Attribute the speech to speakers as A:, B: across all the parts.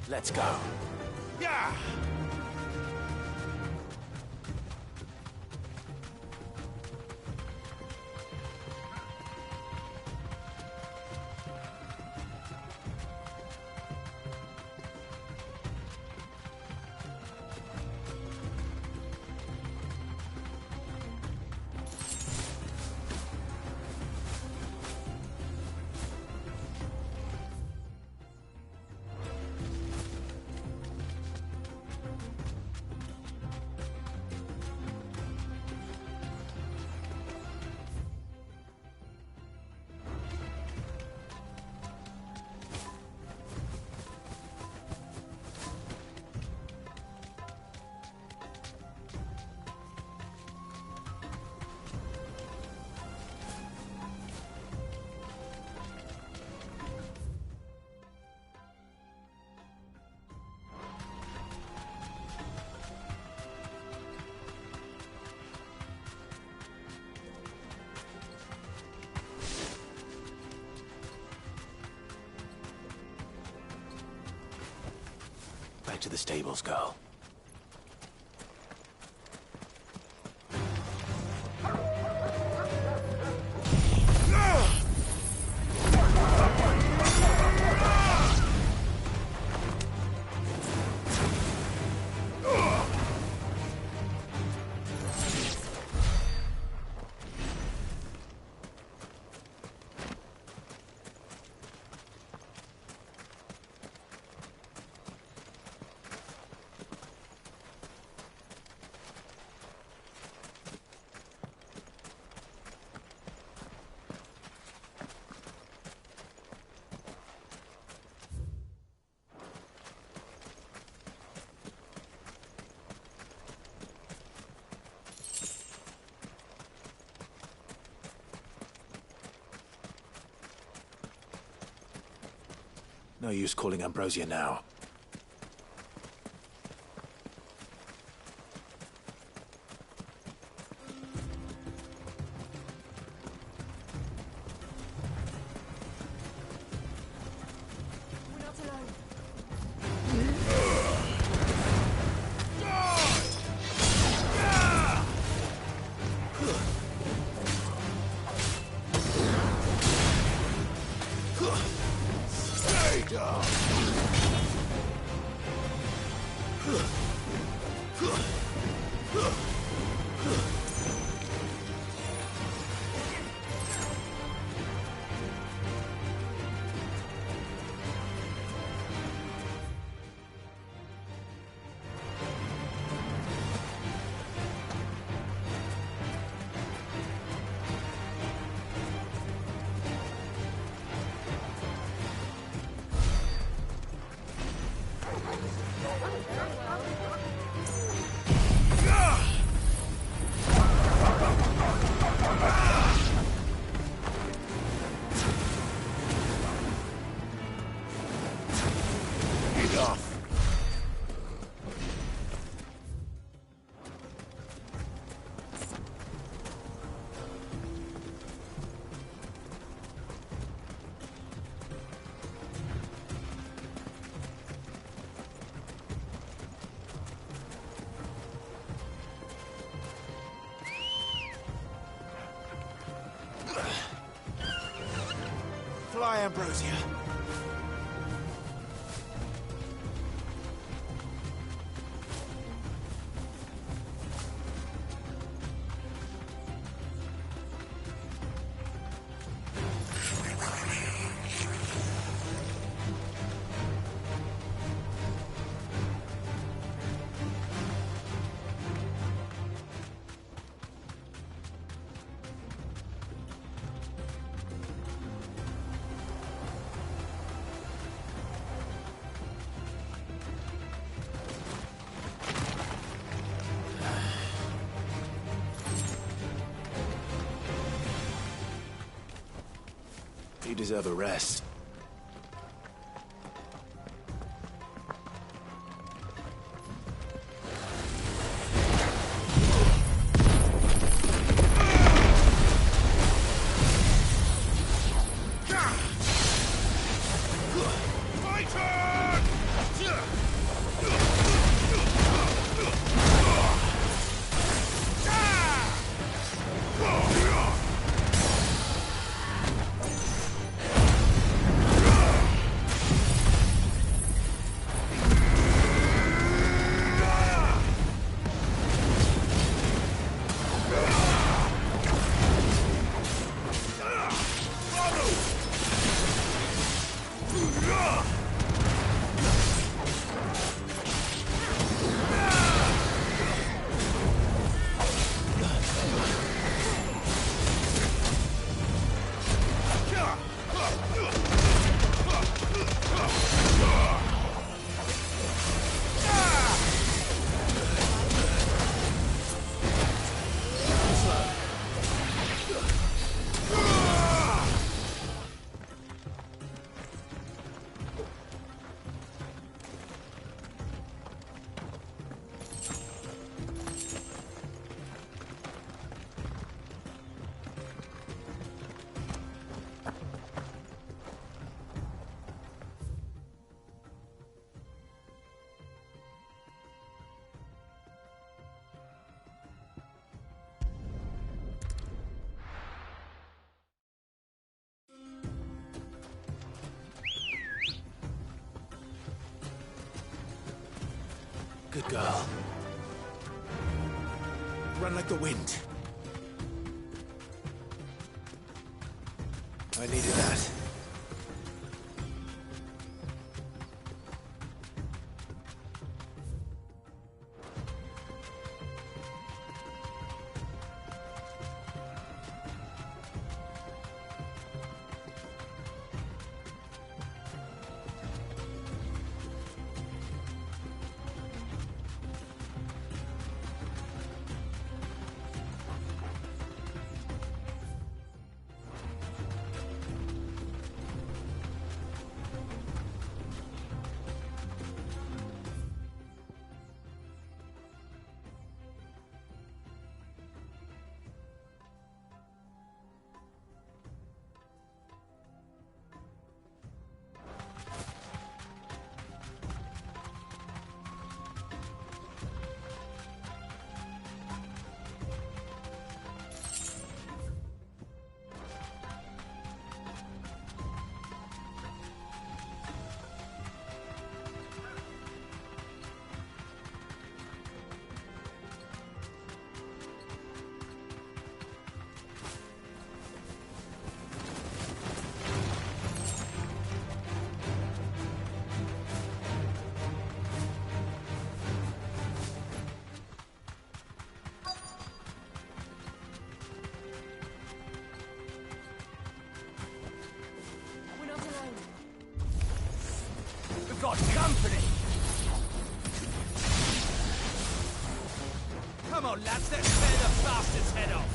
A: Let's go.
B: Yeah!
A: Back to the stables, girl. No use calling Ambrosia now.
C: We're not alone.
A: Fly, Ambrosia. You deserve a rest.
B: My turn!
A: Good girl. Run like the wind. I needed that.
C: We're not alone.
B: We've got company! Come on, lads, let's tear the bastard's head off!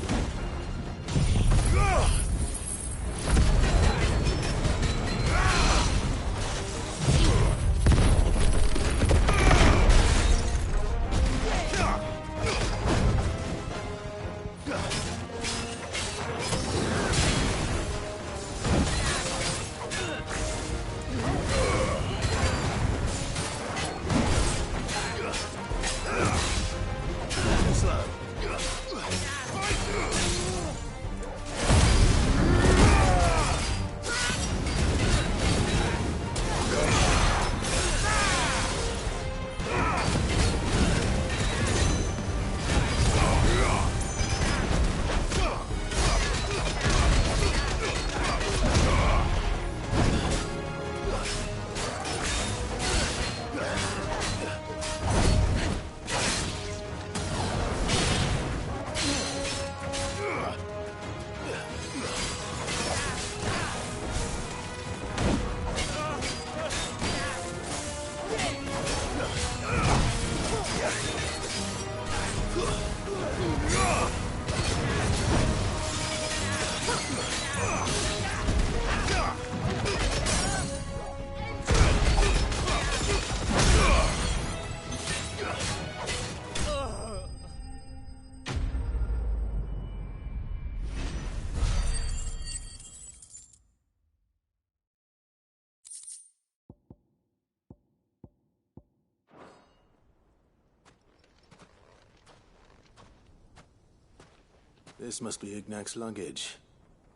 A: This must be Ignac's luggage.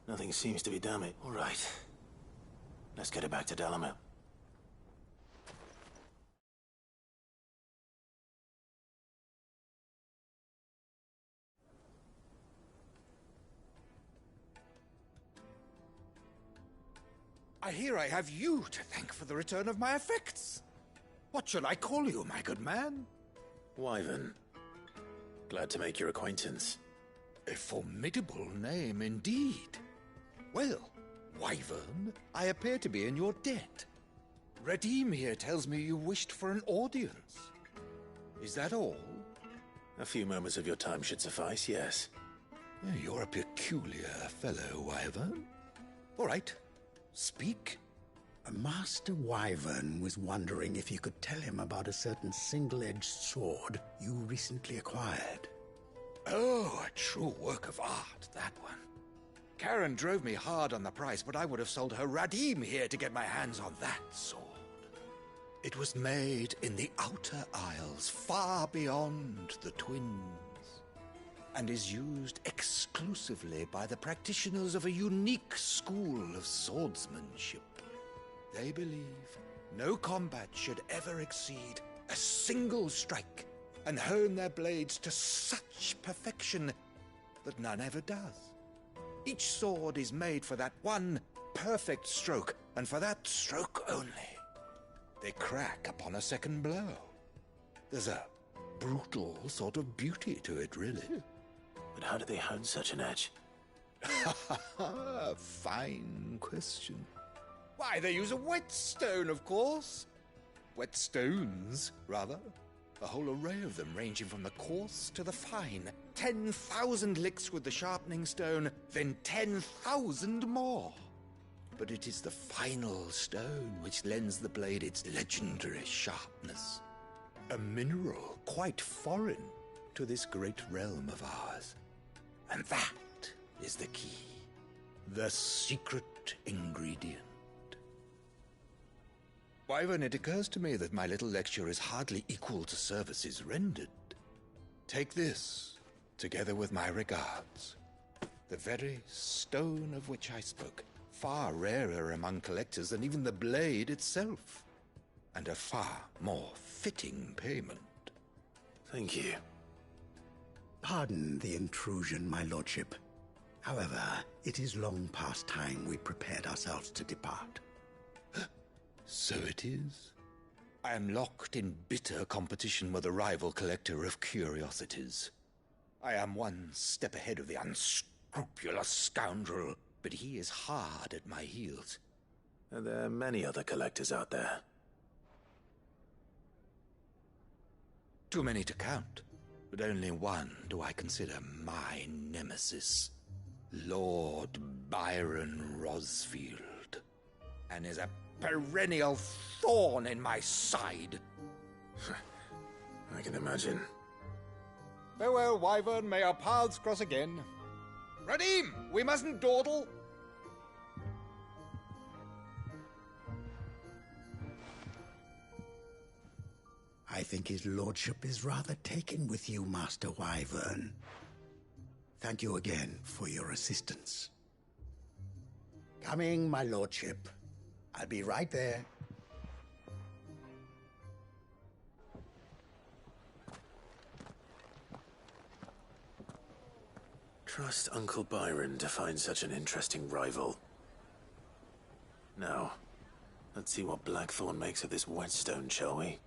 A: Nothing seems to be damaged. All right. Let's get it back to Dalamir.
D: I hear I have you to thank for the return of my effects. What shall I call you, my good man?
A: Wyvern. Glad to make your acquaintance.
D: A formidable name indeed. Well, Wyvern, I appear to be in your debt. Redeem here tells me you wished for an audience. Is that all?
A: A few moments of your time should suffice, yes.
D: You're a peculiar fellow, Wyvern. All right, speak.
E: Master Wyvern was wondering if you could tell him about a certain single-edged sword you recently acquired.
D: Oh, a true work of art, that one. Karen drove me hard on the price, but I would have sold her Radim here to get my hands on that sword. It was made in the Outer Isles, far beyond the Twins, and is used exclusively by the practitioners of a unique school of swordsmanship. They believe no combat should ever exceed a single strike, and hone their blades to such perfection that none ever does. Each sword is made for that one perfect stroke, and for that stroke only. They crack upon a second blow. There's a brutal sort of beauty to it, really.
A: But how do they hone such an edge?
D: Fine question. Why, they use a whetstone, of course. Whetstones, rather. A whole array of them, ranging from the coarse to the fine. 10,000 licks with the sharpening stone, then 10,000 more. But it is the final stone which lends the blade its legendary sharpness. A mineral quite foreign to this great realm of ours. And that is the key. The secret ingredient. Wyvern, it occurs to me that my little lecture is hardly equal to services rendered. Take this, together with my regards. The very stone of which I spoke, far rarer among collectors than even the blade itself, and a far more fitting payment.
A: Thank you.
E: Pardon the intrusion, my lordship. However, it is long past time we prepared ourselves to depart.
D: So it is. I am locked in bitter competition with a rival collector of curiosities. I am one step ahead of the unscrupulous scoundrel, but he is hard at my heels.
A: Are there many other collectors out there?
D: Too many to count, but only one do I consider my nemesis. Lord Byron Rosfield, and is a perennial thorn in my side.
A: I can imagine.
D: Farewell, Wyvern, may our paths cross again. Radim, we mustn't dawdle.
E: I think his lordship is rather taken with you, Master Wyvern. Thank you again for your assistance. Coming, my lordship. I'll be right there.
A: Trust Uncle Byron to find such an interesting rival. Now, let's see what Blackthorn makes of this whetstone, shall we?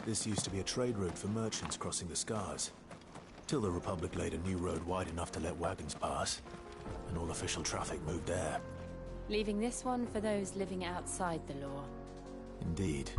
A: This used to be a trade route for merchants crossing the Scars, till the Republic laid a new road wide enough to let wagons pass, and all official traffic moved there.
C: Leaving this one for those living outside the law.
A: Indeed.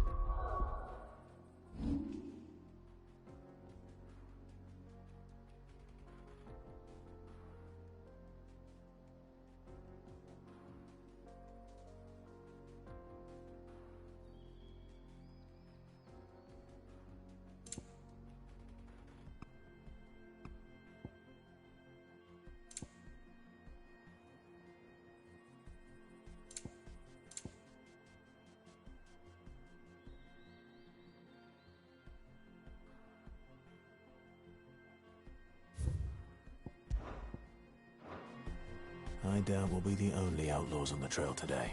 A: I doubt we'll be the only outlaws on the trail today.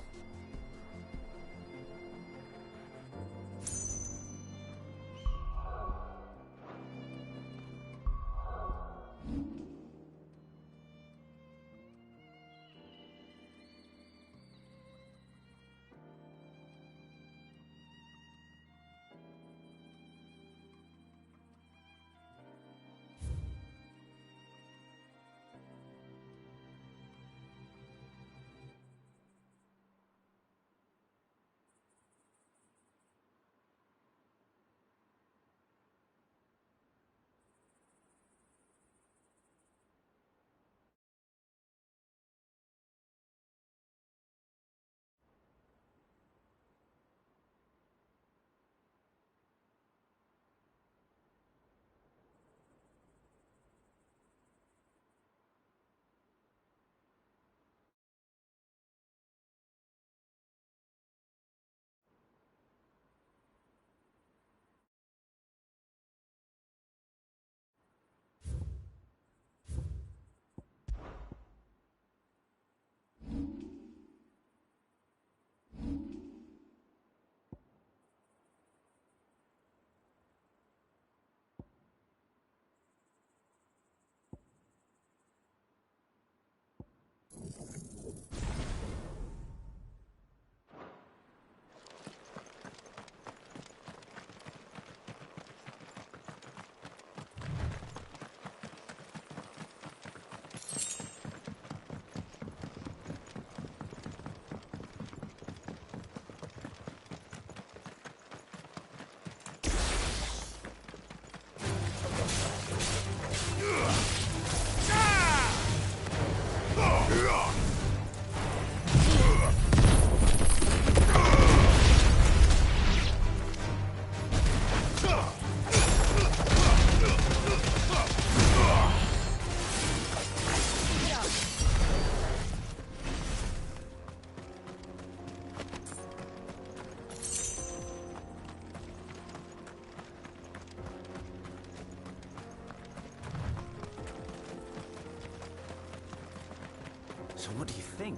F: So what do you think?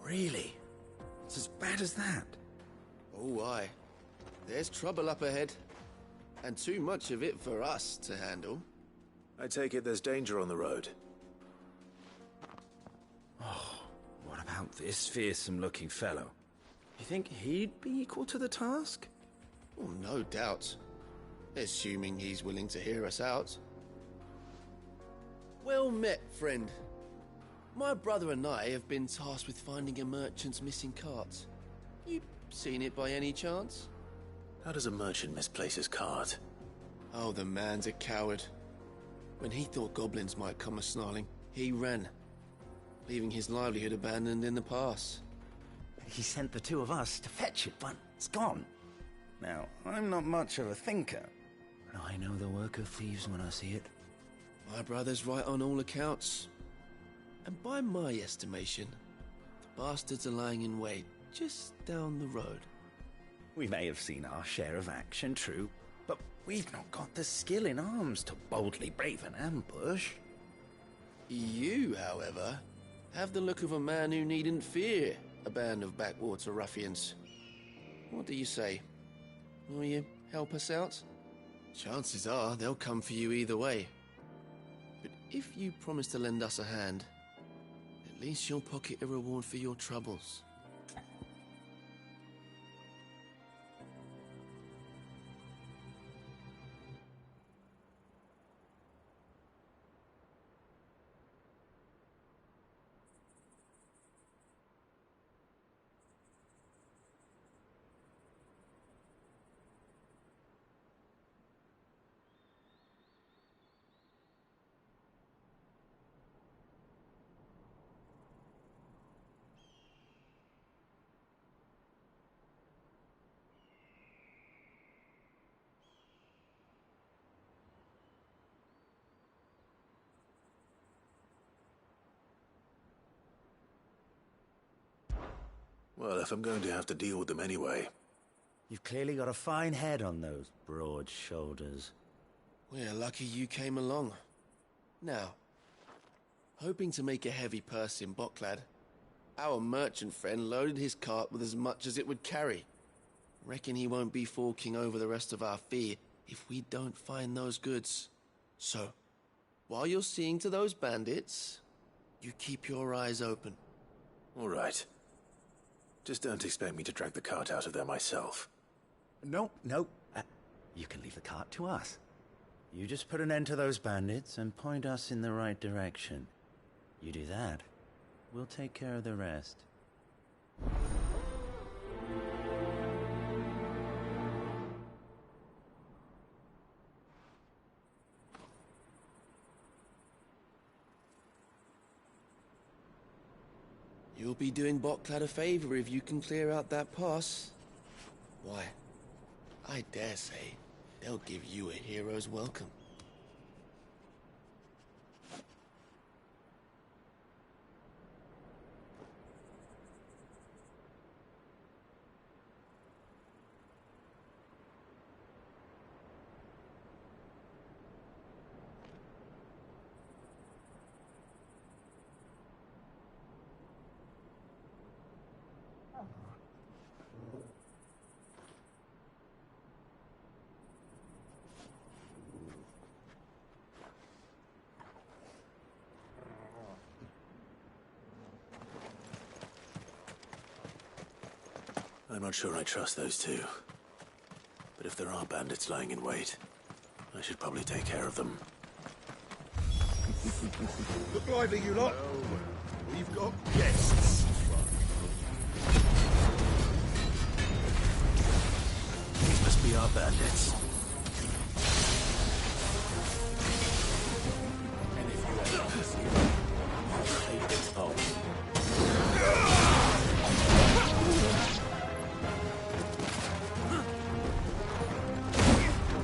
F: Really? It's as bad as that?
G: Oh, aye. There's trouble up ahead. And too much of it for us to handle.
A: I take it there's danger on the road.
F: What about this fearsome-looking fellow? You think he'd be equal to the task?
G: Oh, no doubt. Assuming he's willing to hear us out. Well met, friend. My brother and I have been tasked with finding a merchant's missing cart. You seen it by any chance?
A: How does a merchant misplace his cart?
G: Oh, the man's a coward. When he thought goblins might come a-snarling, he ran, leaving his livelihood abandoned in the pass.
F: He sent the two of us to fetch it, but it's gone. Now, I'm not much of a thinker, but I know the work of thieves when I see it.
G: My brother's right on all accounts. And by my estimation, the bastards are lying in wait just down the road.
F: We may have seen our share of action, true, but we've not got the skill in arms to boldly brave an ambush.
G: You, however, have the look of a man who needn't fear a band of backwater ruffians. What do you say? Will you help us out? Chances are they'll come for you either way. But if you promise to lend us a hand, at least you'll pocket a reward for your troubles.
A: Well, if I'm going to have to deal with them anyway.
F: You've clearly got a fine head on those broad shoulders.
G: We're lucky you came along. Now, hoping to make a heavy purse in Boklad, our merchant friend loaded his cart with as much as it would carry. Reckon he won't be forking over the rest of our fee if we don't find those goods. So, while you're seeing to those bandits, you keep your eyes open.
A: All right. Just don't expect me to drag the cart out of there myself.
F: No. You can leave the cart to us. You just put an end to those bandits and point us in the right direction. You do that, we'll take care of the rest.
G: You'll be doing Boklad a favor if you can clear out that pass. Why, I dare say they'll give you a hero's welcome.
A: I'm not sure I trust those two. But if there are bandits lying in wait, I should probably take care of them.
D: Look lively, you lot. We've got guests.
A: These must be our bandits.
D: And if you ever see them,
A: Take this home.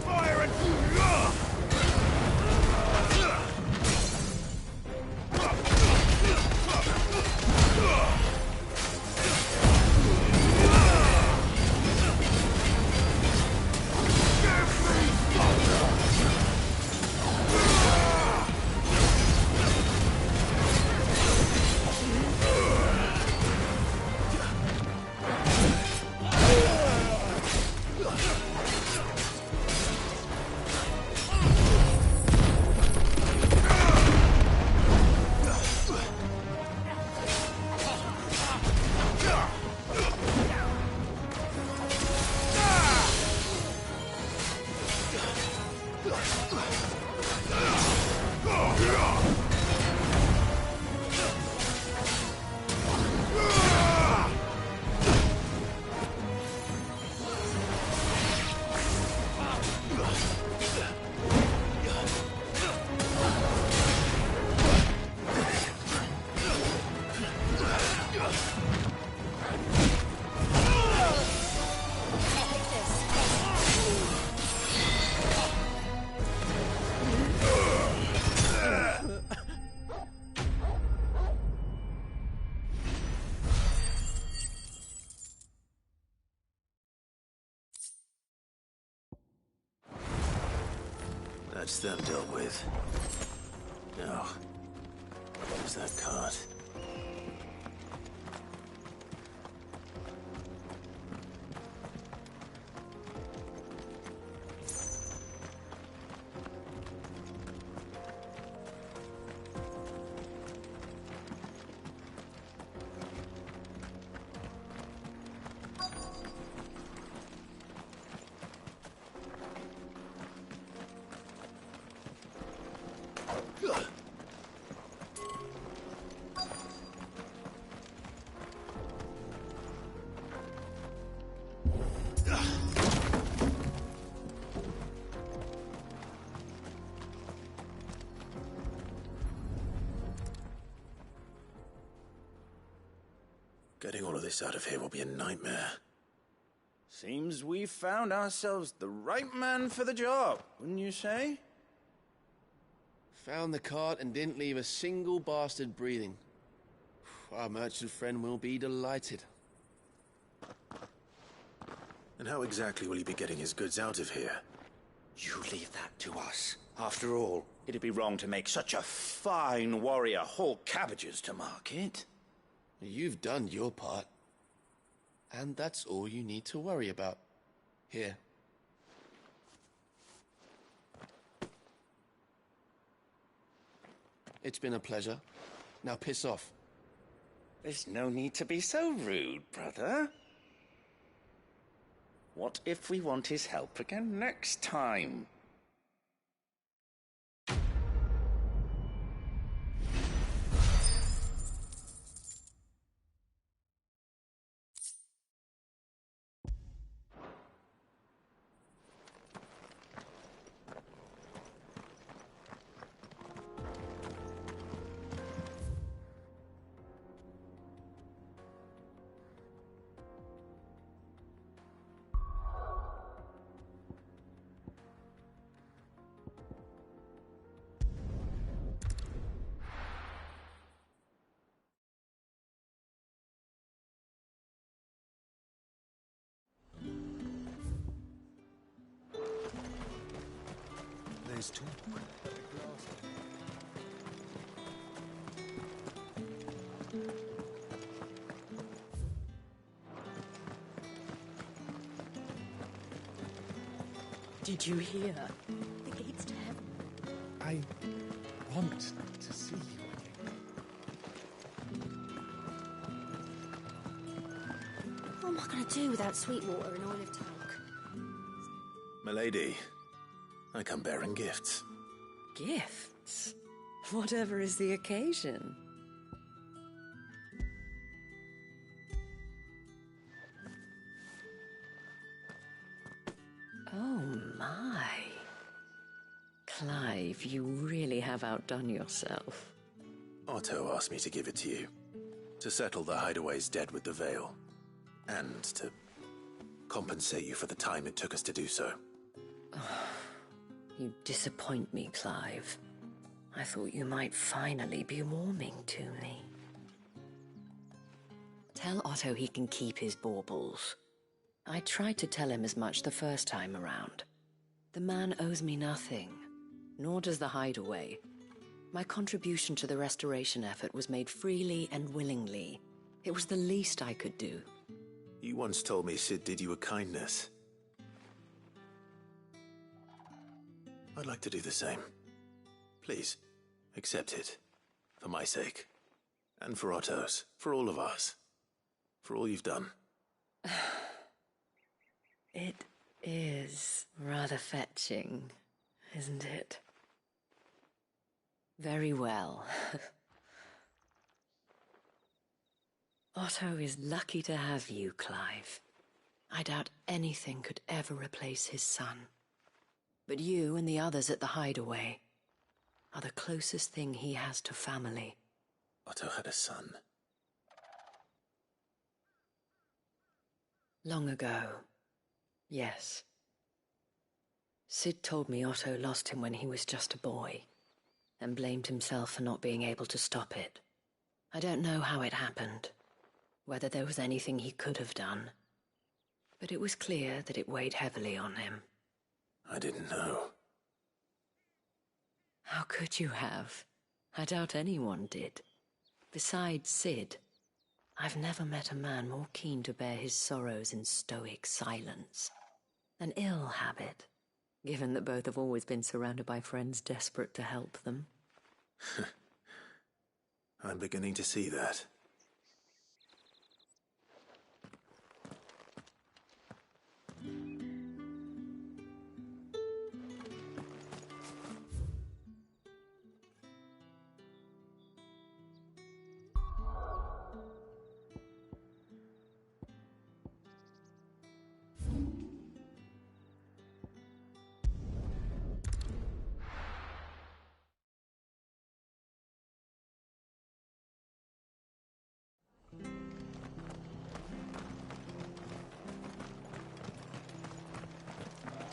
D: fire and...
A: That's them dealt with. Now, where's that cart? Getting all of this out of here will be a nightmare.
F: Seems we've found ourselves the right man for the job, wouldn't you say?
G: Found the cart and didn't leave a single bastard breathing. Our merchant friend will be delighted.
A: And how exactly will he be getting his goods out of here?
F: You leave that to us. After all, it'd be wrong to make such a fine warrior haul cabbages to market.
G: You've done your part. And that's all you need to worry about. Here. It's been a pleasure. Now piss off.
F: There's no need to be so rude, brother. What if we want his help again next time?
A: There's talk.
H: Did you hear? The gates to heaven.
I: I want to see you again.
H: What am I going to do without Sweetwater and Olive Talc?
A: Milady, I come bearing gifts.
J: Gifts? Whatever is the occasion. Oh my. Clive, you really have outdone yourself.
A: Otto asked me to give it to you. To settle the Hideaway's debt with the Veil. And to compensate you for the time it took us to do so.
J: You disappoint me, Clive. I thought you might finally be warming to me. Tell Otto he can keep his baubles. I tried to tell him as much the first time around. The man owes me nothing, nor does the Hideaway. My contribution to the restoration effort was made freely and willingly. It was the least I could do.
A: You once told me Sid did you a kindness. I'd like to do the same. Please, accept it. For my sake. And for Otto's. For all of us. For all you've done.
J: It is rather fetching, isn't it? Very well. Otto is lucky to have you, Clive. I doubt anything could ever replace his son. But you and the others at the Hideaway are the closest thing he has to family.
A: Otto had a son.
J: Long ago, yes. Sid told me Otto lost him when he was just a boy, and blamed himself for not being able to stop it. I don't know how it happened, whether there was anything he could have done, but it was clear that it weighed heavily on him.
A: I didn't know.
J: How could you have? I doubt anyone did. Besides Sid, I've never met a man more keen to bear his sorrows in stoic silence. An ill habit, given that both have always been surrounded by friends desperate to help them.
A: I'm beginning to see that.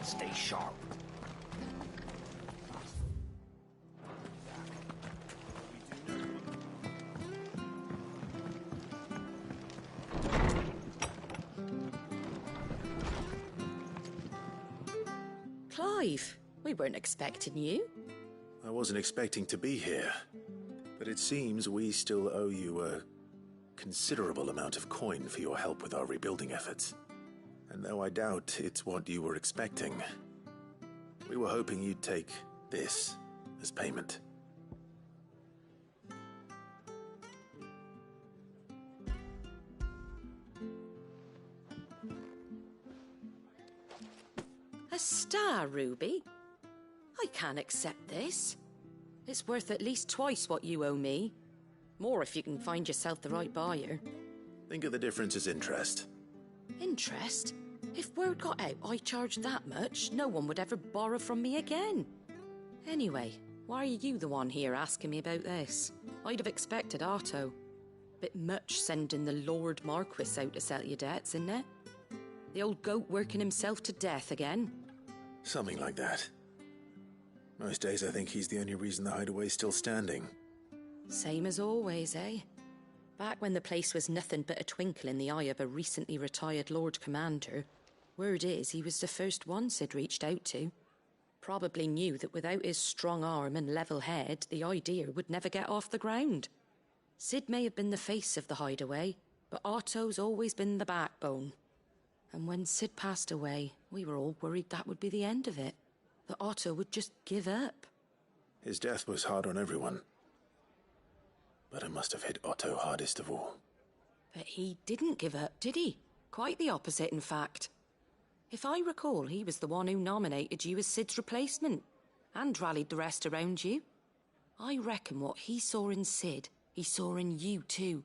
B: Stay sharp.
J: Clive, we weren't expecting you.
A: I wasn't expecting to be here, but it seems we still owe you a considerable amount of coin for your help with our rebuilding efforts. And though I doubt it's what you were expecting, we were hoping you'd take this as payment.
J: A star, Ruby? I can't accept this. It's worth at least twice what you owe me. More if you can find yourself the right buyer.
A: Think of the difference as interest.
J: Interest? If word got out I charged that much, no one would ever borrow from me again. Anyway, why are you the one here asking me about this? I'd have expected Otto. Bit much sending the Lord Marquis out to settle your debts, isn't it? The old goat working himself to death again?
A: Something like that. Most days I think he's the only reason the hideaway's still standing.
J: Same as always, eh? Back when the place was nothing but a twinkle in the eye of a recently retired Lord Commander, word is he was the first one Sid reached out to. Probably knew that without his strong arm and level head, the idea would never get off the ground. Sid may have been the face of the hideaway, but Otto's always been the backbone. And when Sid passed away, we were all worried that would be the end of it. That Otto would just give up.
A: His death was hard on everyone. But it must have hit Otto hardest of all.
J: But he didn't give up, did he? Quite the opposite, in fact. If I recall, he was the one who nominated you as Sid's replacement, and rallied the rest around you. I reckon what he saw in Sid, he saw in you too.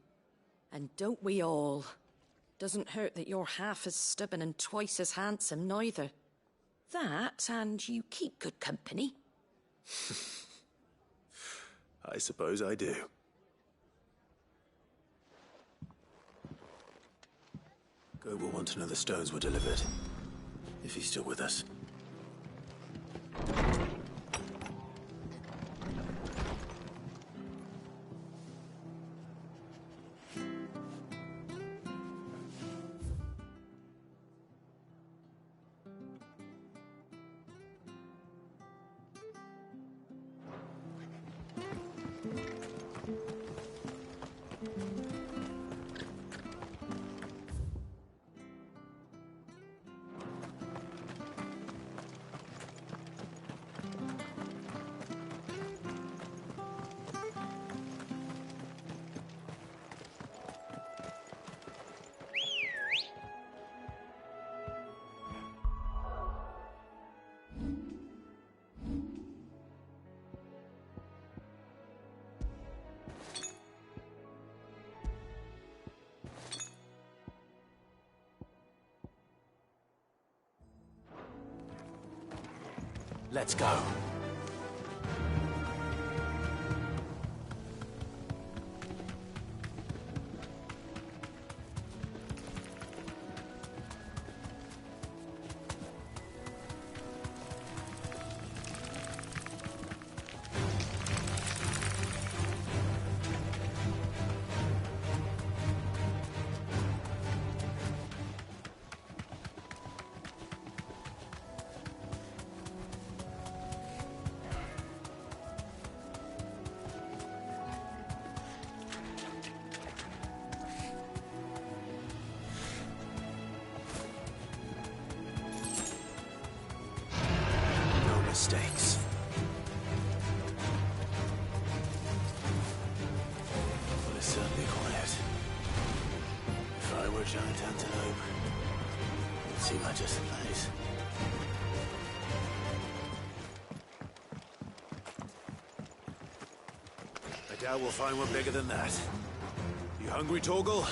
J: And don't we all? Doesn't hurt that you're half as stubborn and twice as handsome, neither. That, and you keep good company.
A: I suppose I do. Goat will want to know the stones were delivered, if he's still with us. Let's go. mistakes. Well, it's certainly quiet. If I were a giant antelope, it'd seem like just a place. I doubt we'll find one bigger than that. You hungry, Torgal?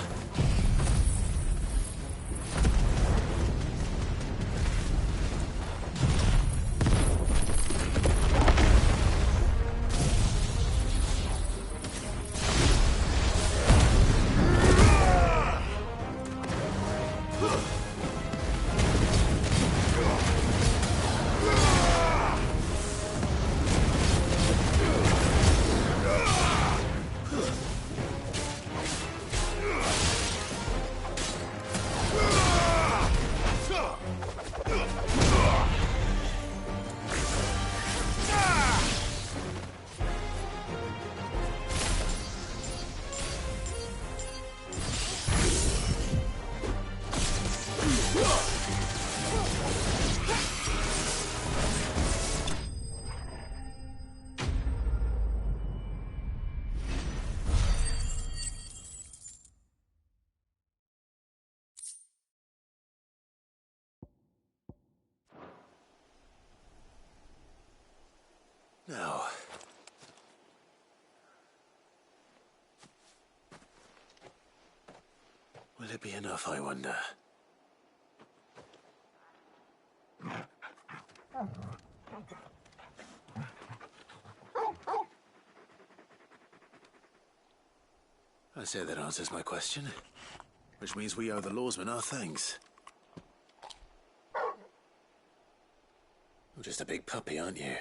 A: Now, will it be enough, I wonder? I say that answers my question, which means we owe the lawsman our thanks. You're just a big puppy, aren't you?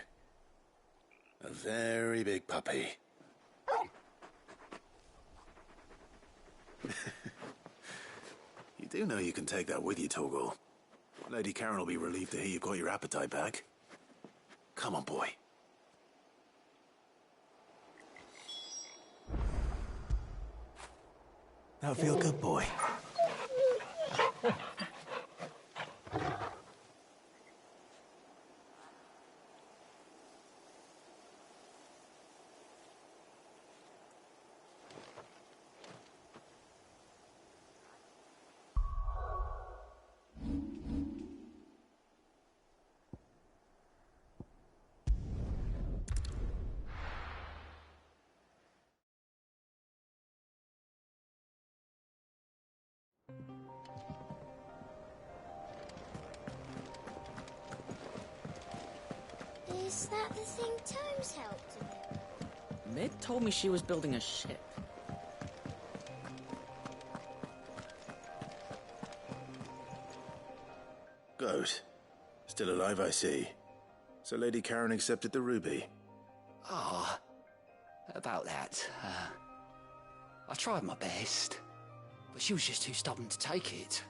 A: A very big puppy. You do know you can take that with you, Torgal. Lady Karen will be relieved to hear you've got your appetite back. Come on, boy. Now feel good, boy.
H: Is that the thing Tomes helped him with?
B: Mid told me she was building a ship.
A: Good. Still alive, I see. So Lady Karen accepted the ruby.
B: Ah, about that. I tried my best, but she was just too stubborn to take it.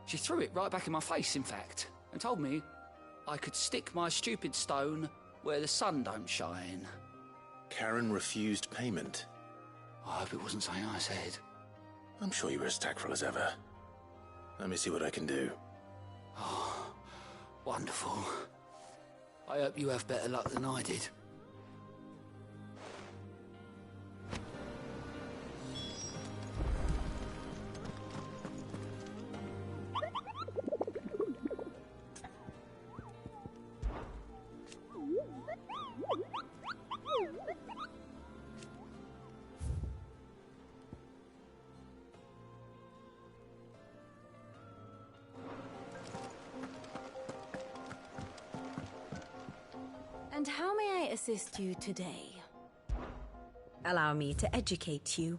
B: She threw it right back in my face, in fact, and told me I could stick my stupid stone where the sun don't shine.
A: Karen refused payment.
B: I hope it wasn't something I said.
A: I'm sure you were as tactful as ever. Let me see what I can do.
B: Oh, wonderful. I hope you have better luck than I did.
C: And how may I assist you today?
K: Allow me to educate you.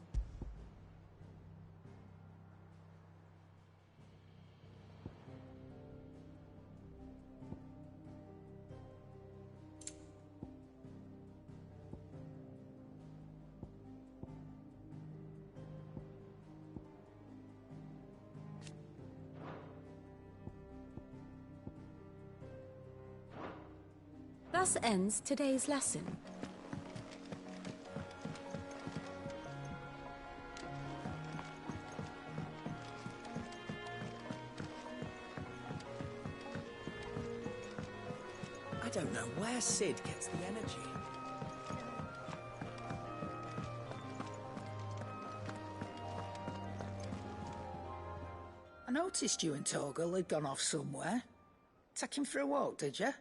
C: Thus ends today's lesson.
K: I
L: don't know where Sid gets the energy.
M: I noticed you and Torgal had gone off somewhere. Take him for a walk, did you?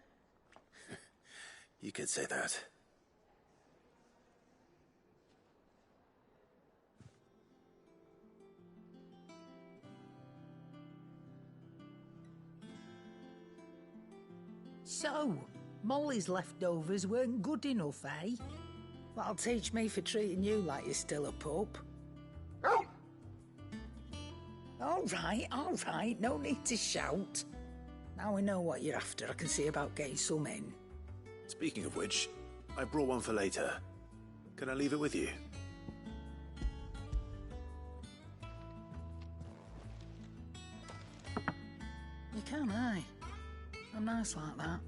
A: You could say that.
M: So, Molly's leftovers weren't good enough, eh? That'll teach me for treating you like you're still a pup. All right, no need to shout. Now we know what you're after, I can see about getting some in.
A: Speaking of which, I brought one for later. Can I leave it with you?
M: You can, aye. I'm nice like that.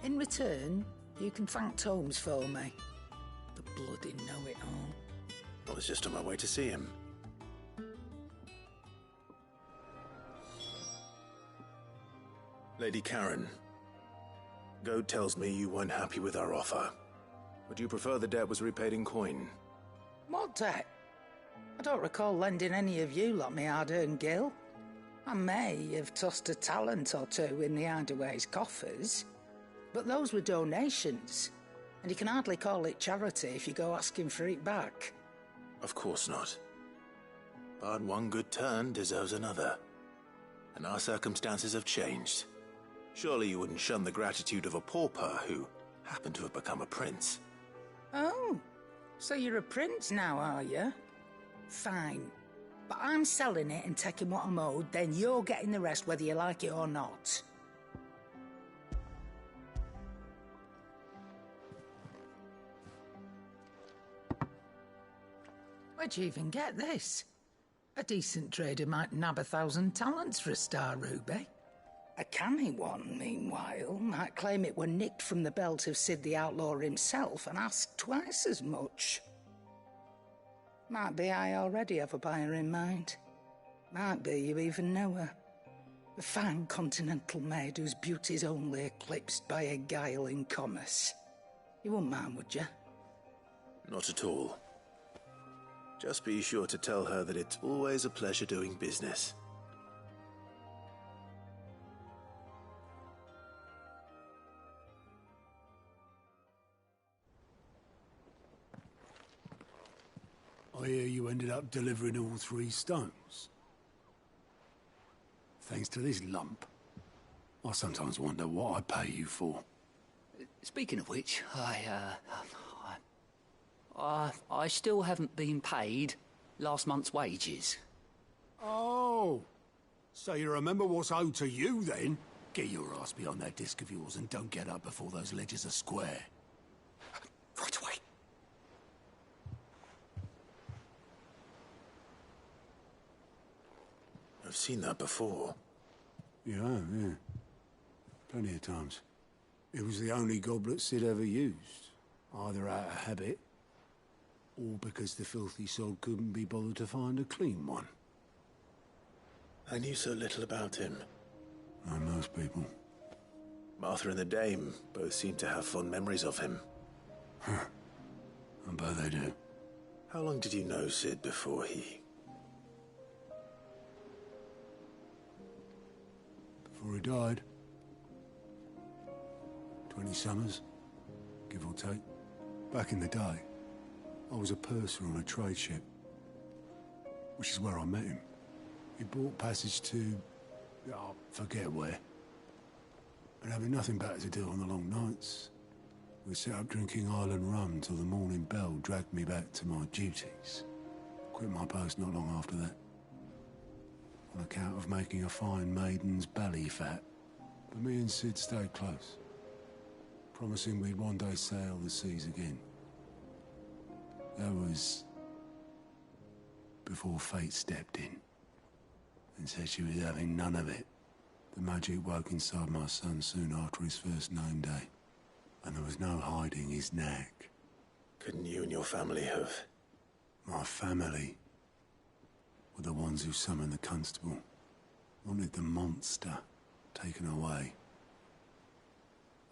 M: In return, you can thank Tomes for me. The bloody know-it-all.
A: I was just on my way to see him. Lady Karen, Goad tells me you weren't happy with our offer. Would you prefer the debt was repaid in coin?
M: What debt? I don't recall lending any of you lot me hard-earned gil. I may have tossed a talent or two in the Hideaway's coffers, but those were donations, and you can hardly call it charity if you go asking for it back.
A: Of course not. But one good turn deserves another. And our circumstances have changed. Surely you wouldn't shun the gratitude of a pauper who happened to have become a prince.
M: Oh, so you're a prince now, are you? Fine. But I'm selling it and taking what I'm owed, then you're getting the rest whether you like it or not. Where'd you even get this? A decent trader might nab 1,000 talents for a star ruby. A canny one, meanwhile, might claim it were nicked from the belt of Sid the Outlaw himself and ask twice as much. Might be I already have a buyer in mind. Might be you even know her. A fine continental maid whose beauty's only eclipsed by a guile in commerce. You wouldn't mind, would you?
A: Not at all. Just be sure to tell her that it's always a pleasure doing business.
N: I hear you ended up delivering all 3 stones. Thanks to this lump. I sometimes wonder what I pay you for.
B: Speaking of which, I still haven't been paid last month's wages.
N: Oh, so you remember what's owed to you then? Get your ass behind that disc of yours and don't get up before those ledgers are square.
B: Right away.
A: I've seen that before.
N: Yeah. Plenty of times. It was the only goblet Sid ever used. Either out of habit, or because the filthy soul couldn't be bothered to find a clean one.
A: I knew so little about him.
N: Like most people.
A: Martha and the Dame both seem to have fond memories of him.
N: I bet they do.
A: How long did you know Sid before he...
N: Before he died. 20 summers, give or take. Back in the day, I was a purser on a trade ship, which is where I met him. He bought passage to... I forget where. And having nothing better to do on the long nights, we sat up drinking island rum till the morning bell dragged me back to my duties. Quit my post not long after that. On account of making a fine maiden's belly fat. But me and Sid stayed close, promising we'd one day sail the seas again. That was before fate stepped in and said she was having none of it. The magic woke inside my son soon after his first name day, and there was no hiding his knack.
A: Couldn't you and your family have...
N: My family were the ones who summoned the constable, wanted the monster taken away.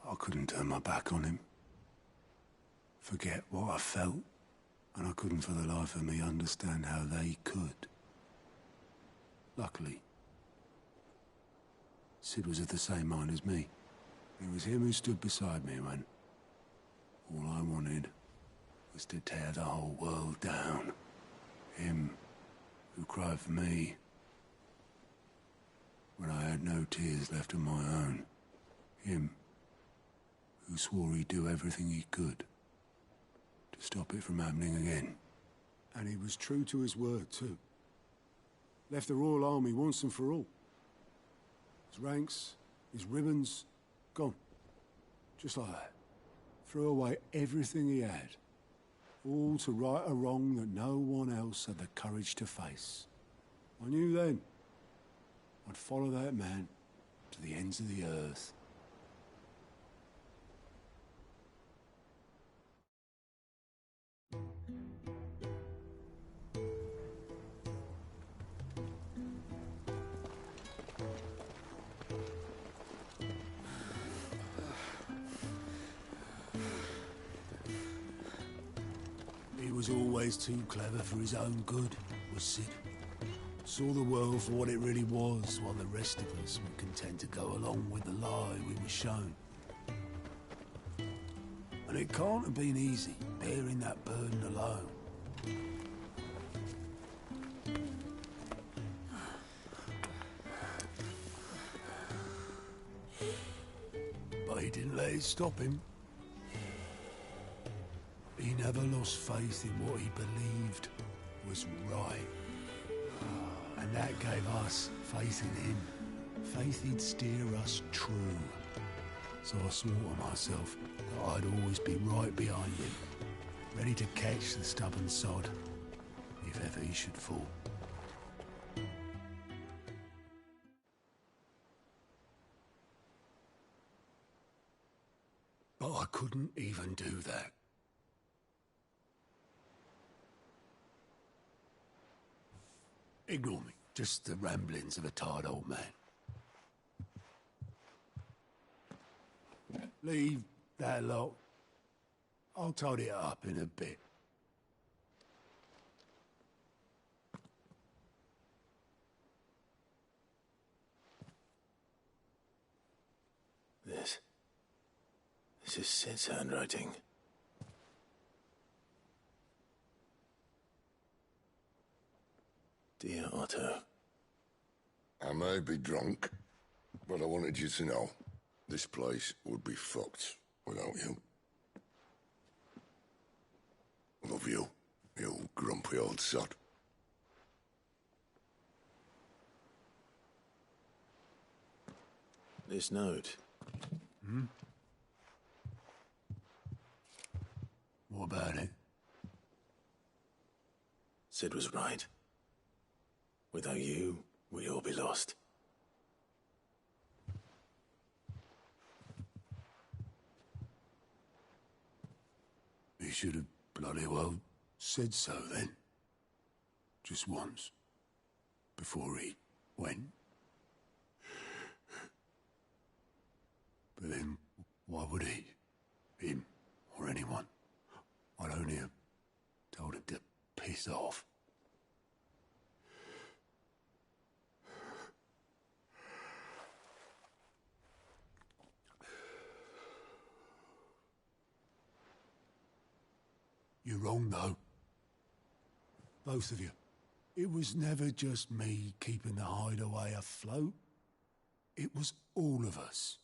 N: I couldn't turn my back on him. Forget what I felt, and I couldn't for the life of me understand how they could. Luckily, Sid was of the same mind as me. It was him who stood beside me when all I wanted was to tear the whole world down. Him who cried for me when I had no tears left of my own. Him who swore he'd do everything he could to stop it from happening again. And he was true to his word, too. Left the Royal Army once and for all. His ranks, his ribbons, gone. Just like that. Threw away everything he had. All to right a wrong that no one else had the courage to face. I knew then I'd follow that man to the ends of the earth. He was always too clever for his own good, was Sid. Saw the world for what it really was, while the rest of us were content to go along with the lie we were shown. And it can't have been easy, bearing that burden alone. But he didn't let it stop him. He never lost faith in what he believed was right. And that gave us faith in him. Faith he'd steer us true. So I swore to myself that I'd always be right behind him, ready to catch the stubborn sod, if ever he should fall. But I couldn't even do that. Ignore me. Just the ramblings of a tired old man. Leave that lot. I'll tidy it up in a bit.
A: This is Sid's handwriting. Dear Otto.
O: I may be drunk, but I wanted you to know this place would be fucked without you. Love you, you grumpy old sod.
A: This note.
N: Hmm? What about it?
A: Sid was right. Without you, we'd all be lost.
N: He should have bloody well said so then. Just once. Before he went. But then, why would he? Him, or anyone? I'd only have told him to piss off. You're wrong, though. Both of you. It was never just me keeping the hideaway afloat. It was all of us.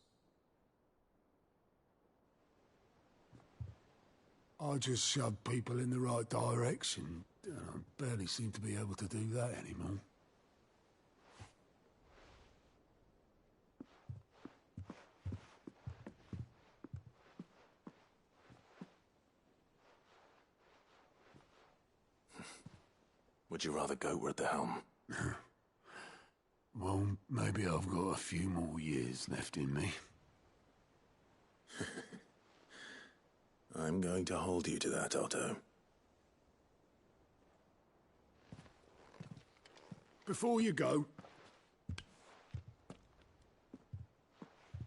N: I just shoved people in the right direction, and I barely seem to be able to do that anymore.
A: Would you rather go at the helm?
N: Well, maybe I've got a few more years left in me.
A: I'm going to hold you to that, Otto.
N: Before you go,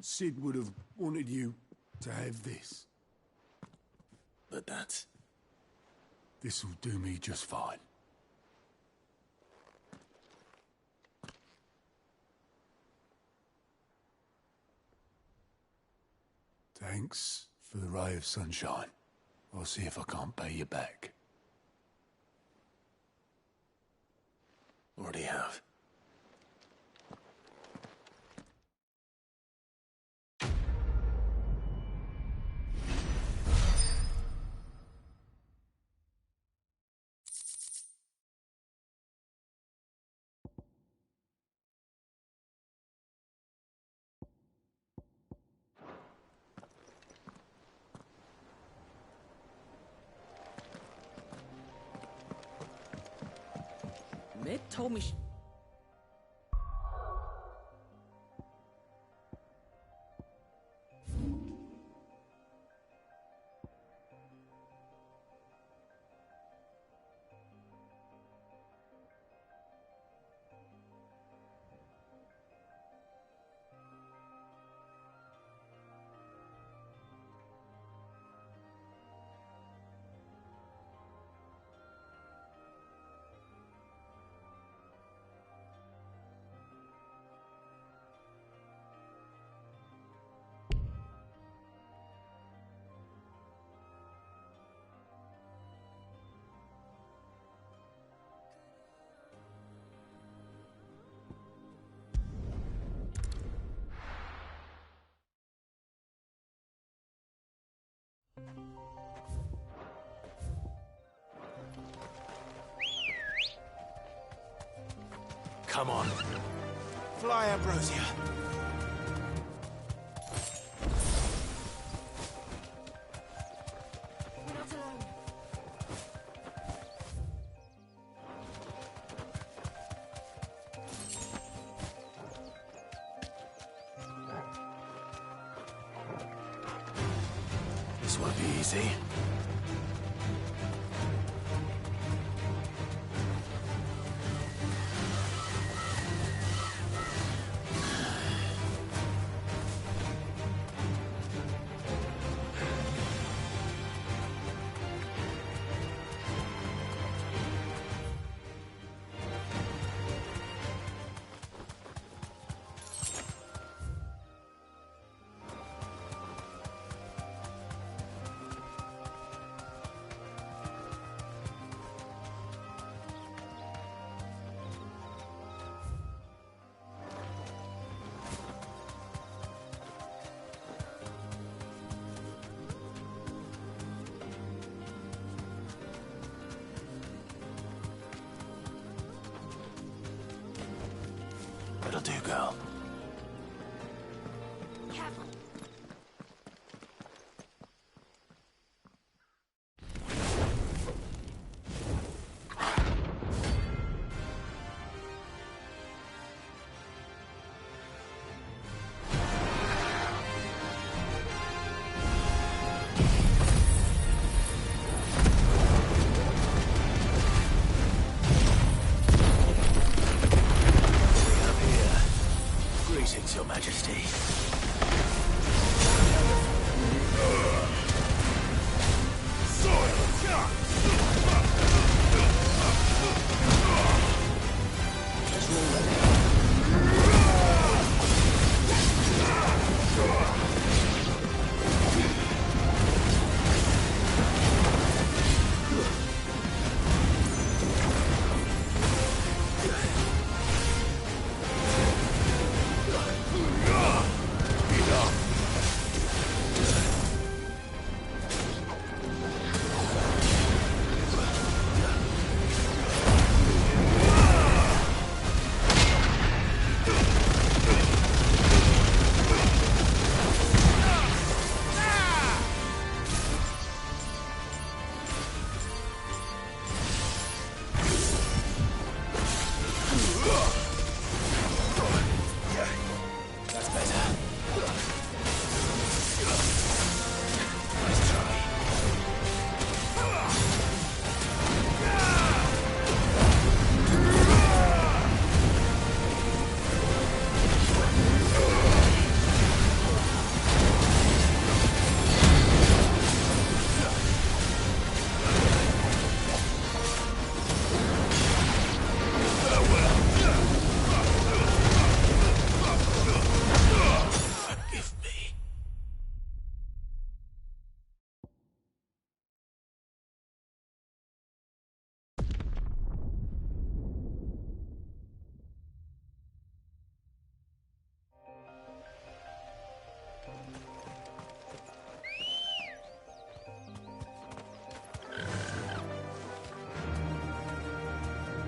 N: Sid would have wanted you to have this.
A: But that's...
N: This'll do me just fine. Thanks for the ray of sunshine. I'll see if I can't pay you back.
A: Already have.
L: Mid told me.
A: Come on.
L: Fly, Ambrosia.
C: We're not alone.
A: This won't be easy. It'll do, girl.
C: Careful.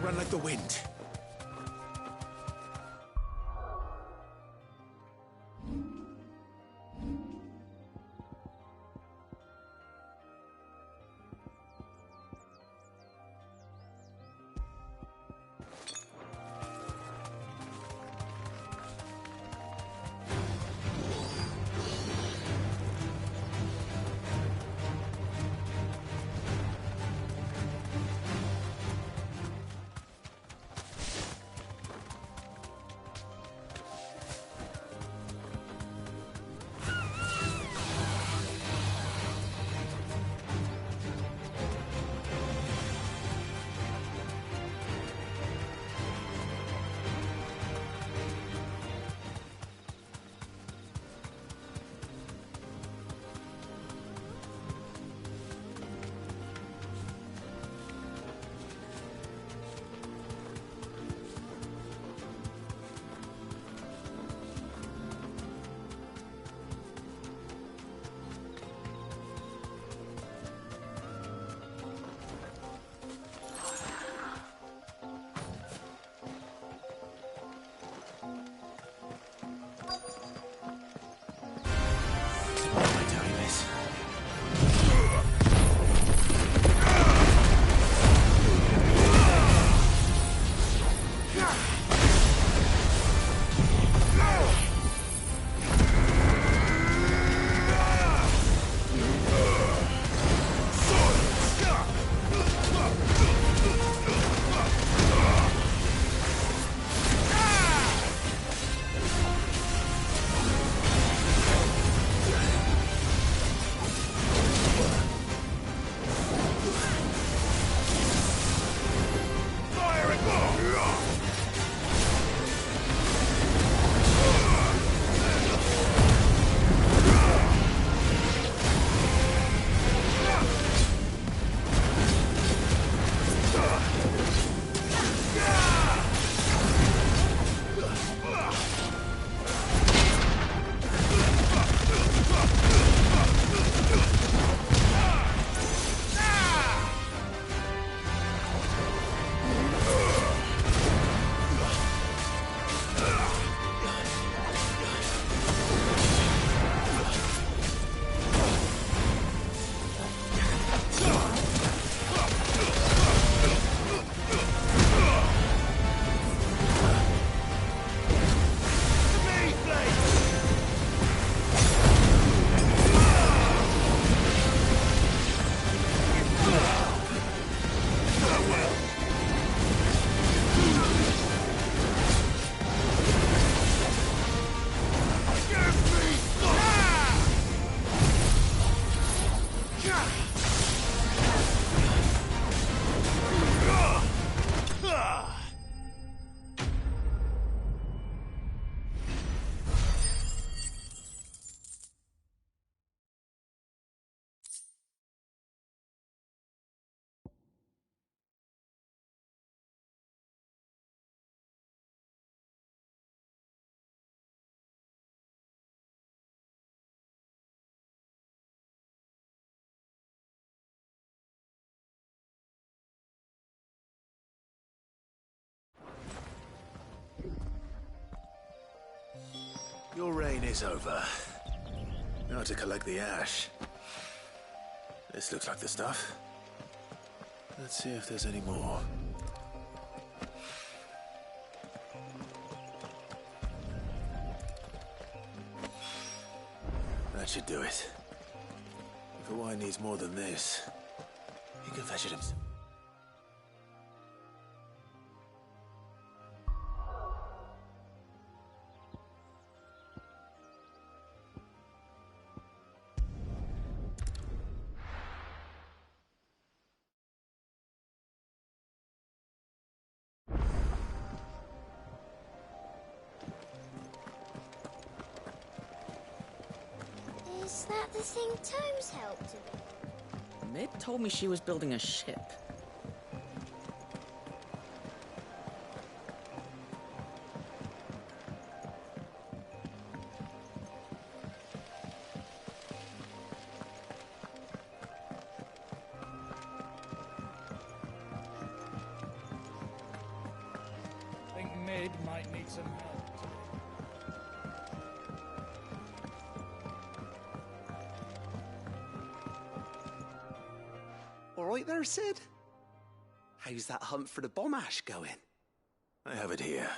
A: run like the wind. Your reign is over. Now to collect the ash. This looks like the stuff. Let's see if there's any more. That should do it. If Hawaii needs more than this, he can fetch it himself.
H: Is that the thing Tomes helped with?
L: Mid told me she was building a ship.
I: kid might need some help.
P: All right there, Sid? How's that hunt for the bomb ash going?
A: I have it here.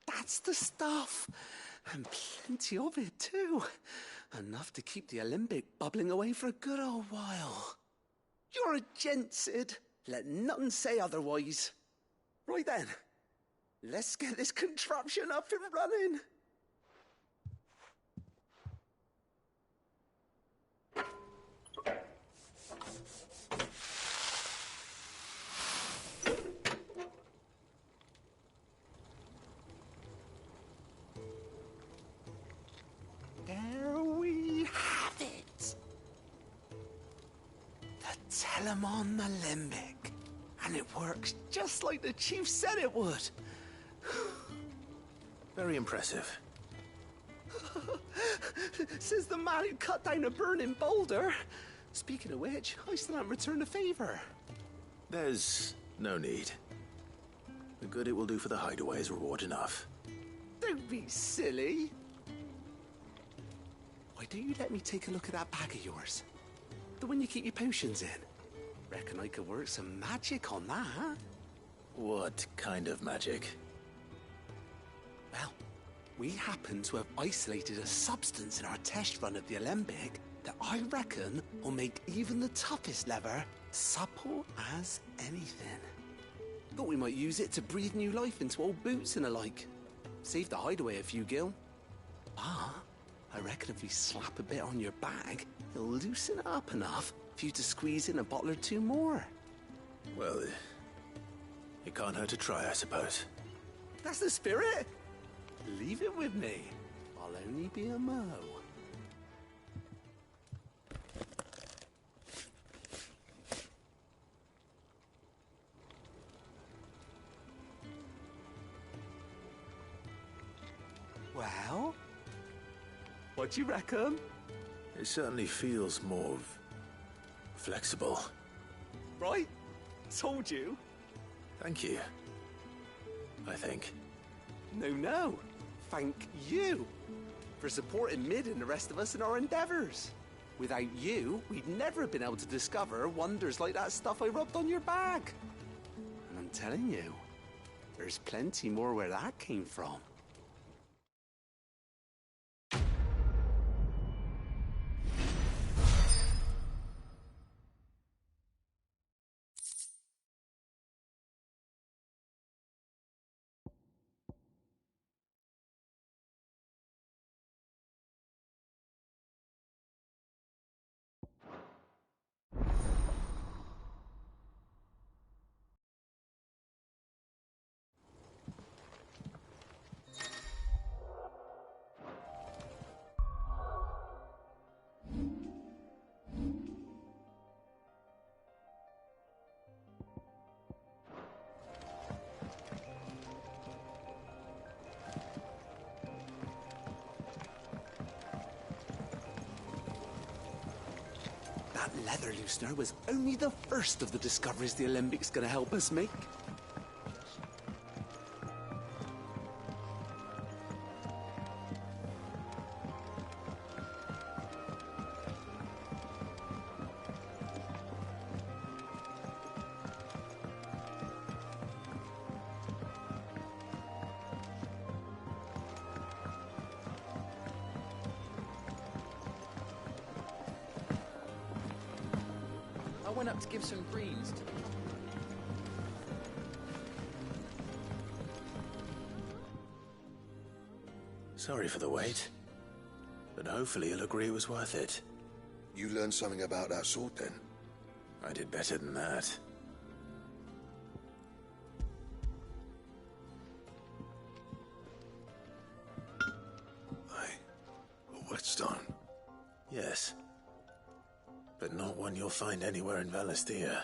P: That's the stuff. And plenty of it, too. Enough to keep the Alembic bubbling away for a good old while. You're a gent, Sid. Let nothing say otherwise. Right then, let's get this contraption up and running. There we have it. The Telemon Alembic. And it works just like the chief said it would.
A: Very impressive.
P: Says the man who cut down a burning boulder. Speaking of which, I still haven't returned the favor.
A: There's no need. The good it will do for the hideaway is reward enough.
P: Don't be silly. Why don't you let me take a look at that bag of yours? The one you keep your potions in. Reckon I could work some magic on that.
A: What kind of magic?
P: Well, we happen to have isolated a substance in our test run of the Alembic that I reckon will make even the toughest leather supple as anything. Thought we might use it to breathe new life into old boots and the like. Save the hideaway a few gil. Ah, I reckon if we slap a bit on your bag, it'll loosen it up enough for you to squeeze in a bottle or two more.
A: Well, it can't hurt to try, I suppose.
P: That's the spirit. Leave it with me. I'll only be a mo. Well, what do you reckon?
A: It certainly feels more flexible.
P: Right? Told you.
A: Thank you. I think.
P: No. Thank you for supporting Mid and the rest of us in our endeavors. Without you, we'd never have been able to discover wonders like that stuff I rubbed on your bag. And I'm telling you, there's plenty more where that came from. That leather loosener was only the first of the discoveries the Alembics gonna help us make.
B: I went up to give some greens to them.
A: Sorry for the wait, but hopefully you'll agree it was worth it.
O: You learned something about that sword, then?
A: I did better than that.
O: A whetstone?
A: Yes. But not one you'll find anywhere in Valisthea.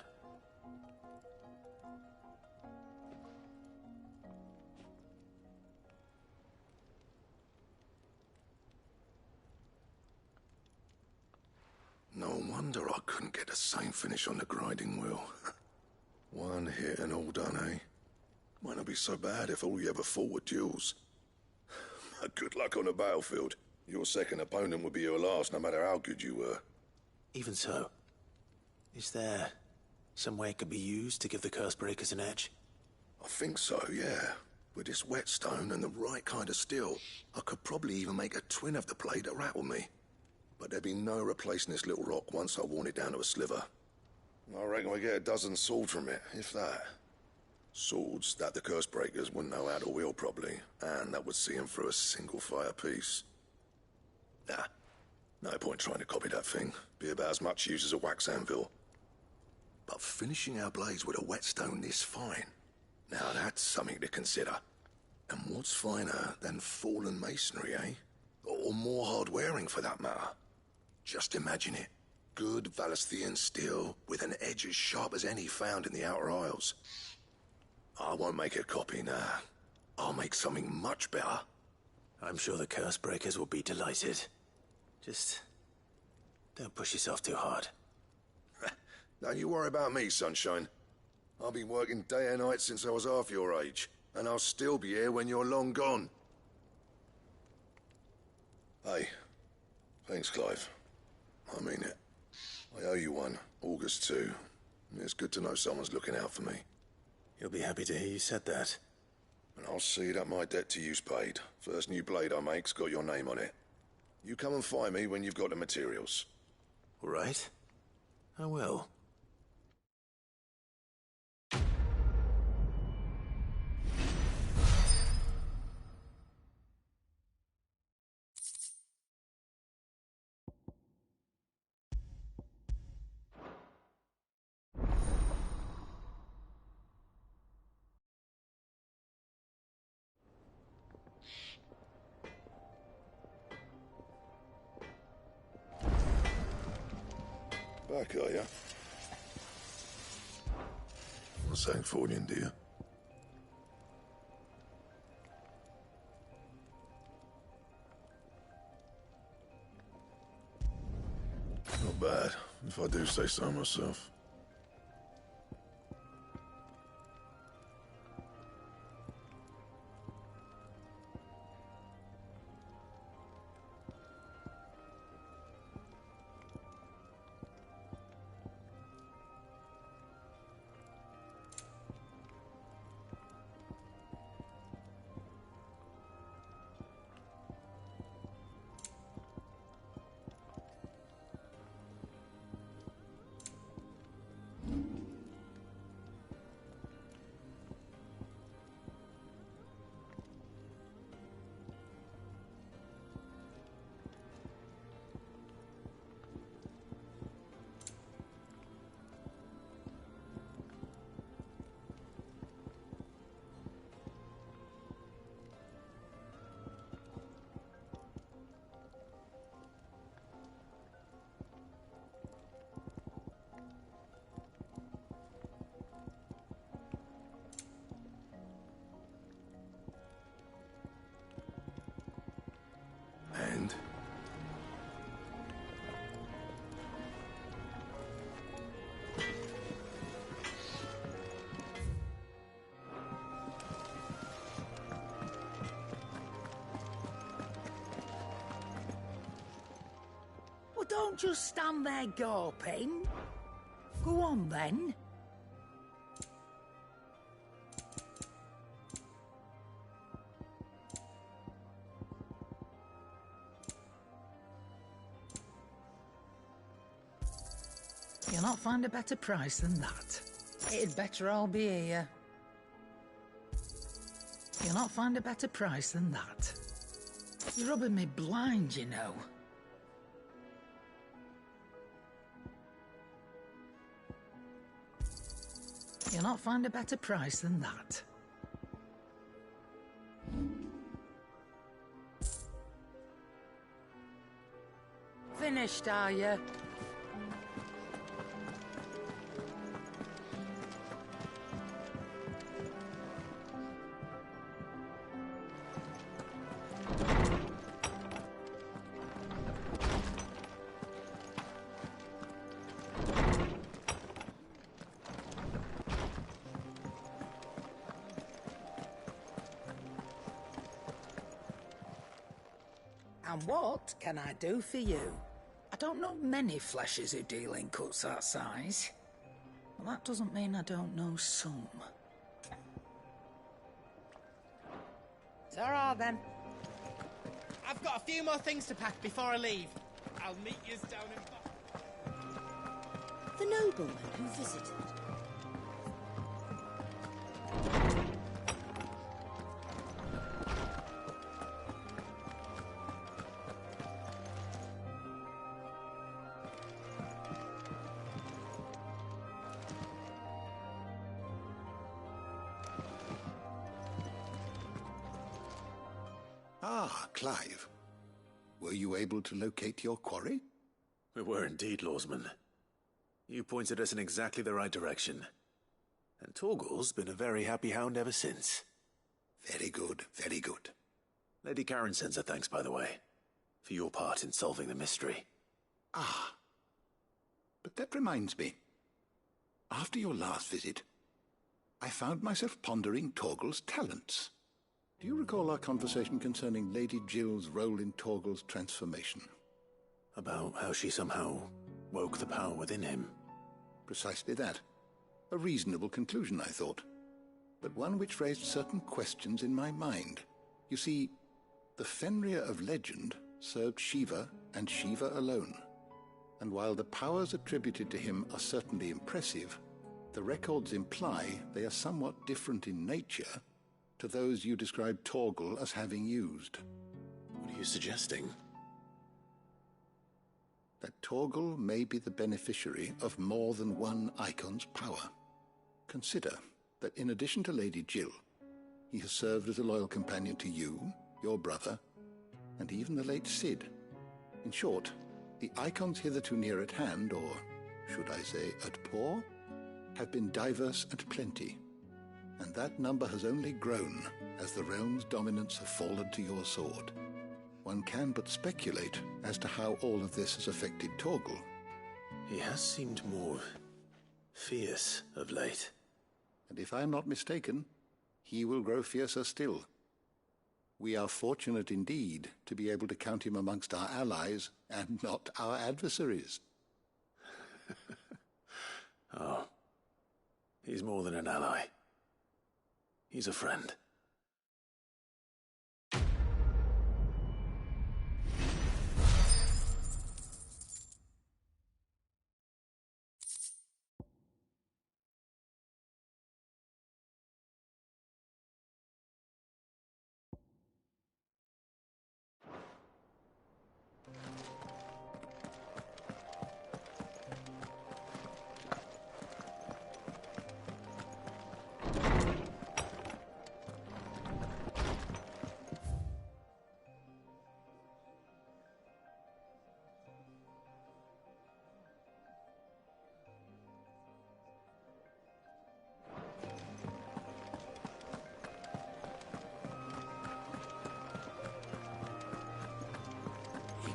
O: No wonder I couldn't get the same finish on the grinding wheel. One hit and all done, eh? Might not be so bad if all you ever fought were duels. Good luck on the battlefield. Your second opponent would be your last, no matter how good you were.
A: Even so, is there some way it could be used to give the curse breakers an edge?
O: I think so, yeah. With this whetstone and the right kind of steel, I could probably even make a twin of the blade that rattled me. But there'd be no replacing this little rock once I worn it down to a sliver. I reckon we get a dozen swords from it, if that. Swords that the curse breakers wouldn't know how to wield properly, and that would see them through a single fire piece. Nah, no point trying to copy that thing. Be about as much use as a wax anvil. But finishing our blades with a whetstone this fine, now that's something to consider. And what's finer than fallen masonry, eh? Or more hard-wearing, for that matter. Just imagine it. Good Valesthian steel with an edge as sharp as any found in the Outer Isles. I won't make a copy, nah. I'll make something much better.
A: I'm sure the curse breakers will be delighted. Just don't push yourself too hard.
O: Don't you worry about me, sunshine. I've been working day and night since I was half your age, and I'll still be here when you're long gone. Hey, thanks, Clive. I mean it. I owe you one, August too. It's good to know someone's looking out for me.
A: You'll be happy to hear you said that.
O: And I'll see that my debt to you's paid. First new blade I make's got your name on it. You come and find me when you've got the materials.
A: All right. I will.
O: Back, are ya? What's that for you, dear? Not bad, if I do say so myself. And?
M: Well, don't just stand there gawping. Go on, then. You'll not find a better price than that. It'd better all be here. You'll not find a better price than that. You're rubbing me blind, you know. You'll not find a better price than that. Finished, are you? And what can I do for you? I don't know many fleshers who deal in cuts that size. Well, that doesn't mean I don't know some.
L: Ta-ra, then.
Q: I've got a few more things to pack before I leave. I'll meet you down in...
R: The nobleman who visited.
O: Ah, Clive. Were you able to locate your quarry?
A: We were indeed, Lawsman. You pointed us in exactly the right direction. And Torgal's been a very happy hound ever since.
O: Very good, very good.
A: Lady Karen sends her thanks, by the way, for your part in solving the mystery.
O: Ah. But that reminds me. After your last visit, I found myself pondering Torgal's talents. Do you recall our conversation concerning Lady Jill's role in Torgal's transformation?
A: About how she somehow woke the power within him.
O: Precisely that. A reasonable conclusion, I thought. But one which raised certain questions in my mind. You see, the Fenrir of legend served Shiva and Shiva alone. And while the powers attributed to him are certainly impressive, the records imply they are somewhat different in nature to those you described Torgal as having used.
A: What are you suggesting?
O: That Torgal may be the beneficiary of more than one icon's power. Consider that in addition to Lady Jill, he has served as a loyal companion to you, your brother, and even the late Cid. In short, the icons hitherto near at hand, or should I say at paw, have been diverse and plenty. And that number has only grown as the realm's dominance have fallen to your sword. One can but speculate as to how all of this has affected Torgal.
A: He has seemed more fierce of late.
O: And if I am not mistaken, he will grow fiercer still. We are fortunate indeed to be able to count him amongst our allies and not our adversaries.
A: Oh, he's more than an ally. He's a friend.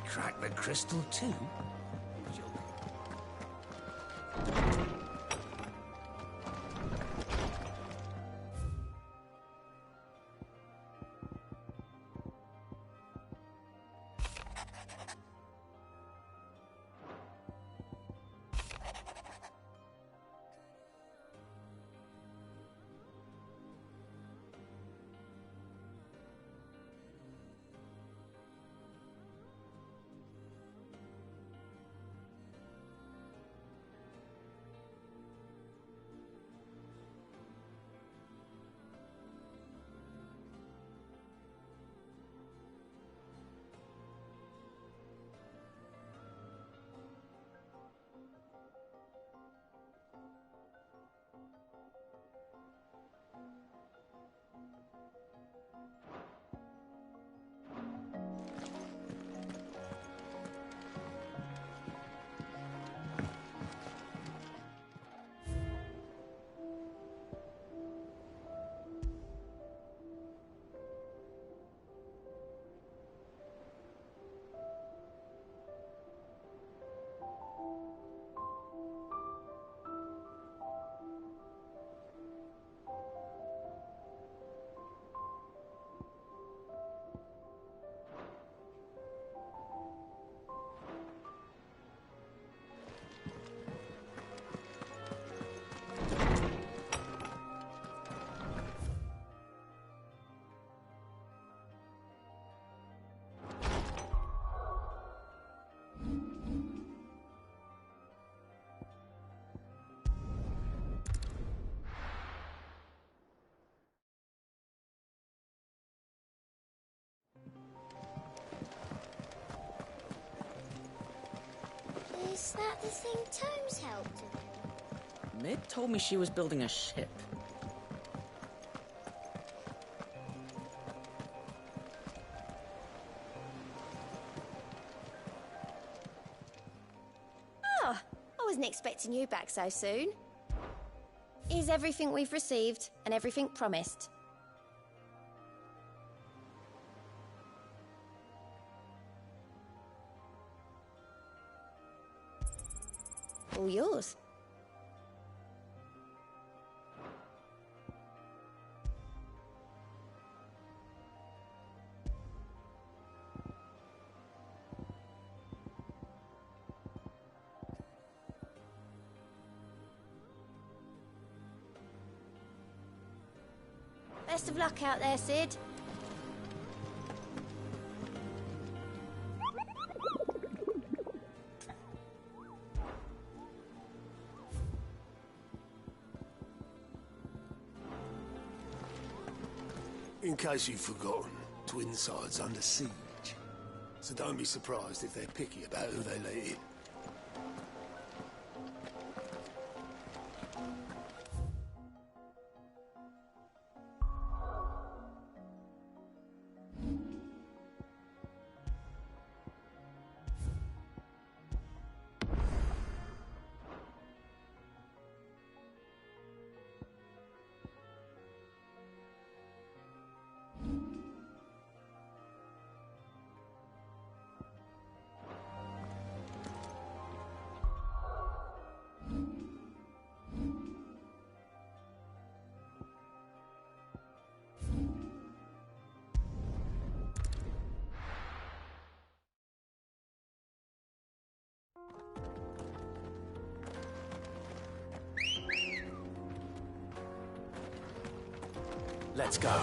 E: Crack the crystal too?
H: that the thing Tomes helped with?
L: Mid told me she was building a ship.
H: Oh, I wasn't expecting you back so soon. Here's everything we've received and everything promised. All yours. Best of luck out there, Sid.
S: In case you've forgotten, Twinside's under siege. So don't be surprised if they're picky about who they let in.
A: Let's go.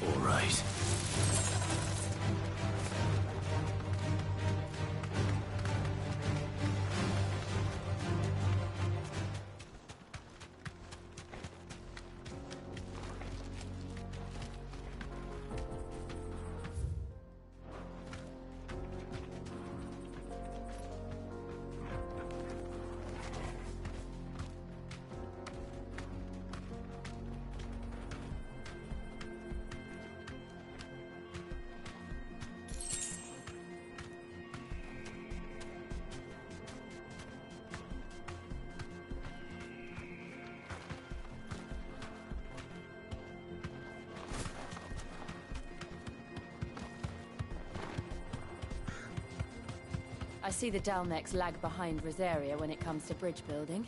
A: All right.
C: I see the Dalmex lag behind Rosaria when it comes to bridge building.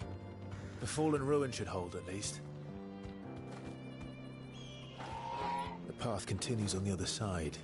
A: The fallen ruin should hold, at least. The path continues on the other side.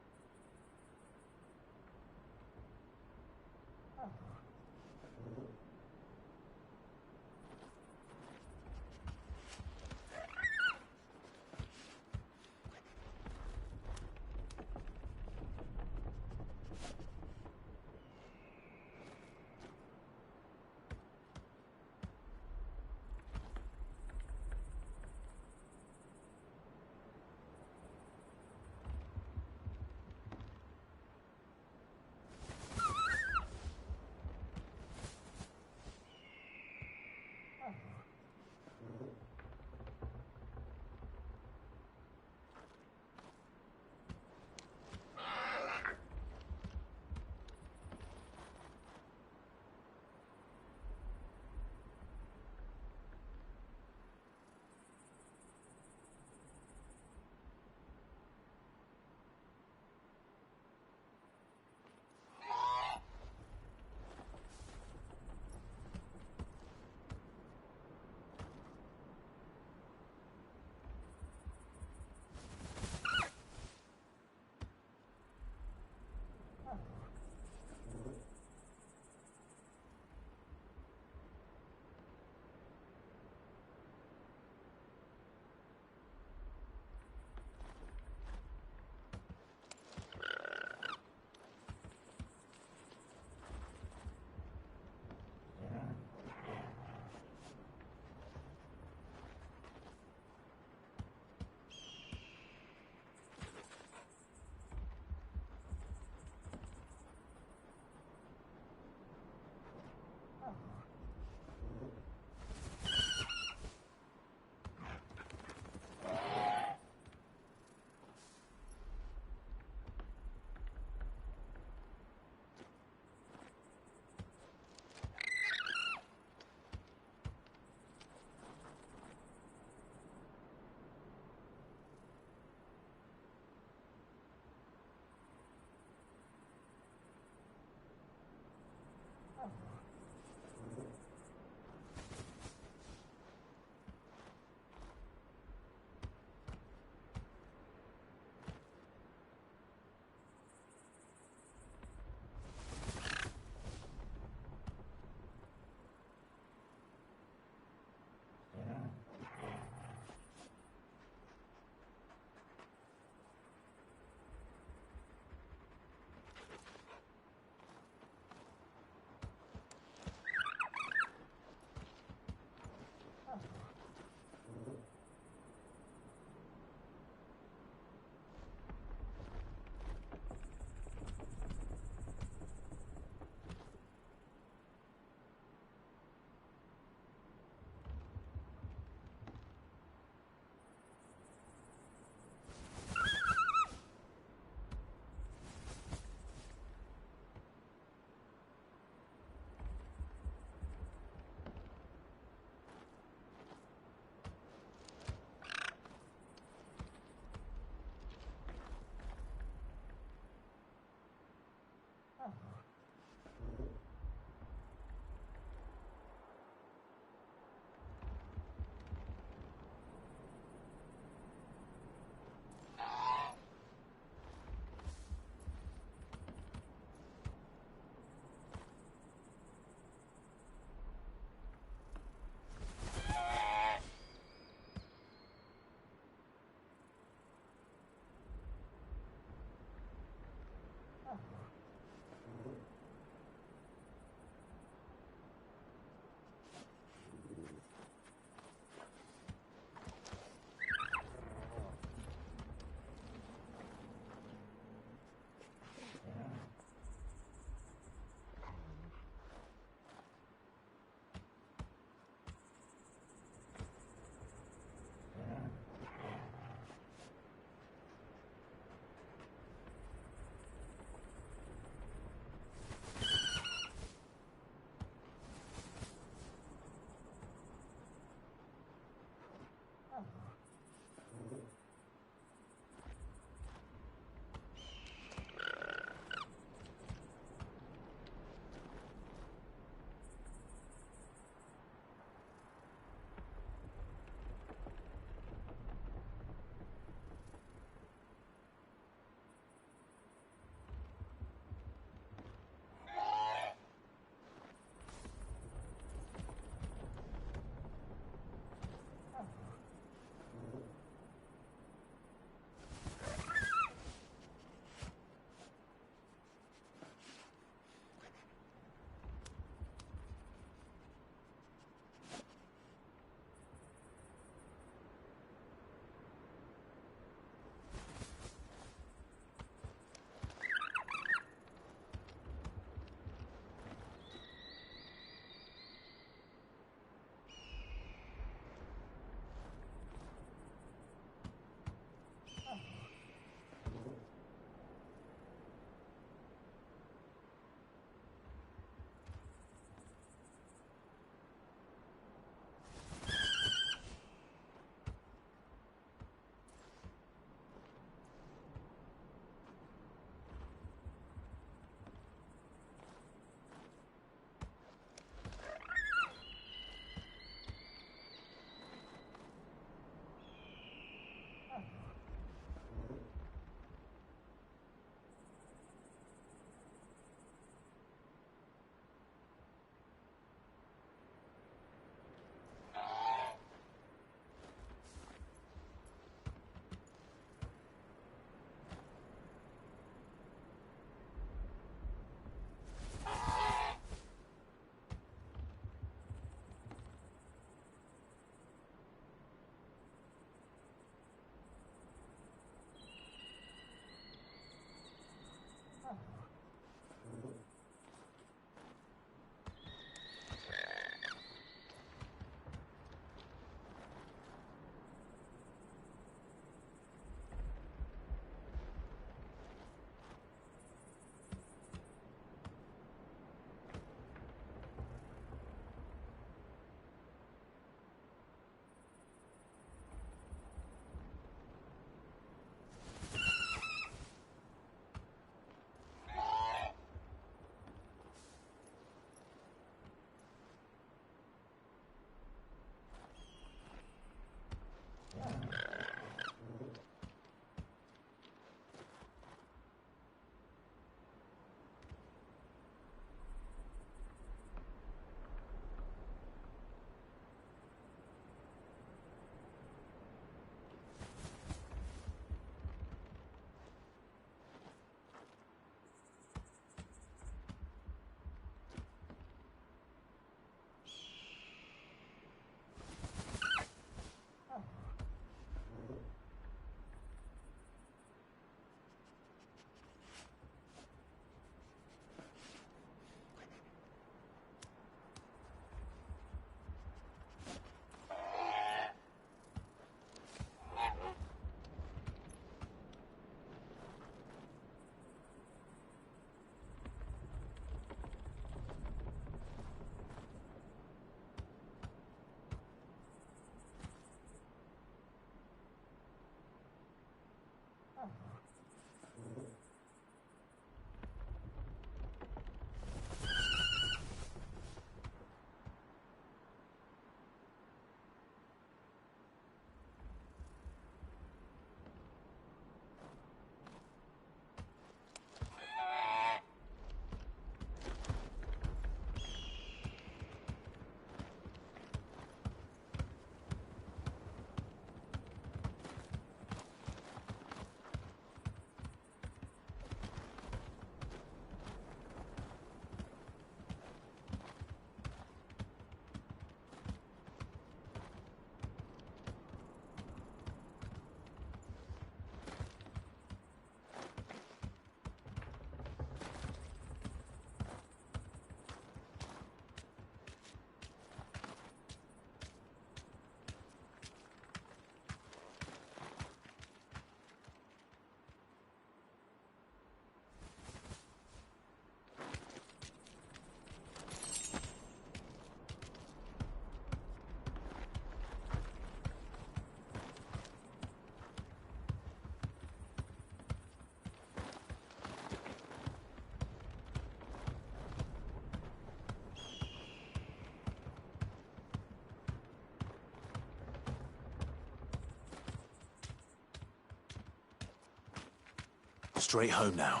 A: Straight home now.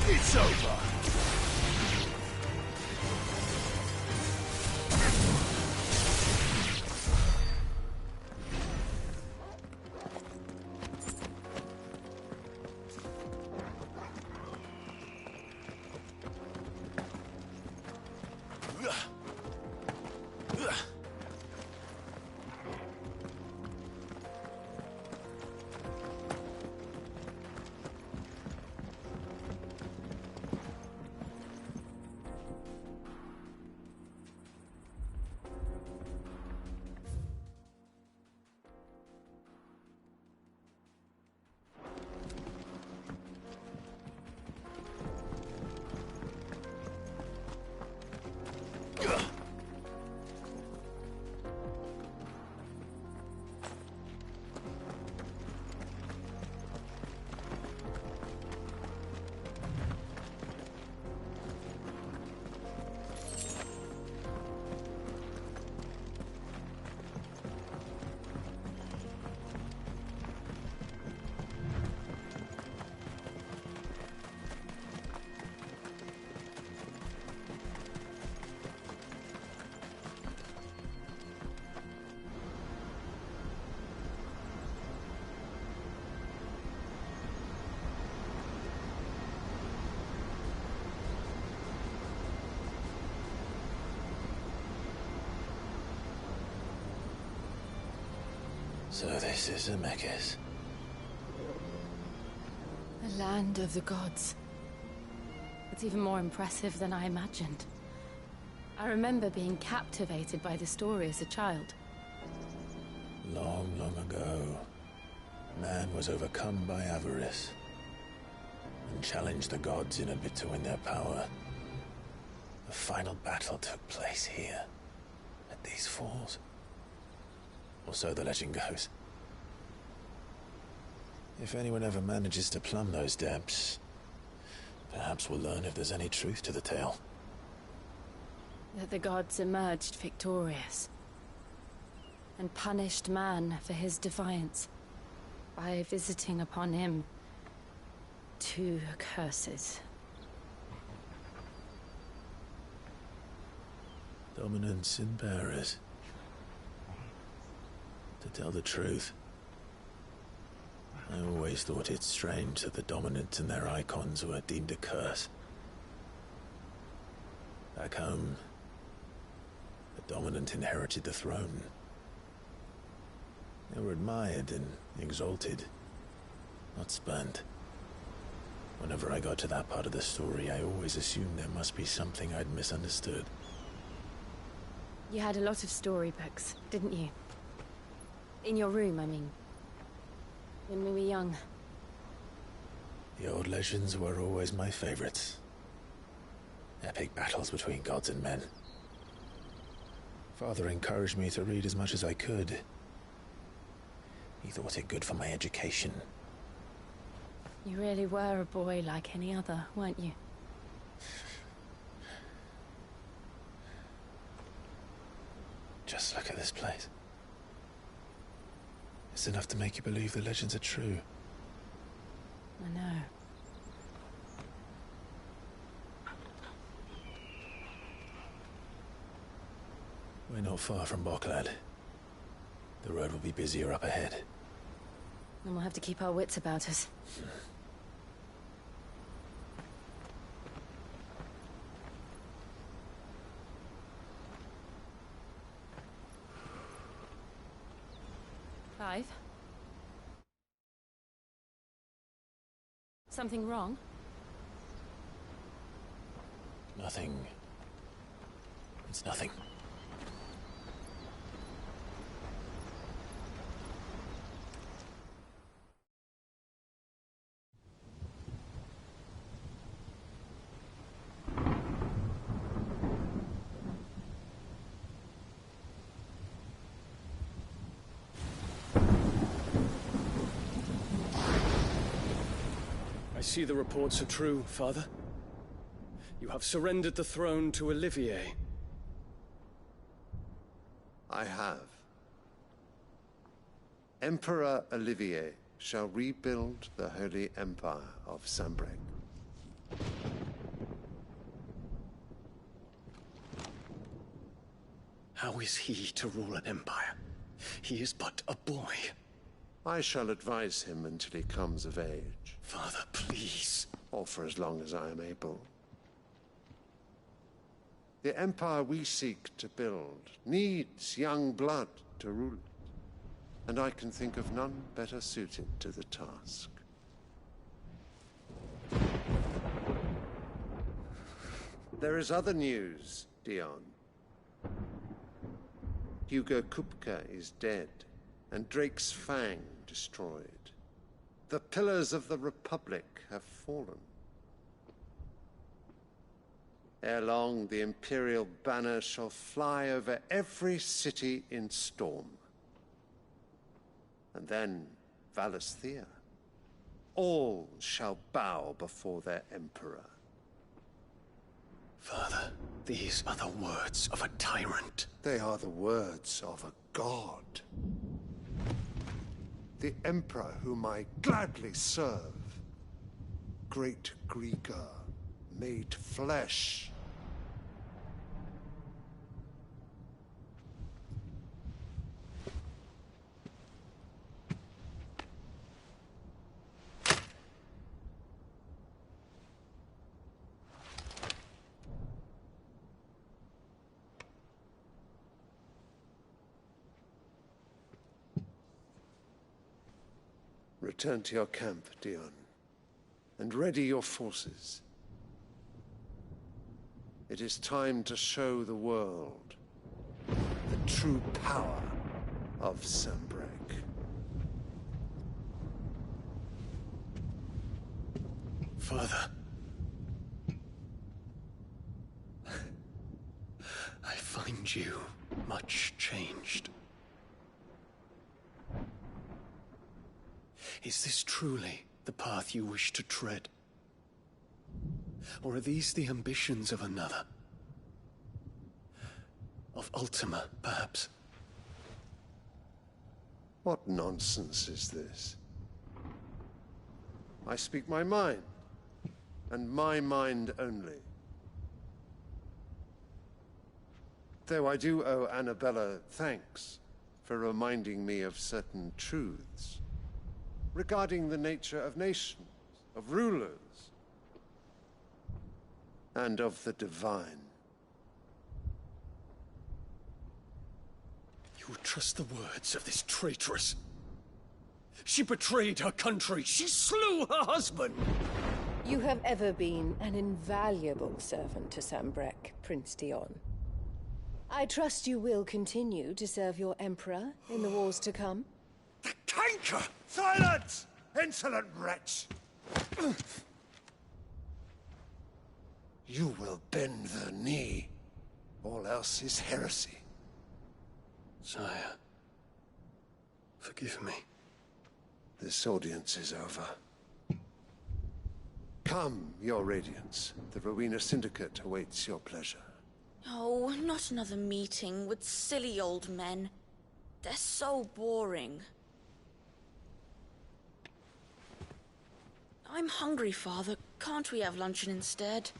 S: It's over.
A: So this is Zemeckis.
C: The land of the gods. It's even more impressive than I imagined. I remember being captivated by the story as a child.
A: Long, long ago, man was overcome by avarice and challenged the gods in a bid to win their power. The final battle took place here, at these falls. Or so the legend goes. If anyone ever manages to plumb those depths, perhaps we'll learn if there's any truth to the tale.
C: That the gods emerged victorious and punished man for his defiance by visiting upon him 2 curses.
A: Dominance in bearers. To tell the truth, I always thought it strange that the dominant and their icons were deemed a curse. Back home, the dominant inherited the throne. They were admired and exalted, not spurned. Whenever I got to that part of the story, I always assumed there must be something I'd misunderstood.
C: You had a lot of storybooks, didn't you? In your room, I mean. When we were young.
A: The old legends were always my favorites. Epic battles between gods and men. Father encouraged me to read as much as I could. He thought it good for my education.
C: You really were a boy like any other, weren't you?
A: Just look at this place. It's enough to make you believe the legends are true.
C: I know.
A: We're not far from Boklad. The road will be busier up ahead.
C: And we'll have to keep our wits about us. Clive? Something wrong?
A: Nothing. It's nothing.
T: see the reports are true, Father. You have surrendered the throne to Olivier.
U: I have. Emperor Olivier shall rebuild the Holy Empire of Sanbreque.
T: How is he to rule an empire? He is but a boy.
U: I shall advise him until he comes of age.
T: Father, please.
U: Or for as long as I am able. The empire we seek to build needs young blood to rule it, and I can think of none better suited to the task. There is other news, Dion. Hugo Kupka is dead, and Drake's Fang destroyed. The pillars of the Republic have fallen. Ere long, the Imperial banner shall fly over every city in Storm. And then Valisthea. All shall bow before their Emperor.
T: Father, these are the words of a tyrant.
U: They are the words of a god. The Emperor whom I gladly serve. Great Greager, made flesh. Return to your camp, Dion, and ready your forces. It is time to show the world the true power of Sanbreque.
T: Father. I find you much changed. Is this truly the path you wish to tread? Or are these the ambitions of another? Of Ultima, perhaps?
U: What nonsense is this? I speak my mind, and my mind only. Though I do owe Annabella thanks for reminding me of certain truths regarding the nature of nations, of rulers, and of the divine.
T: You would trust the words of this traitress? She betrayed her country. She slew her husband.
V: You have ever been an invaluable servant to Sanbreque, Prince Dion. I trust you will continue to serve your Emperor in the wars to come.
U: The canker! Silence! Insolent wretch! You will bend the knee. All else is heresy.
T: Sire, forgive me.
U: This audience is over. Come, your Radiance. The Rowena Syndicate awaits your pleasure.
W: Oh, not another meeting with silly old men. They're so boring. I'm hungry, Father. Can't we have luncheon instead?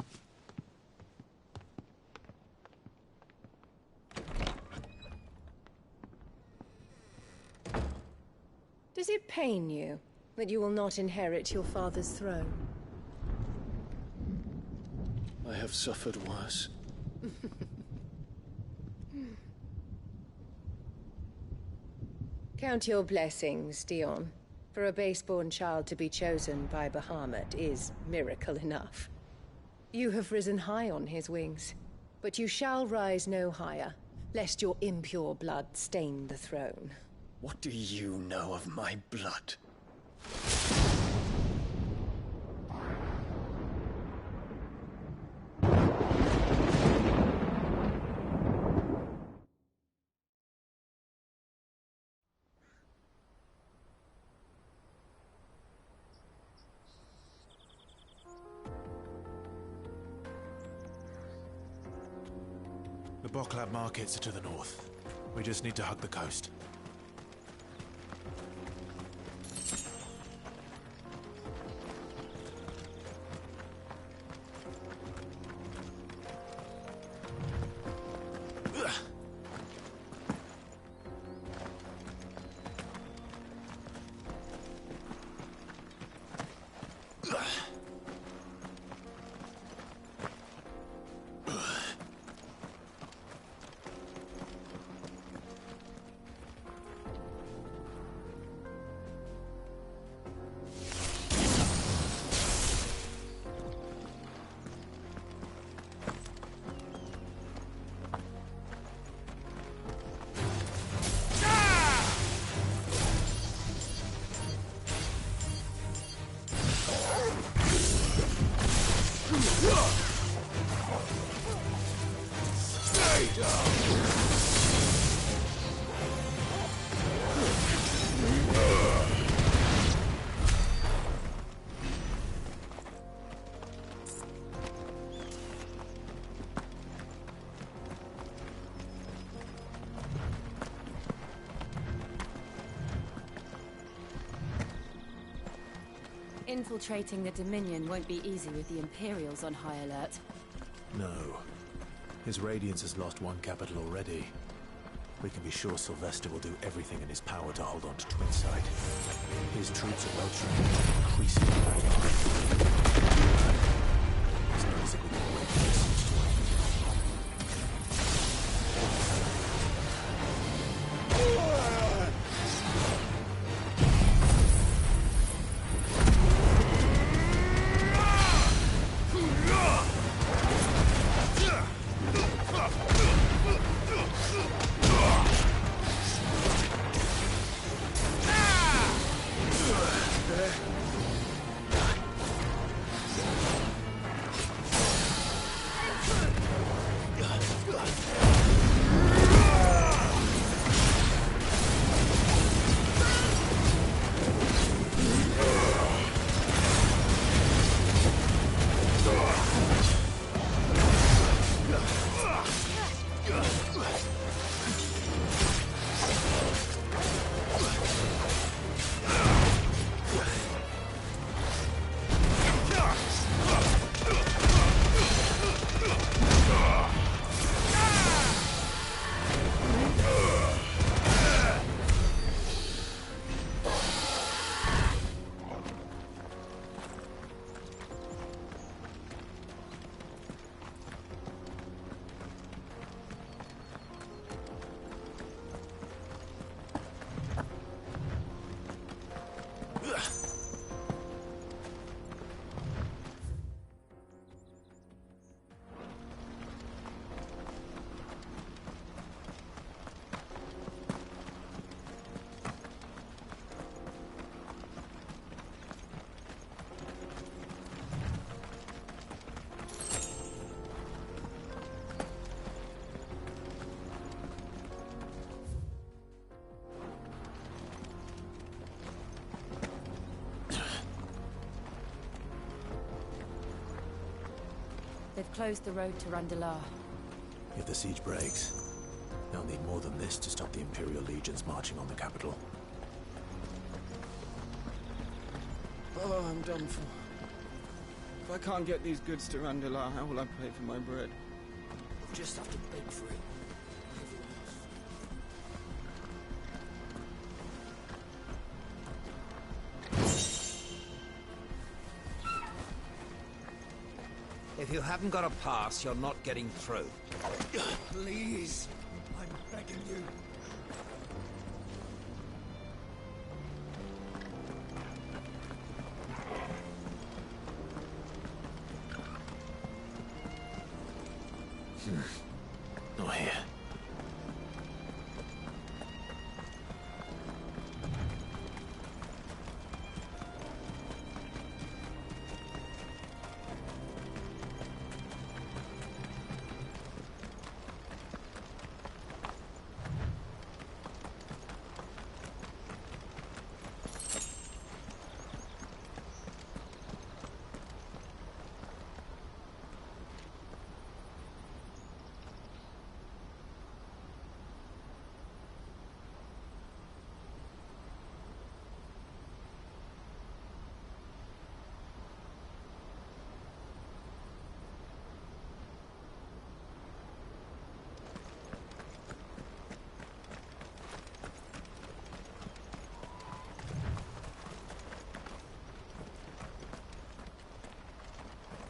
V: Does it pain you that you will not inherit your father's throne?
T: I have suffered worse.
V: Count your blessings, Dion. For a base-born child to be chosen by Bahamut is miracle enough. You have risen high on his wings, but you shall rise no higher, lest your impure blood stain the throne.
T: What do you know of my blood?
D: The Boklab markets are to the north. We just need to hug the coast.
C: Infiltrating the Dominion won't be easy with the Imperials on high alert.
A: No. His Radiance has lost one capital already. We can be sure Sylvester will do everything in his power to hold on to Twinside. His troops are well trained, increasingly well armed. As long as we can wait for this to
C: They've closed the road to Randalar.
A: If the siege breaks, they'll need more than this to stop the Imperial legions marching on the capital.
F: Oh, I'm done for. If I can't get these goods to Randalar, how will I pay for my bread?
S: We'll just have to beg for it.
G: If you haven't got a pass, you're not getting through.
S: Please, I'm begging you.
A: Not here.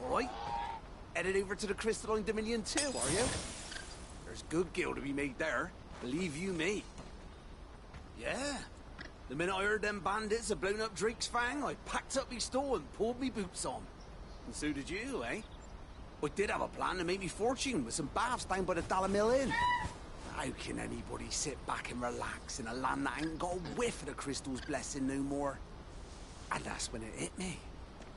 P: Right? Headed over to the Crystalline Dominion too, are you? There's good gil to be made there, believe you me. Yeah. The minute I heard them bandits had blown up Drake's Fang, I packed up me store and pulled me boots on. And so did you, eh? I did have a plan to make me fortune with some baths down by the Dalamil Inn. How can anybody sit back and relax in a land that ain't got a whiff of the crystal's blessing no more? And that's when it hit me.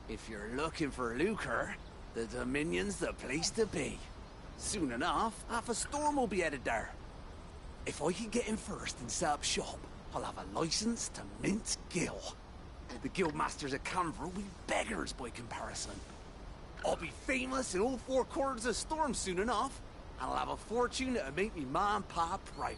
P: If you're looking for lucre, the Dominion's the place to be. Soon enough, half a storm will be headed there. If I can get in first and set up shop, I'll have a license to mint gil. The guildmasters at Canver will be beggars by comparison. I'll be famous in all four corners of Storm soon enough, and I'll have a fortune that'll make me ma and pa proud.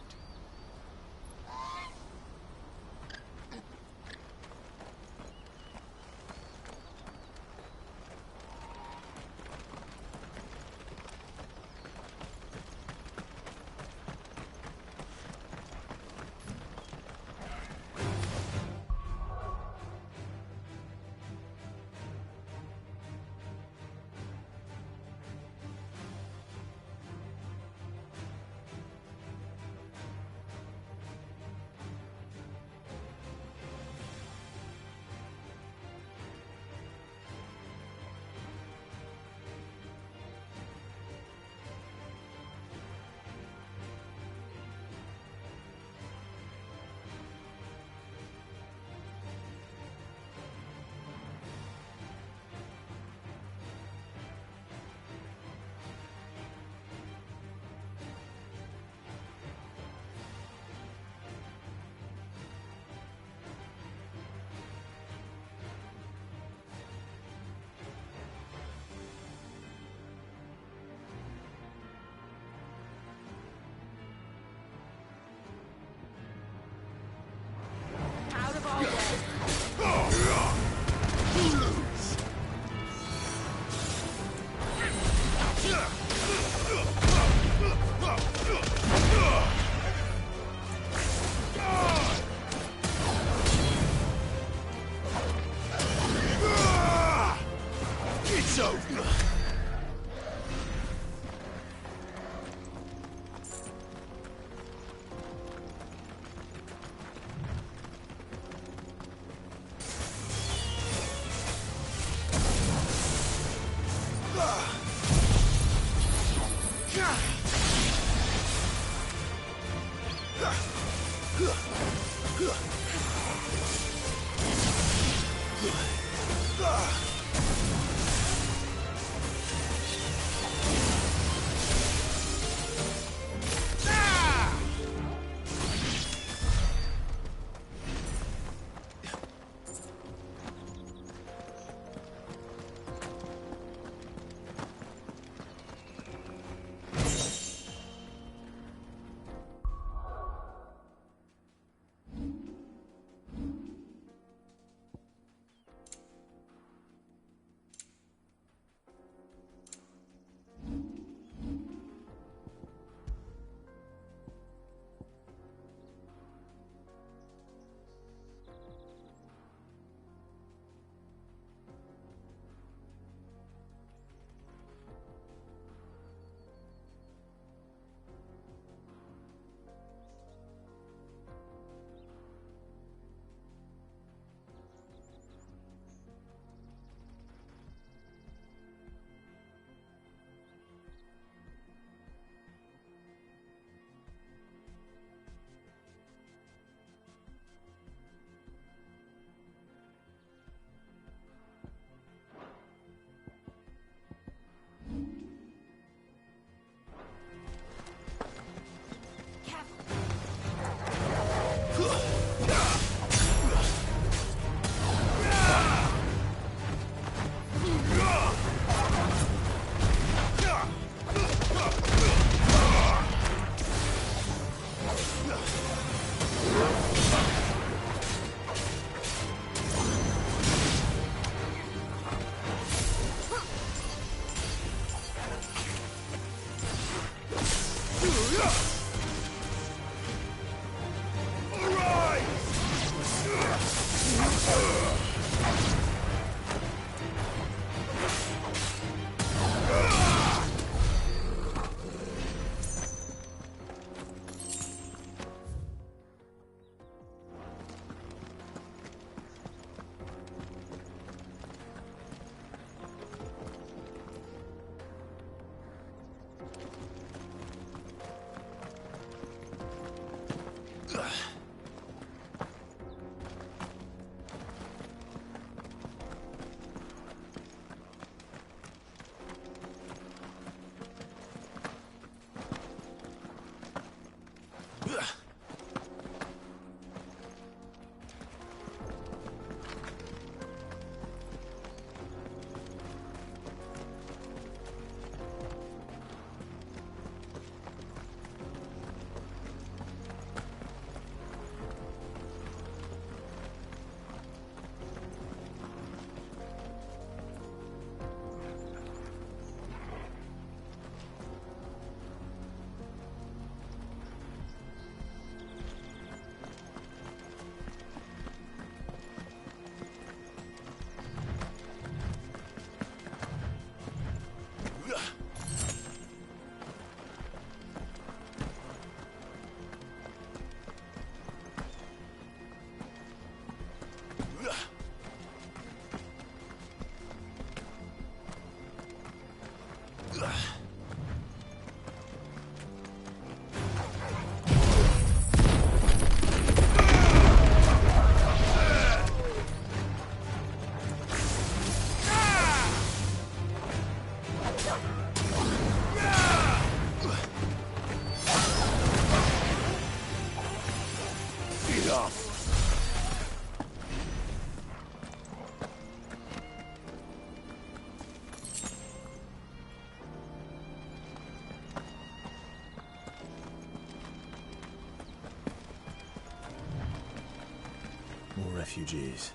A: refugees.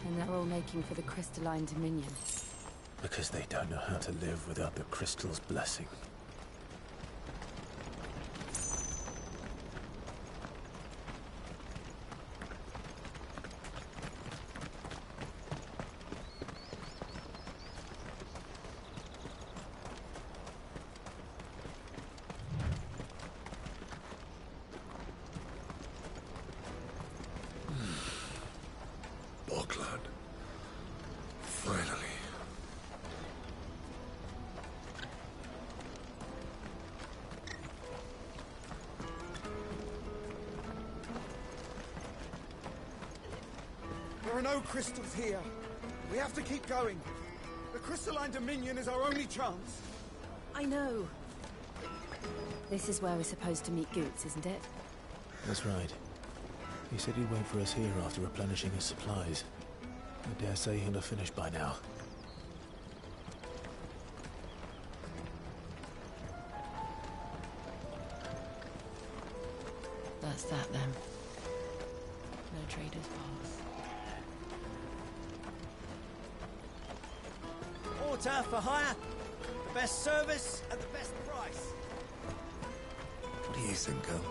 C: And they're all making for the crystalline dominion.
A: Because they don't know how to live without the crystal's blessing.
O: Bogland. Finally.
F: There are no crystals here. We have to keep going. The crystalline dominion is our only chance.
R: I know.
C: This is where we're supposed to meet Goots, isn't it?
A: That's right. He said he'd wait for us here after replenishing his supplies. I dare say he'll have finished by now.
C: That's that then. No traders pass.
J: Water for hire. The best service at the best price.
O: What do you think, girl?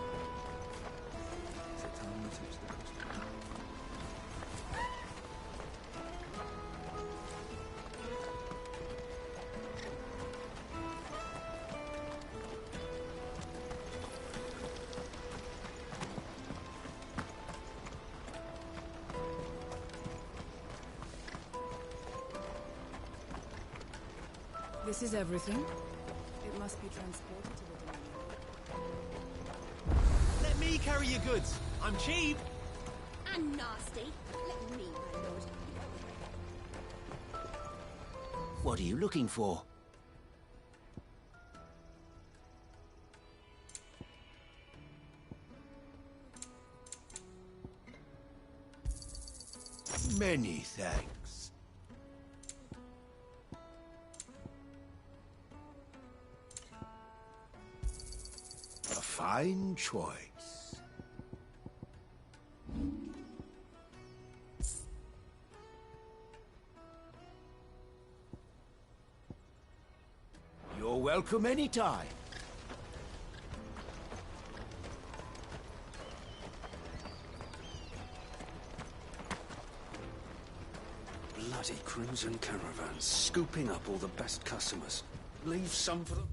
R: This is everything. It must be transported to the dominion.
J: Let me carry your goods. I'm cheap.
R: And nasty. Let me, my lord.
K: What are you looking for?
S: Many thanks. A fine choice.
K: You're welcome anytime.
T: Bloody Crimson Caravans, scooping up all the best customers. Leave some for them.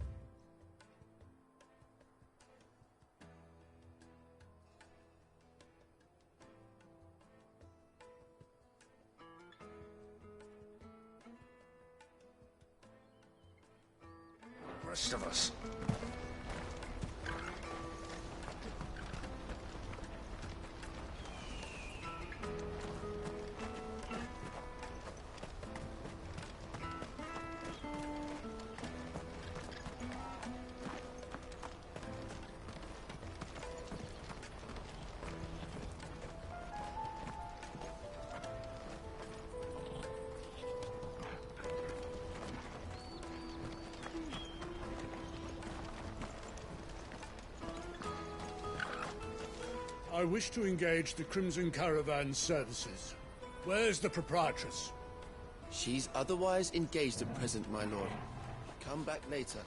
T: Rest of us.
N: I wish to engage the Crimson Caravan services. Where's the proprietress?
X: She's otherwise engaged at present, my lord. Come back later.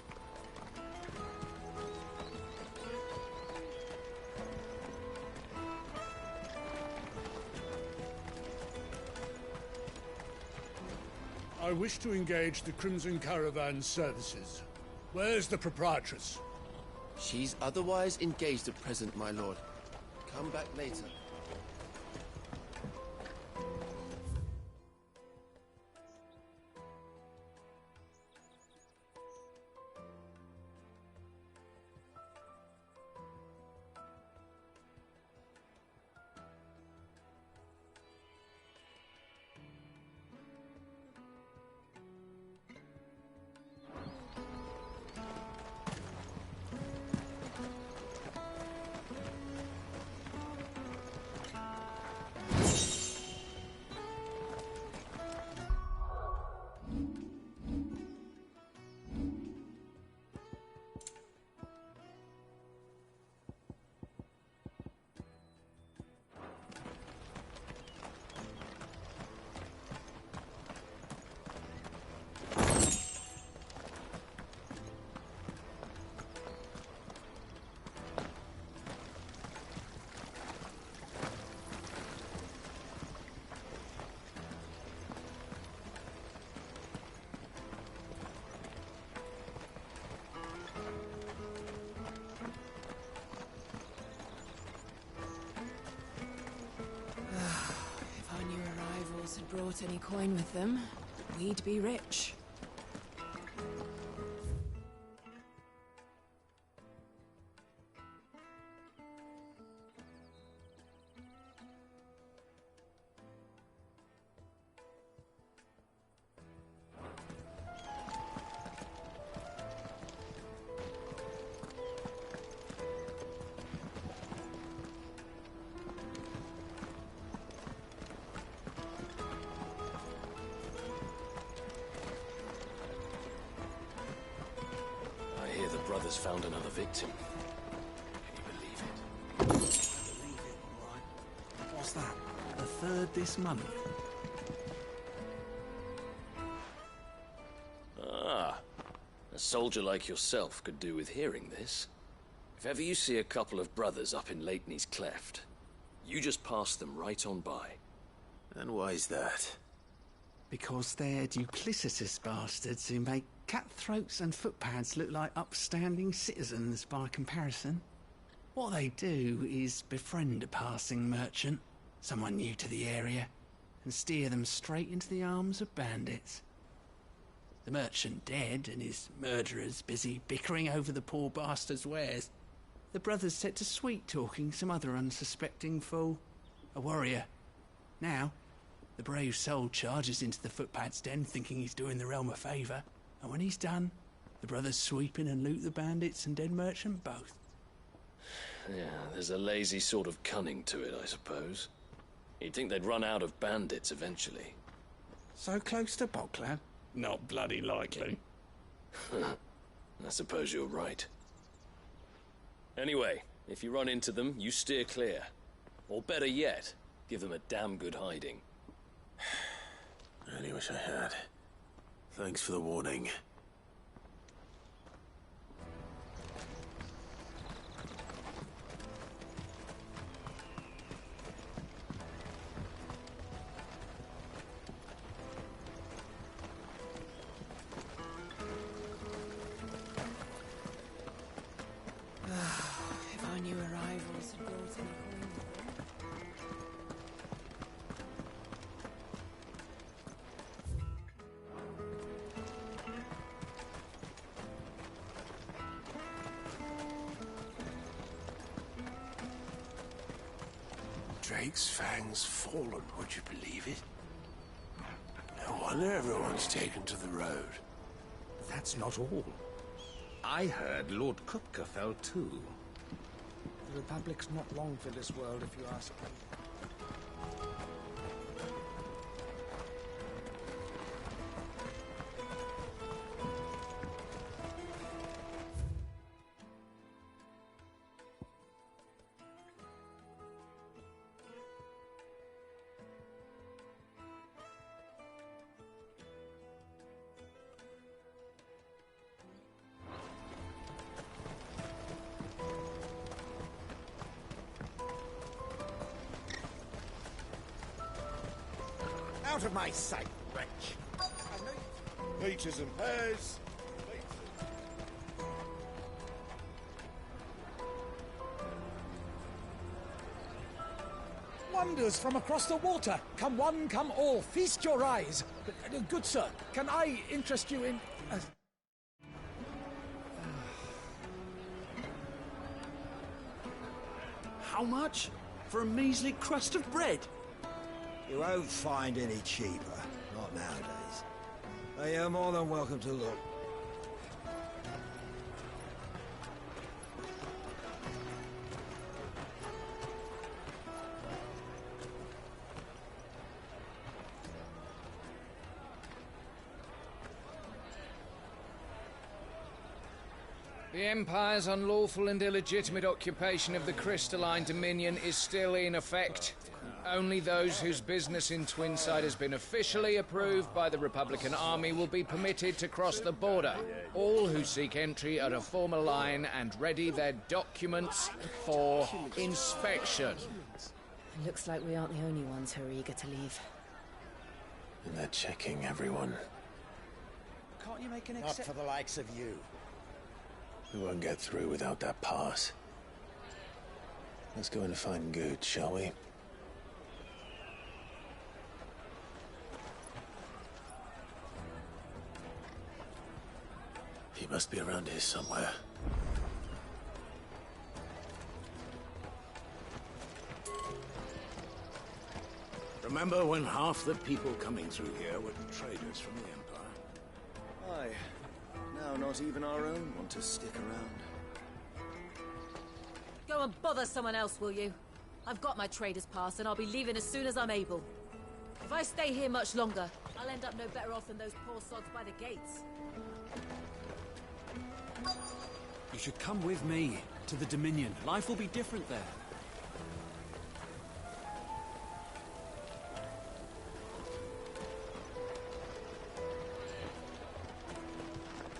N: I wish to engage the Crimson Caravan services. Where's the proprietress?
X: She's otherwise engaged at present, my lord. Come back later.
R: brought any coin with them, we'd be rich.
T: Brothers found another victim. Can you believe it?
B: Believe it, all right. What's that? The third this month?
T: Ah, a soldier like yourself could do with hearing this. If ever you see a couple of brothers up in Lateney's Cleft, you just pass them right on by.
A: And why's that?
B: Because they're duplicitous bastards who make cutthroats and footpads look like upstanding citizens by comparison. What they do is befriend a passing merchant, someone new to the area, and steer them straight into the arms of bandits. The merchant dead and his murderers busy bickering over the poor bastard's wares. The brothers set to sweet-talking some other unsuspecting fool, a warrior. Now, the brave soul charges into the footpad's den thinking he's doing the realm a favour, and when he's done, the brothers sweep in and loot the bandits and dead merchant both.
T: Yeah, there's a lazy sort of cunning to it, I suppose. You'd think they'd run out of bandits eventually.
B: So close to Bogland? Not bloody likely.
T: I suppose you're right. Anyway, if you run into them, you steer clear. Or better yet, give them a damn good hiding.
A: I really wish I had. Thanks for the warning.
R: If our new arrivals had brought any coin with them.
S: Drake's Fang's fallen, would you believe it? No wonder everyone's taken to the road.
K: That's not all. I heard Lord Kupka fell too.
J: The Republic's not long for this world, if you ask me.
K: Out of my sight, wretch!
S: Peaches and pears.
J: Wonders from across the water. Come one, come all. Feast your eyes. Good sir, can I interest you in...
B: How much? For a measly crust of bread?
G: You won't find any cheaper. Not nowadays. But you're more than welcome to look.
F: The Empire's unlawful and illegitimate occupation of the Crystalline Dominion is still in effect. Only those whose business in Twinside has been officially approved by the Republican Army will be permitted to cross the border. All who seek entry are to form a line and ready their documents for inspection.
C: Looks like we aren't the only ones who are eager to leave.
A: And they're checking everyone.
J: Can't you make an
K: Not for the likes of you.
A: We won't get through without that pass. Let's go and find Good, shall we? He must be around here somewhere.
S: Remember when half the people coming through here were traders from the Empire?
E: Aye. Now not even our own want to stick around.
I: Go and bother someone else, will you? I've got my trader's pass and I'll be leaving as soon as I'm able. If I stay here much longer, I'll end up no better off than those poor sods by the gates.
J: You should come with me to the Dominion. Life will be different there.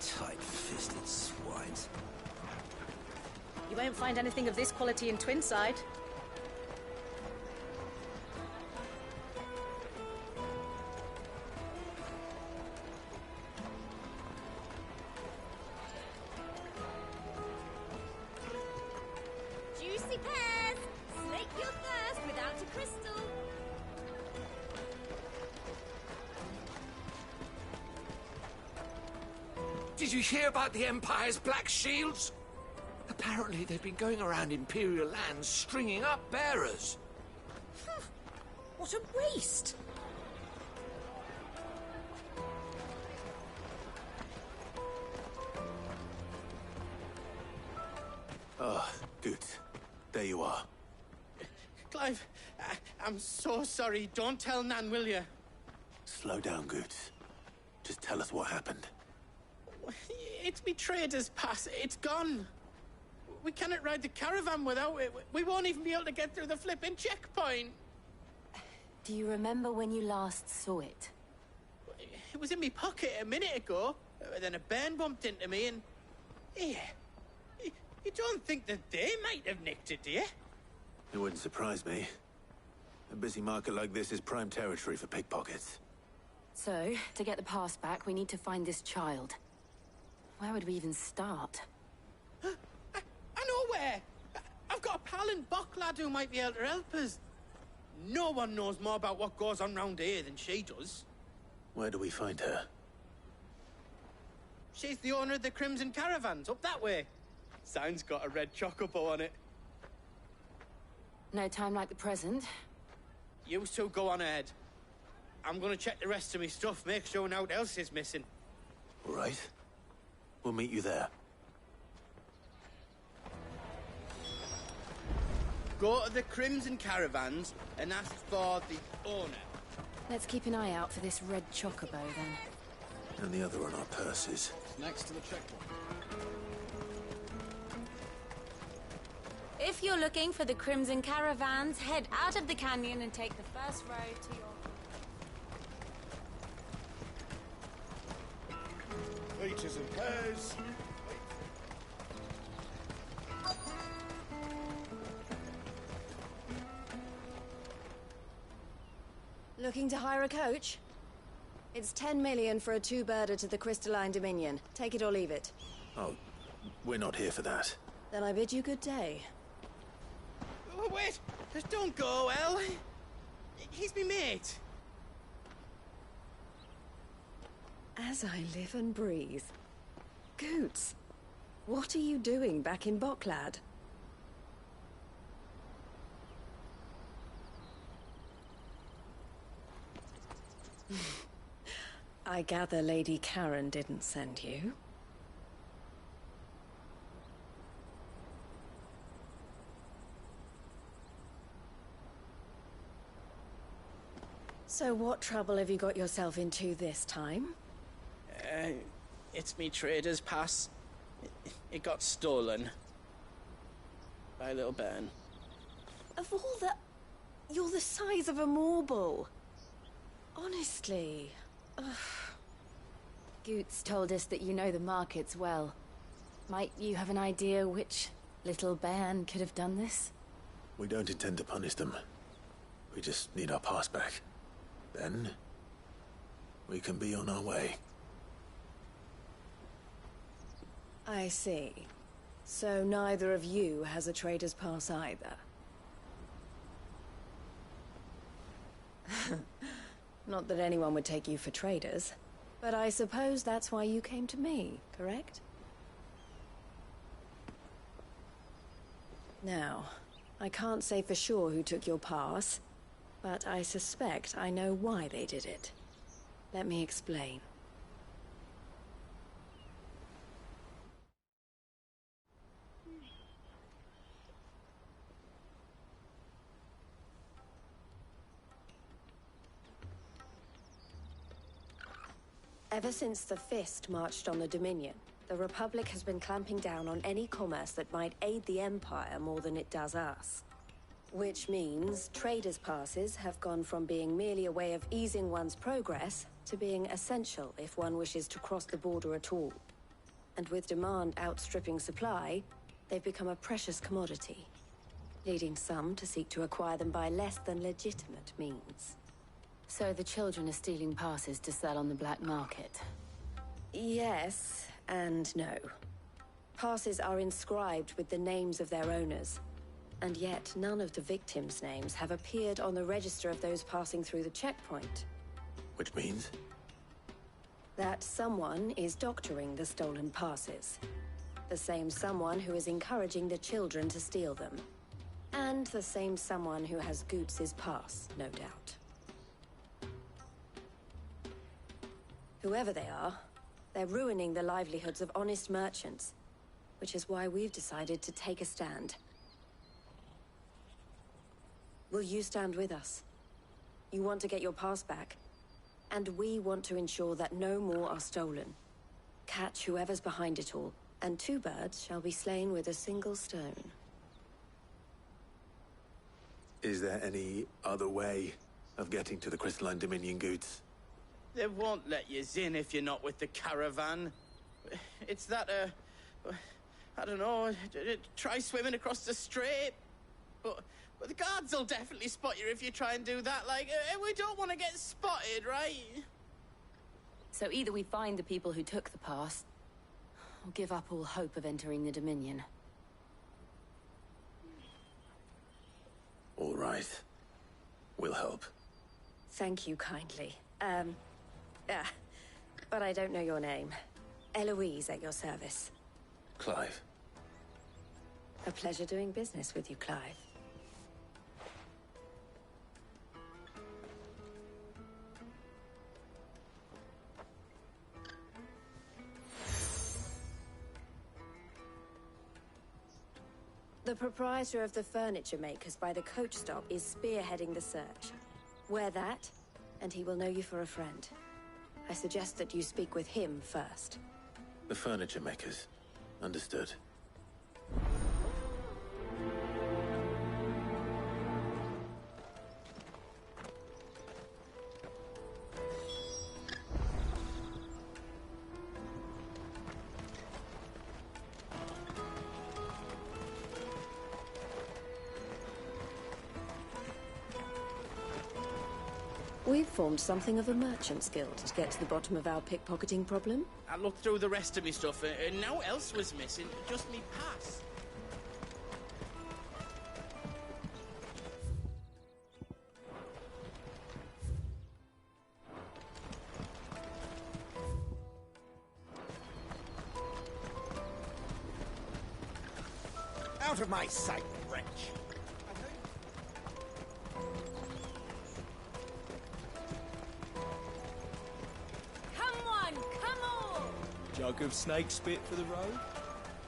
E: Tight-fisted swines.
I: You won't find anything of this quality in Twinside.
M: Juicy pears! Slake your thirst without a crystal!
K: Did you hear about the Empire's Black Shields? Apparently they've been going around Imperial lands stringing up bearers.
I: What a waste!
A: Ah, good. There you are.
P: Clive, I'm so sorry. Don't tell Nan, will you?
A: Slow down, Goots. Just tell us what happened.
P: It's me trader's pass. It's gone. We cannot ride the caravan without it. We won't even be able to get through the flipping checkpoint.
C: Do you remember when you last saw it?
P: It was in my pocket a minute ago. Then a bairn bumped into me and... Yeah. You don't think that they might have nicked it, do you?
A: It wouldn't surprise me. A busy market like this is prime territory for pickpockets.
C: So, to get the pass back, we need to find this child. Where would we even start?
P: I know where! I've got a pal in Bock lad who might be able to help us. No one knows more about what goes on round here than she does.
A: Where do we find her?
P: She's the owner of the Crimson Caravans, up that way. Sign's got a red chocobo on it.
C: No time like the present.
P: You two go on ahead. I'm gonna check the rest of my stuff, make sure no one else is missing.
A: All right. We'll meet you there.
P: Go to the Crimson Caravans and ask for the owner.
C: Let's keep an eye out for this red chocobo, then.
A: And the other on our purses.
J: Next to the checkpoint.
W: If you're looking for the Crimson Caravans, head out of the canyon and take the first road to your...
N: Peaches and pears.
H: Looking to hire a coach? It's 10 million for a two-birder to the Crystalline Dominion. Take it or leave it.
A: Oh, we're not here for that.
H: Then I bid you good day.
P: Oh, wait! Just don't go, El. He's me mate.
V: As I live and breathe. Goots, what are you doing back in Bocklad? I gather Lady Karen didn't send you. So what trouble have you got yourself into this time?
P: It's me trader's pass. It got stolen. By a little bairn.
V: Of all the... You're the size of a marble. Honestly. Ugh.
C: Goots told us that you know the markets well. Might you have an idea which little bairn could have done this?
A: We don't intend to punish them. We just need our pass back. Then, we can be on our way.
V: I see. So neither of you has a trader's pass either. Not that anyone would take you for traders, but I suppose that's why you came to me, correct?
D: Now, I can't say for sure who took your pass, but I suspect I know why they did it. Let me explain. Ever since the Fist marched on the Dominion, the Republic has been clamping down on any commerce that might aid the Empire more than it does us. Which means traders' passes have gone from being merely a way of easing one's progress to being essential if one wishes to cross the border at all. And with demand outstripping supply, they've become a precious commodity, leading some to seek to acquire them by less than legitimate means.
C: So the children are stealing passes to sell on the black market?
D: Yes, and no. Passes are inscribed with the names of their owners, and yet none of the victims' names have appeared on the register of those passing through the checkpoint.
A: Which means?
D: That someone is doctoring the stolen passes. The same someone who is encouraging the children to steal them. And the same someone who has Goots's pass, no doubt. Whoever they are, they're ruining the livelihoods of honest merchants, which is why we've decided to take a stand. Will you stand with us? You want to get your pass back, and we want to ensure that no more are stolen. Catch whoever's behind it all, and two birds shall be slain with a single stone.
A: Is there any other way of getting to the Crystalline Dominion, Goots?
L: They won't let you in if you're not with the caravan. It's that, I don't know, try swimming across the strait. But the guards will definitely spot you if you try and do that. Like, we don't want to get spotted, right?
C: So either we find the people who took the pass, or give up all hope of entering the Dominion.
A: All right. We'll help.
D: Thank you kindly. But I don't know your name. Eloise at your service.
A: Clive.
D: A pleasure doing business with you, Clive. The proprietor of the furniture makers by the coach stop is spearheading the search. Wear that, and he will know you for a friend. I suggest that you speak with him first.
A: The furniture makers. Understood.
D: We've formed something of a merchant's guild to get to the bottom of our pickpocketing problem.
L: I looked through the rest of me stuff, and no else was missing, just me pass.
G: Out of my sight, wretch!
Q: Jug of snake spit for the road?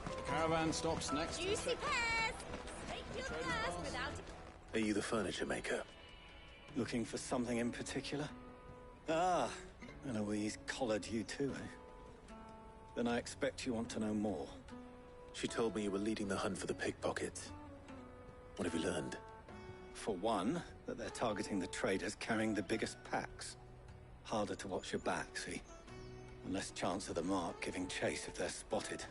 Q: The caravan stops next.
M: Juicy pears! Take your thirst without...
A: Are you the furniture maker?
U: Looking for something in particular? Ah, Eloise collared you too, eh? Then I expect you want to know more.
A: She told me you were leading the hunt for the pickpockets. What have you learned?
U: For one, that they're targeting the traders carrying the biggest packs. Harder to watch your back, see? And less chance of the mark giving chase if they're spotted.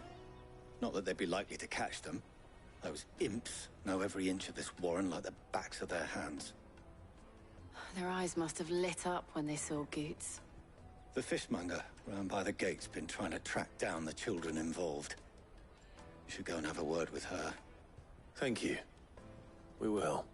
U: Not that they'd be likely to catch them. Those imps know every inch of this warren like the backs of their hands.
C: Their eyes must have lit up when they saw Goots.
U: The fishmonger round by the gate's been trying to track down the children involved. You should go and have a word with her.
A: Thank you. We will.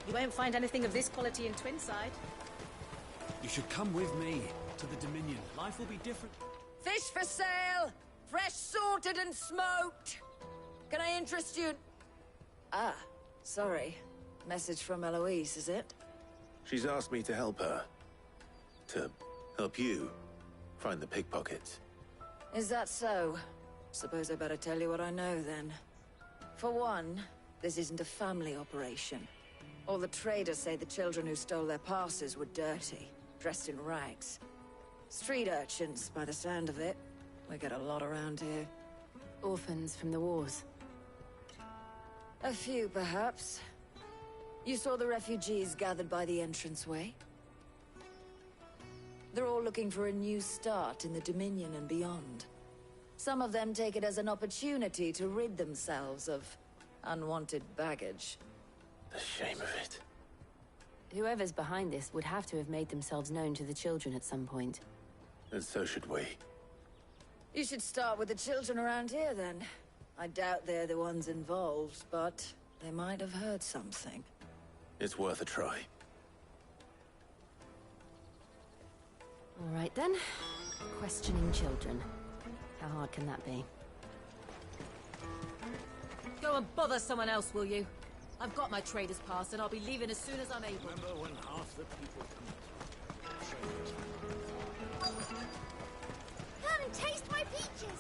I: You won't find anything of this quality in Twinside.
Q: You should come with me to the Dominion. Life will be different.
O: Fish for sale! Fresh salted and smoked! Can I interest you? Ah, sorry. Message from Eloise, is it?
A: She's asked me to help her. To help you find the pickpockets.
O: Is that so? Suppose I better tell you what I know, then. For one, this isn't a family operation. All the traders say the children who stole their passes were dirty, dressed in rags. Street urchins, by the sound of it. We get a lot around here.
C: Orphans from the wars.
O: A few, perhaps. You saw the refugees gathered by the entranceway? They're all looking for a new start in the Dominion and beyond. Some of them take it as an opportunity to rid themselves of unwanted baggage.
A: The shame of it.
C: Whoever's behind this would have to have made themselves known to the children at some point.
A: And so should we.
O: You should start with the children around here, then. I doubt they're the ones involved, but they might have heard something.
A: It's worth a try.
C: All right, then. Questioning children. How hard can that be?
I: Go and bother someone else, will you? I've got my trader's pass, and I'll be leaving as soon as I'm able.
Q: Remember when half the people
M: Come and taste my peaches!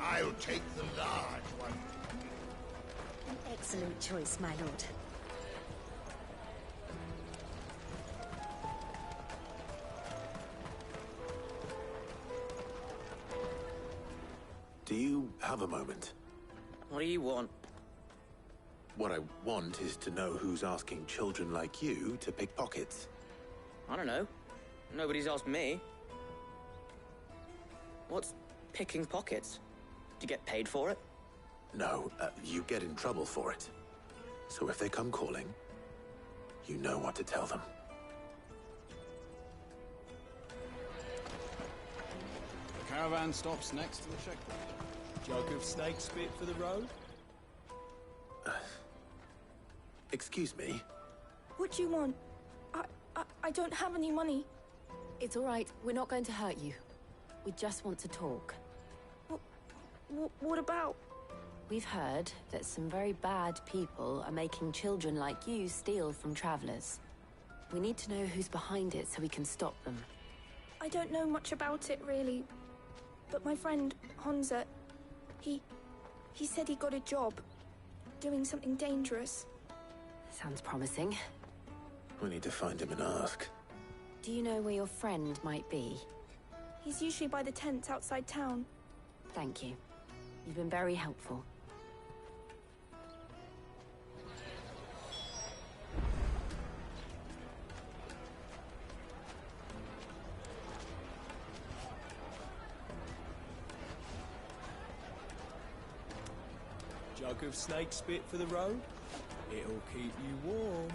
R: I'll take the large one.
M: An excellent choice, my lord.
A: Do you have a moment?
L: What do you want?
A: What I want is to know who's asking children like you to pick pockets.
L: I don't know. Nobody's asked me. What's picking pockets? Do you get paid for it?
A: No, you get in trouble for it. So if they come calling, you know what to tell them.
Q: The caravan stops next to the checkpoint. Jug of snake spit for the road?
A: Excuse me?
T: What do you want? I don't have any money.
C: It's all right. We're not going to hurt you. We just want to talk.
T: What about?
C: We've heard that some very bad people are making children like you steal from travelers. We need to know who's behind it so we can stop them.
T: I don't know much about it, really. But my friend, Honza, he said he got a job. Doing something dangerous.
C: Sounds promising.
A: We need to find him and ask.
C: Do you know where your friend might be?
T: He's usually by the tents outside town.
C: Thank you. You've been very helpful.
Q: Jug of snake spit for the road? It'll keep you warm.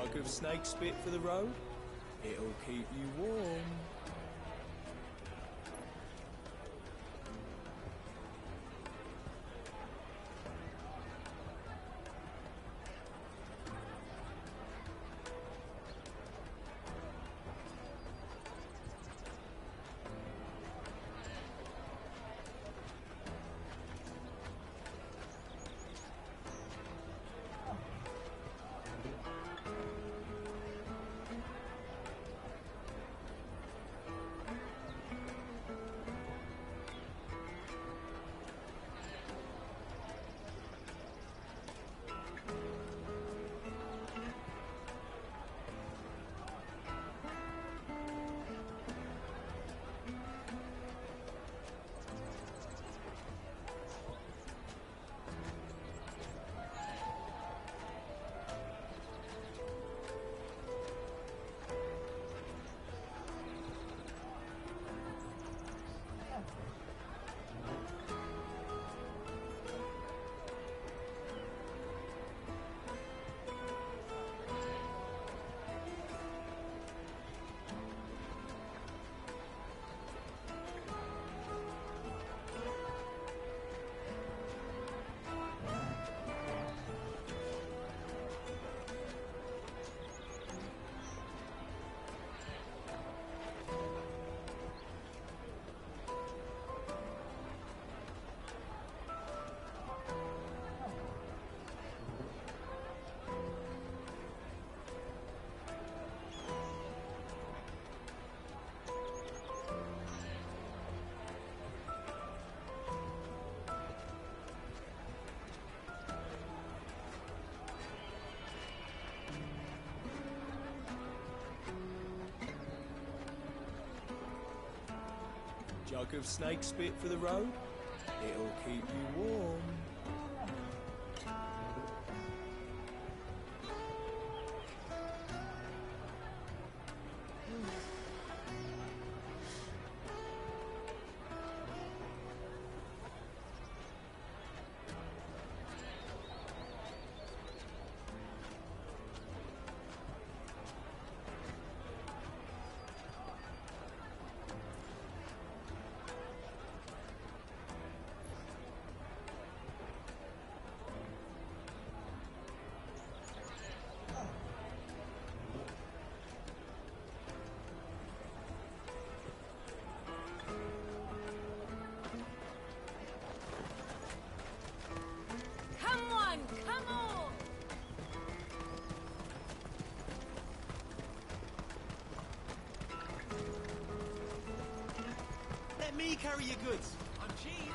Q: Jug of snake spit for the road? It'll keep you warm. Jug of snake spit for the road? It'll keep you warm.
B: Let me carry your goods. I'm cheap.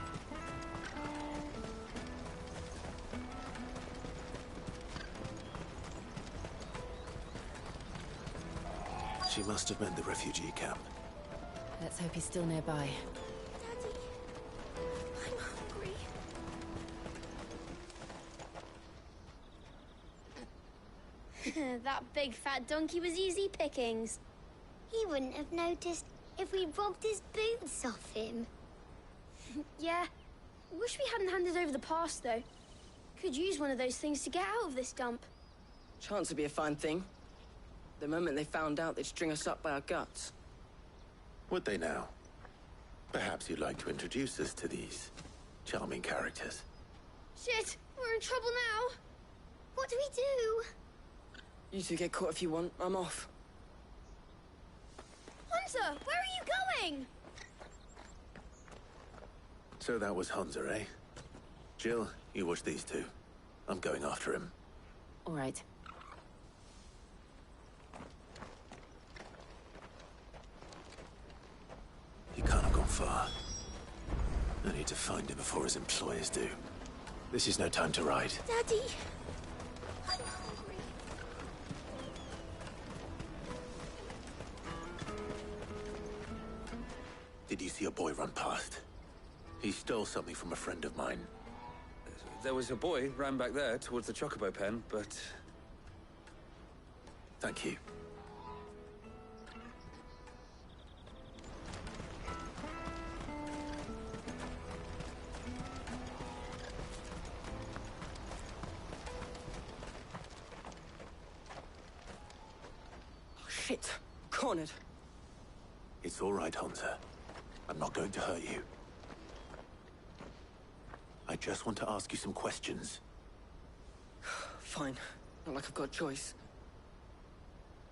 A: She must have meant the refugee camp.
C: Let's hope he's still nearby.
T: Daddy, I'm hungry.
F: That big fat donkey was easy pickings. He wouldn't have noticed if we robbed his boots off him.
T: Yeah. Wish we hadn't handed over the pass, though. Could use one of those things to get out of this dump.
L: Chance would be a fine thing. The moment they found out, they'd string us up by our guts.
A: Would they now? Perhaps you'd like to introduce us to these charming characters.
T: Shit, we're in trouble now.
F: What do we do?
L: You two get caught if you want. I'm off.
T: Hunter, where are you going?
A: So that was Hunter, eh? Jill, you watch these two. I'm going after him.
C: All right.
A: He can't have gone far. I need to find him before his employers do. This is no time to ride.
T: Daddy, I'm hungry.
A: Did you see a boy run past? He stole something from a friend of mine.
S: There was a boy ran back there towards the Chocobo pen, but...
A: Thank you.
E: Shit. Cornered.
A: It's all right, Hansa. I'm not going to hurt you. I just want to ask you some questions.
E: Fine. Not like I've got a choice.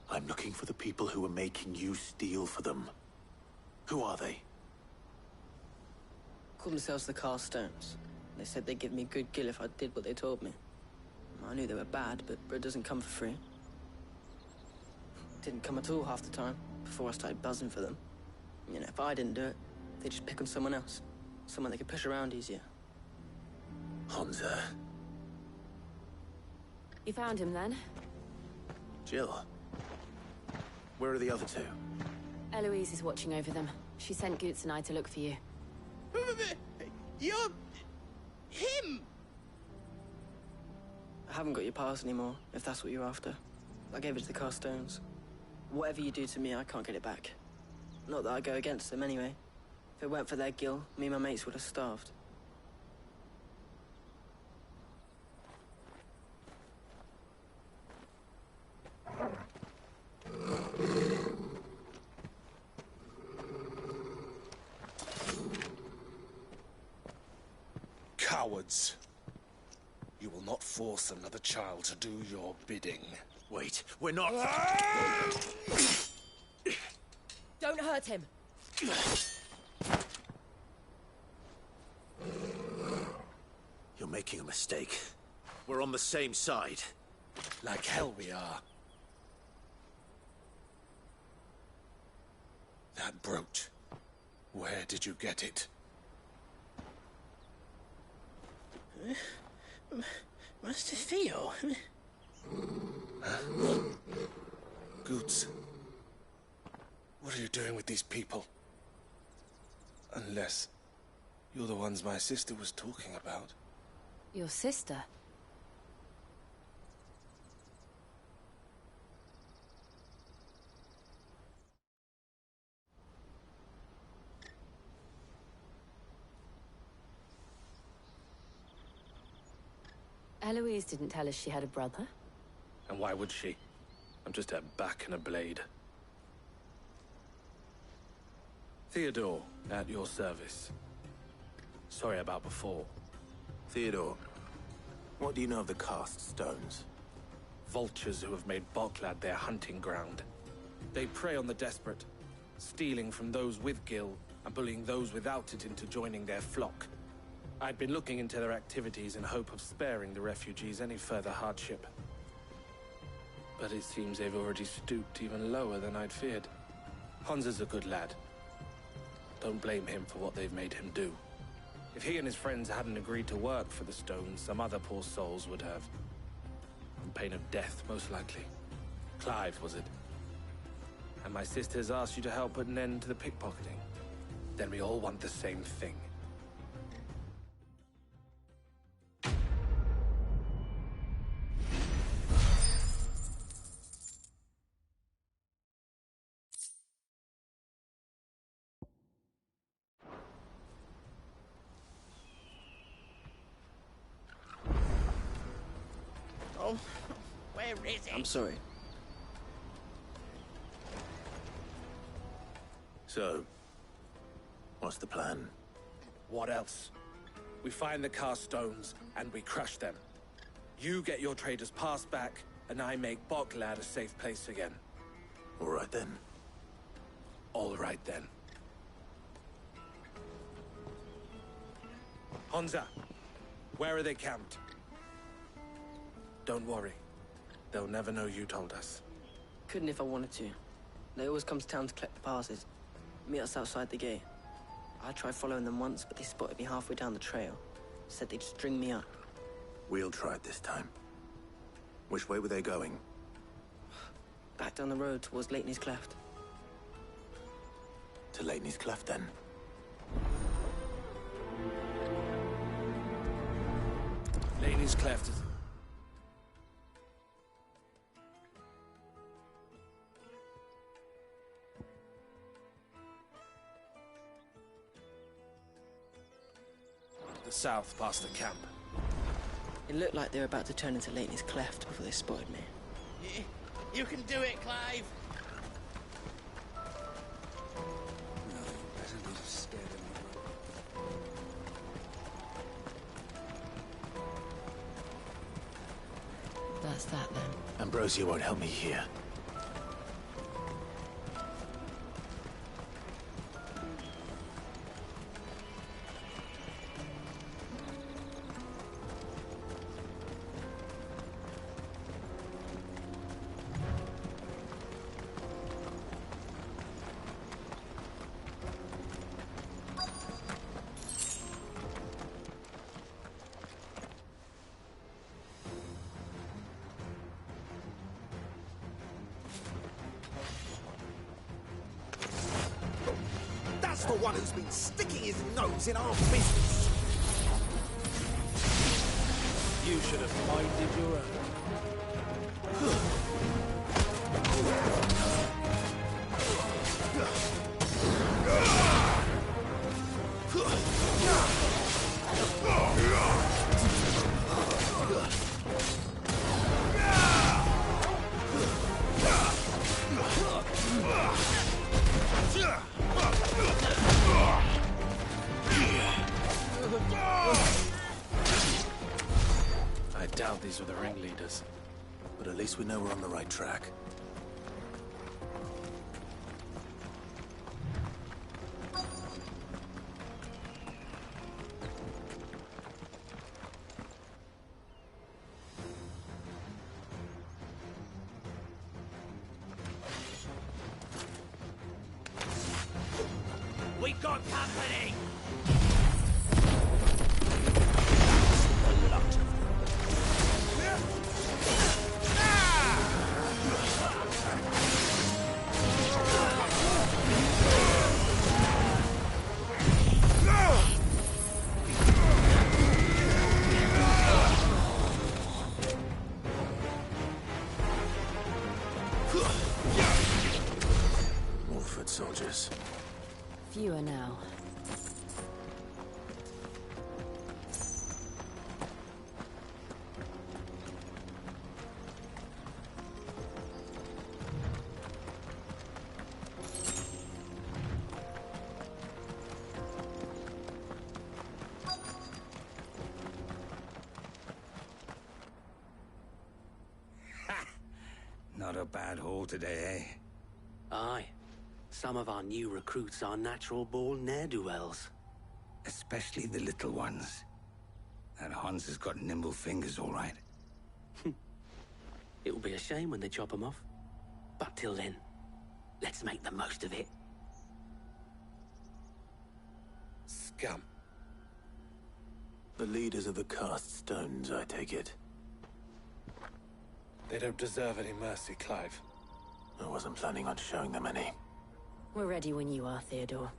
A: I'm looking for the people who are making you steal for them. Who are they?
E: Called themselves the Carstones. They said they'd give me good gill if I did what they told me. I knew they were bad, but bread doesn't come for free. Didn't come at all half the time, before I started buzzing for them. You know, if I didn't do it, they'd just pick on someone else. Someone they could push around easier.
A: Hansa.
C: You found him then?
A: Jill. Where are the other two?
C: Eloise is watching over them. She sent Goots and I to look for you.
L: You're... him!
E: I haven't got your pass anymore, if that's what you're after. I gave it to the Carstones. Whatever you do to me, I can't get it back. Not that I go against them anyway. If it weren't for their gill, me and my mates would have starved.
J: Cowards. You will not force another child to do your bidding.
A: Wait, we're not...
I: Don't hurt him.
A: You're making a mistake. We're on the same side.
J: Like hell we are. That brooch. Where did you get it?
L: Master Theo?
J: Huh? Goots. What are you doing with these people? Unless you're the ones my sister was talking about.
C: Your sister? Eloise didn't tell us she had a brother.
S: And why would she? I'm just her back and a blade. Theodore, at your service. Sorry about before.
A: Theodore, what do you know of the Cast Stones?
S: Vultures who have made Boklad their hunting ground. They prey on the desperate, stealing from those with gil and bullying those without it into joining their flock. I'd been looking into their activities in hope of sparing the refugees any further hardship. But it seems they've already stooped even lower than I'd feared. Hansa's a good lad. Don't blame him for what they've made him do. If he and his friends hadn't agreed to work for the Stones, some other poor souls would have. On pain of death, most likely. Clive, was it? And my sisters asked you to help put an end to the pickpocketing. Then we all want the same thing.
L: Oh, where is he?
E: I'm sorry.
A: So, what's the plan?
S: What else? We find the Carstones, and we crush them. You get your trader's pass back, and I make Boklad a safe place again.
A: All right then.
S: All right then. Hansa, where are they camped? Don't worry. They'll never know you told us.
E: Couldn't if I wanted to. They always come to town to collect the passes. Meet us outside the gate. I tried following them once, but they spotted me halfway down the trail. Said they'd string me up.
A: We'll try it this time. Which way were they going?
E: Back down the road towards Lateney's Cleft.
A: To Lateney's Cleft, then.
S: Lateney's Cleft is... the south, past the camp.
E: It looked like they were about to turn into Lateney's Cleft before they spotted me.
L: You can do it, Clive.
C: Just that, then.
A: Ambrosia won't help me here.
B: That's the one who's been sticking his nose in our business.
S: You should have minded your own. I doubt these were the ringleaders.
A: But at least we know we're on the right track.
B: We got company!
A: More foot soldiers.
C: Fewer now.
G: Not a bad haul today, eh?
K: Aye. Some of our new recruits are natural-born ne'er-do-wells.
G: Especially the little ones. That Hans has got nimble fingers, all right.
K: It will be a shame when they chop them off. But till then, let's make the most of it.
S: Scum.
A: The leaders of the cast stones, I take it.
S: They don't deserve any mercy, Clive.
A: I wasn't planning on showing them any.
C: We're ready when you are, Theodore.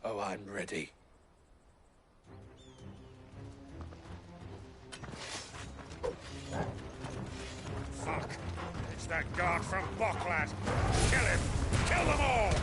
S: Oh, I'm ready.
R: Fuck. It's that guard from Bocklad. Kill him! Kill them all!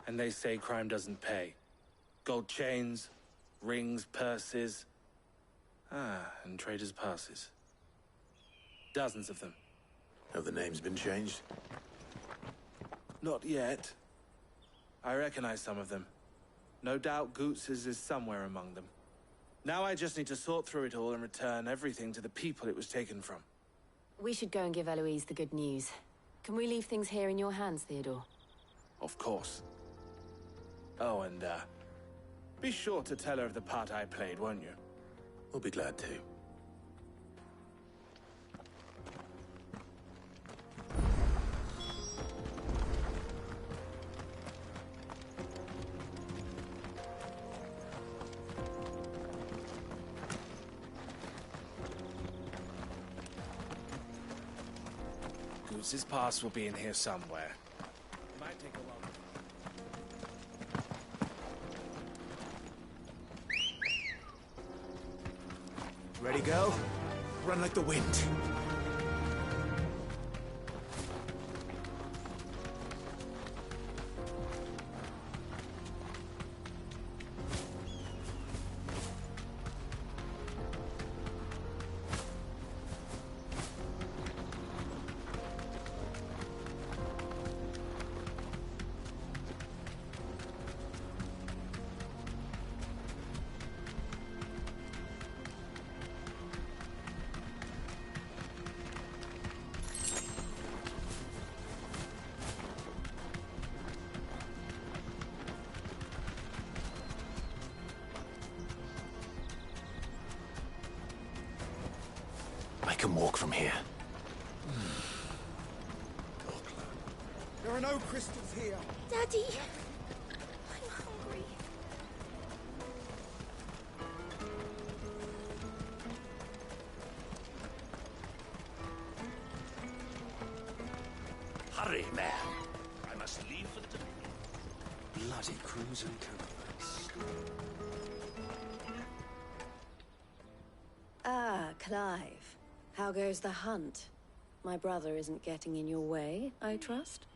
S: And they say crime doesn't pay. Gold chains, rings, purses. And traders' passes. Dozens of them.
A: Have the names been changed?
S: Not yet. I recognize some of them. No doubt Goots's is somewhere among them. Now I just need to sort through it all and return everything to the people it was taken from.
C: We should go and give Eloise the good news. Can we leave things here in your hands, Theodore?
S: Of course. Oh, and, be sure to tell her of the part I played, won't you?
A: We'll be glad to.
S: Goots's pass will be in here somewhere. It might take a while.
A: Ready, go? Run like the wind. I can walk from here.
B: There are no crystals here.
T: Daddy! I'm hungry.
R: Hurry, man. I must leave for the Dominion.
K: Bloody crimson caravans.
D: Ah, Clive. How goes the hunt? My brother isn't getting in your way, I trust?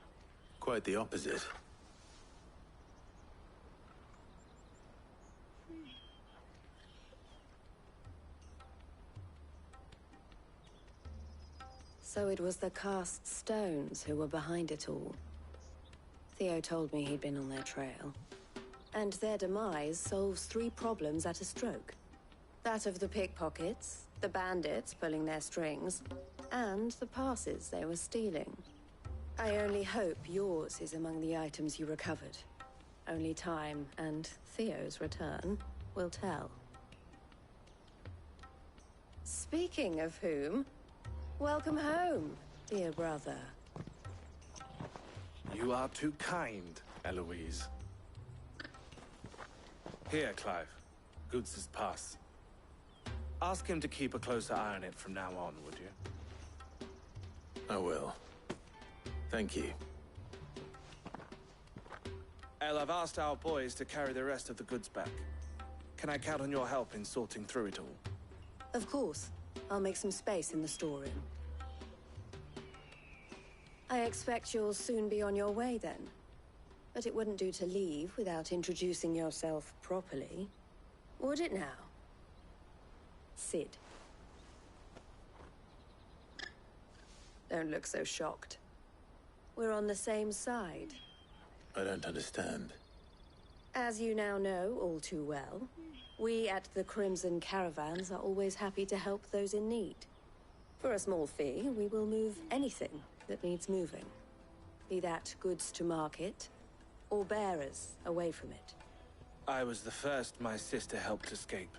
A: Quite the opposite.
D: So it was the cast stones who were behind it all. Theo told me he'd been on their trail. And their demise solves 3 problems at a stroke. That of the pickpockets, the bandits pulling their strings, and the passes they were stealing. I only hope yours is among the items you recovered. Only time and Theo's return will tell. Speaking of whom, welcome home, dear brother.
S: You are too kind, Eloise. Here, Clive. Goots's pass. Ask him to keep a closer eye on it from now on, would you?
A: I will. Thank you.
S: El, I've asked our boys to carry the rest of the goods back. Can I count on your help in sorting through it all?
D: Of course. I'll make some space in the storeroom. I expect you'll soon be on your way then. But it wouldn't do to leave without introducing yourself properly. Would it now? Sid. Don't look so shocked. We're on the same side.
A: I don't understand.
D: As you now know all too well, we at the Crimson Caravans are always happy to help those in need. For a small fee, we will move anything that needs moving. Be that goods to market, or bearers away from it.
S: I was the first my sister helped escape.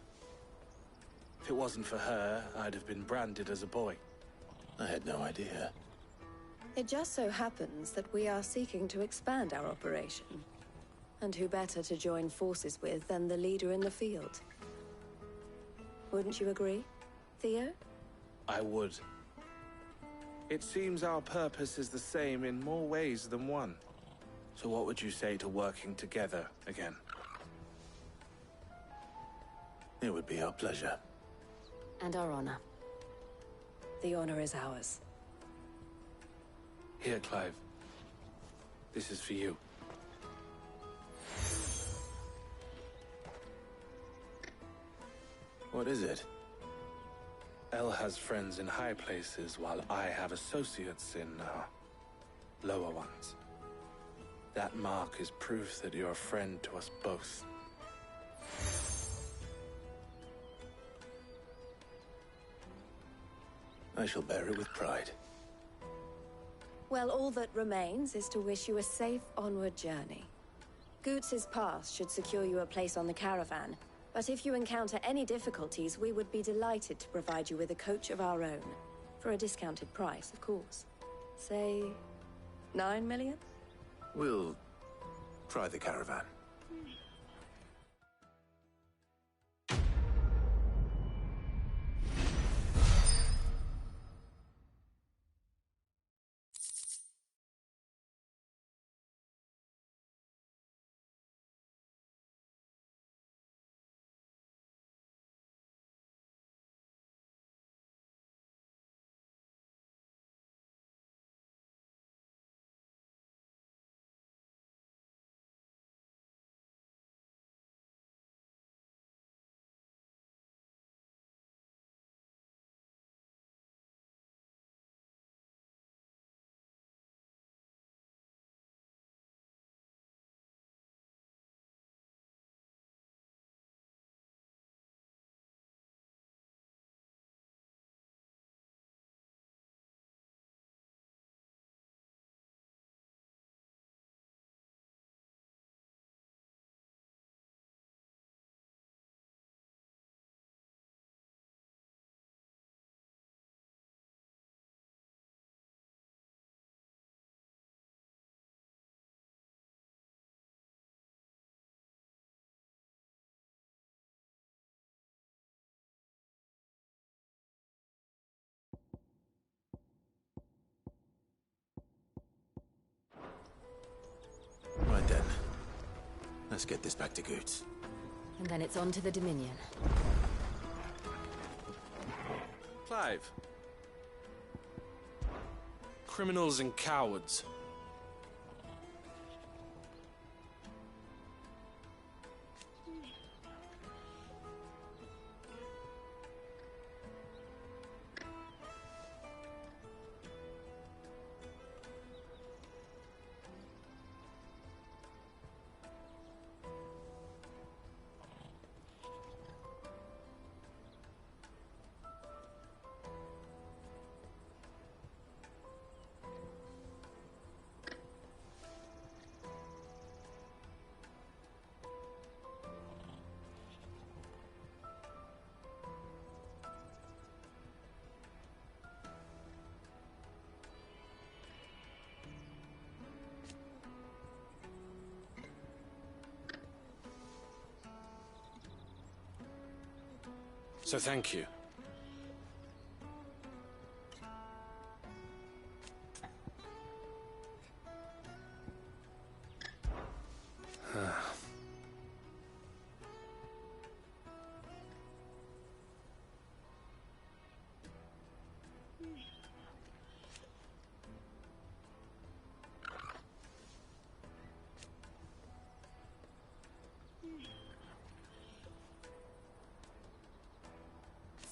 S: If it wasn't for her, I'd have been branded as a boy.
A: I had no idea.
D: It just so happens that we are seeking to expand our operation. And who better to join forces with than the leader in the field? Wouldn't you agree, Theo?
S: I would. It seems our purpose is the same in more ways than one. So what would you say to working together again?
A: It would be our pleasure.
D: And our honor. The honor is ours.
S: Here, Clive. This is for you.
A: What is it?
S: El has friends in high places, while I have associates in, lower ones. That mark is proof that you're a friend to us both.
A: I shall bear it with pride.
D: Well, all that remains is to wish you a safe onward journey. Goots's pass should secure you a place on the caravan, but if you encounter any difficulties, we would be delighted to provide you with a coach of our own. For a discounted price, of course. Say, 9 million?
A: We'll try the caravan. Right then. Let's get this back to Goots.
C: And then it's on to the Dominion.
S: Clive. Criminals and cowards. So thank you.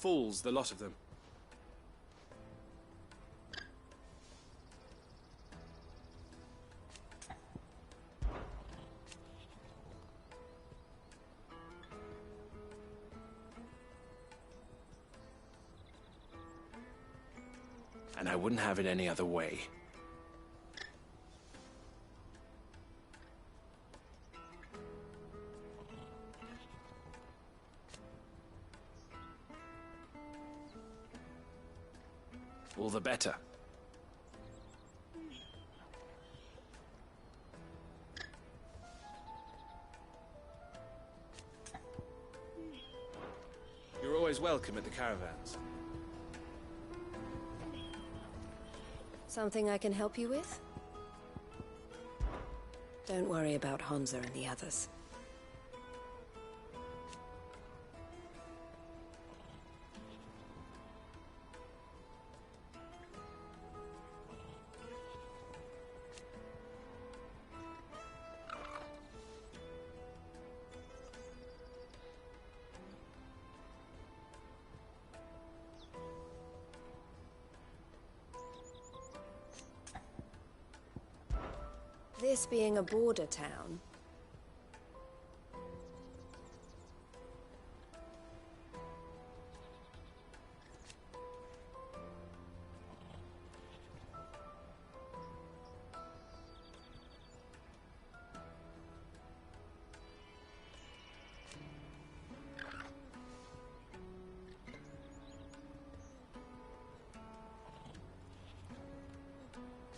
S: Fools, the lot of them. And I wouldn't have it any other way. All the better. You're always welcome at the caravans.
D: Something I can help you with? Don't worry about Hansa and the others. This being a border town,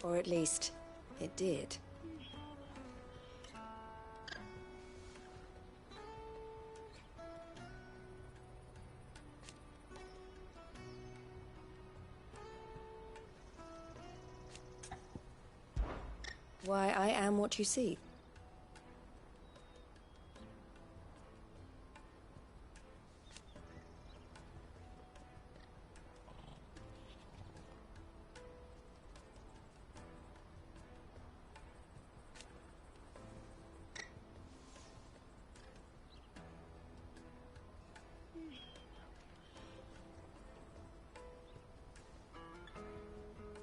D: or at least it did. Why, I am what you see.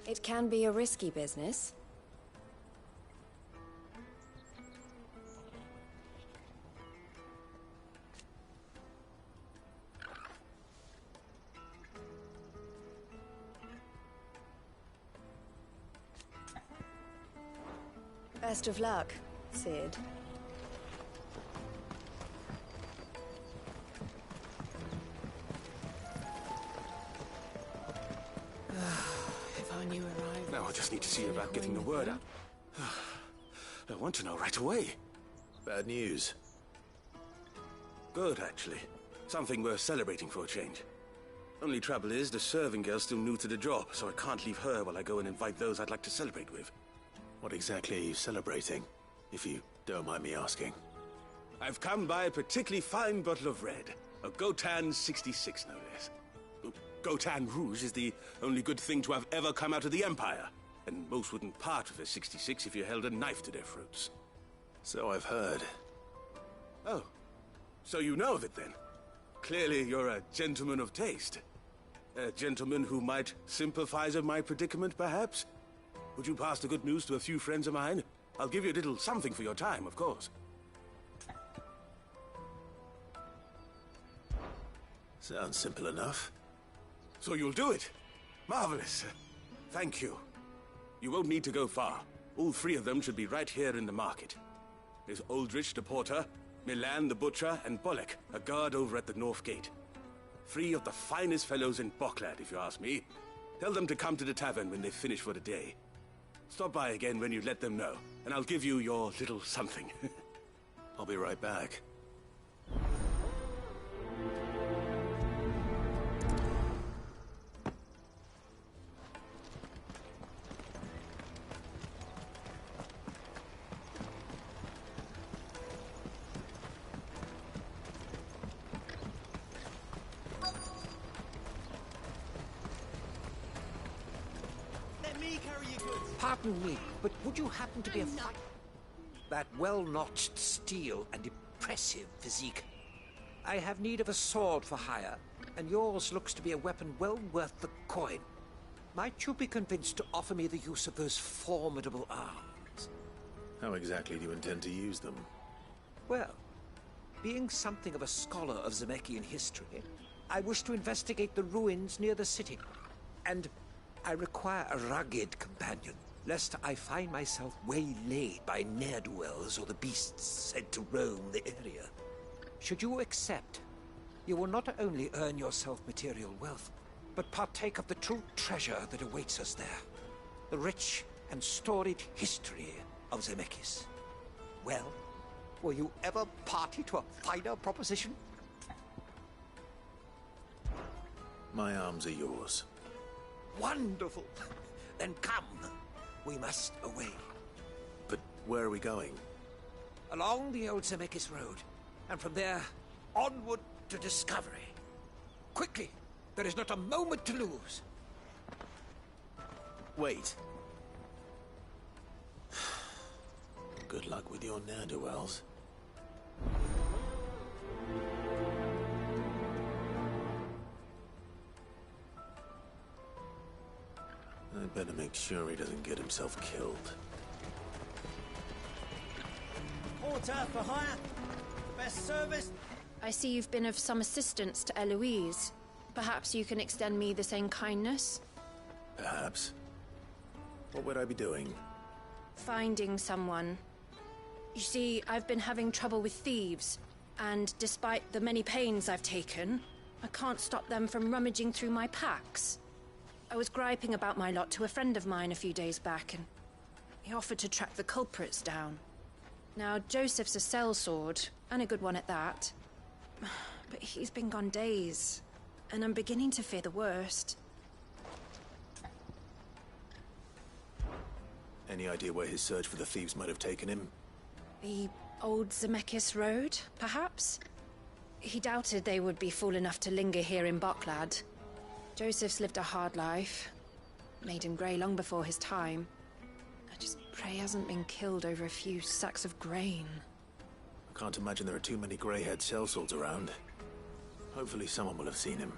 D: It can be a risky business. Best of luck, Sid.
I: If I knew arrived.
J: Now I just need to see about getting the word out. I want to know right away.
A: Bad news.
J: Good, actually. Something worth celebrating for a change. Only trouble is, the serving girl's still new to the job, so I can't leave her while I go and invite those I'd like to celebrate with.
A: What exactly are you celebrating, if you don't mind me asking?
J: I've come by a particularly fine bottle of red. A Gotan 66, no less. Gotan Rouge is the only good thing to have ever come out of the Empire. And most wouldn't part with a 66 if you held a knife to their throats.
A: So I've heard.
J: Oh, so you know of it then? Clearly you're a gentleman of taste. A gentleman who might sympathize with my predicament, perhaps? Would you pass the good news to a few friends of mine? I'll give you a little something for your time, of course.
A: Sounds simple enough.
J: So you'll do it? Marvelous. Thank you. You won't need to go far. All three of them should be right here in the market. There's Aldrich the porter, Milan the butcher, and Bolek, a guard over at the north gate. Three of the finest fellows in Boklad, if you ask me. Tell them to come to the tavern when they've finished for the day. Stop by again when you let them know, and I'll give you your little something.
A: I'll be right back.
H: Pardon me, but would you happen to be a fighter? That well-notched steel and impressive physique. I have need of a sword for hire, and yours looks to be a weapon well worth the coin. Might you be convinced to offer me the use of those formidable arms?
A: How exactly do you intend to use them?
H: Well, being something of a scholar of Zemeckis history, I wish to investigate the ruins near the city. And I require a rugged companion, lest I find myself waylaid by ne'er-do-wells or the beasts said to roam the area. Should you accept, you will not only earn yourself material wealth, but partake of the true treasure that awaits us there. The rich and storied history of Zemeckis. Well, were you ever party to a finer proposition?
A: My arms are yours.
H: Wonderful! Then come. We must away.
A: But where are we going?
H: Along the old Zemeckis Road, and from there, onward to discovery. Quickly! There is not a moment to lose.
A: Wait. Good luck with your ne'er-do-wells. I'd better make sure he doesn't get himself killed.
N: porter for hire. The best service.
C: I see you've been of some assistance to Eloise. Perhaps you can extend me the same kindness?
A: Perhaps. What would I be doing?
C: Finding someone. You see, I've been having trouble with thieves, and despite the many pains I've taken, I can't stop them from rummaging through my packs. I was griping about my lot to a friend of mine a few days back, and he offered to track the culprits down. Now, Joseph's a sellsword, and a good one at that. But he's been gone days, and I'm beginning to fear the worst.
A: Any idea where his search for the thieves might have taken him?
C: The old Zemeckis Road, perhaps? He doubted they would be fool enough to linger here in Boklad. Joseph's lived a hard life. Made him grey long before his time. I just pray he hasn't been killed over a few sacks of grain.
A: I can't imagine there are too many grey-haired sellswords around. Hopefully someone will have seen him.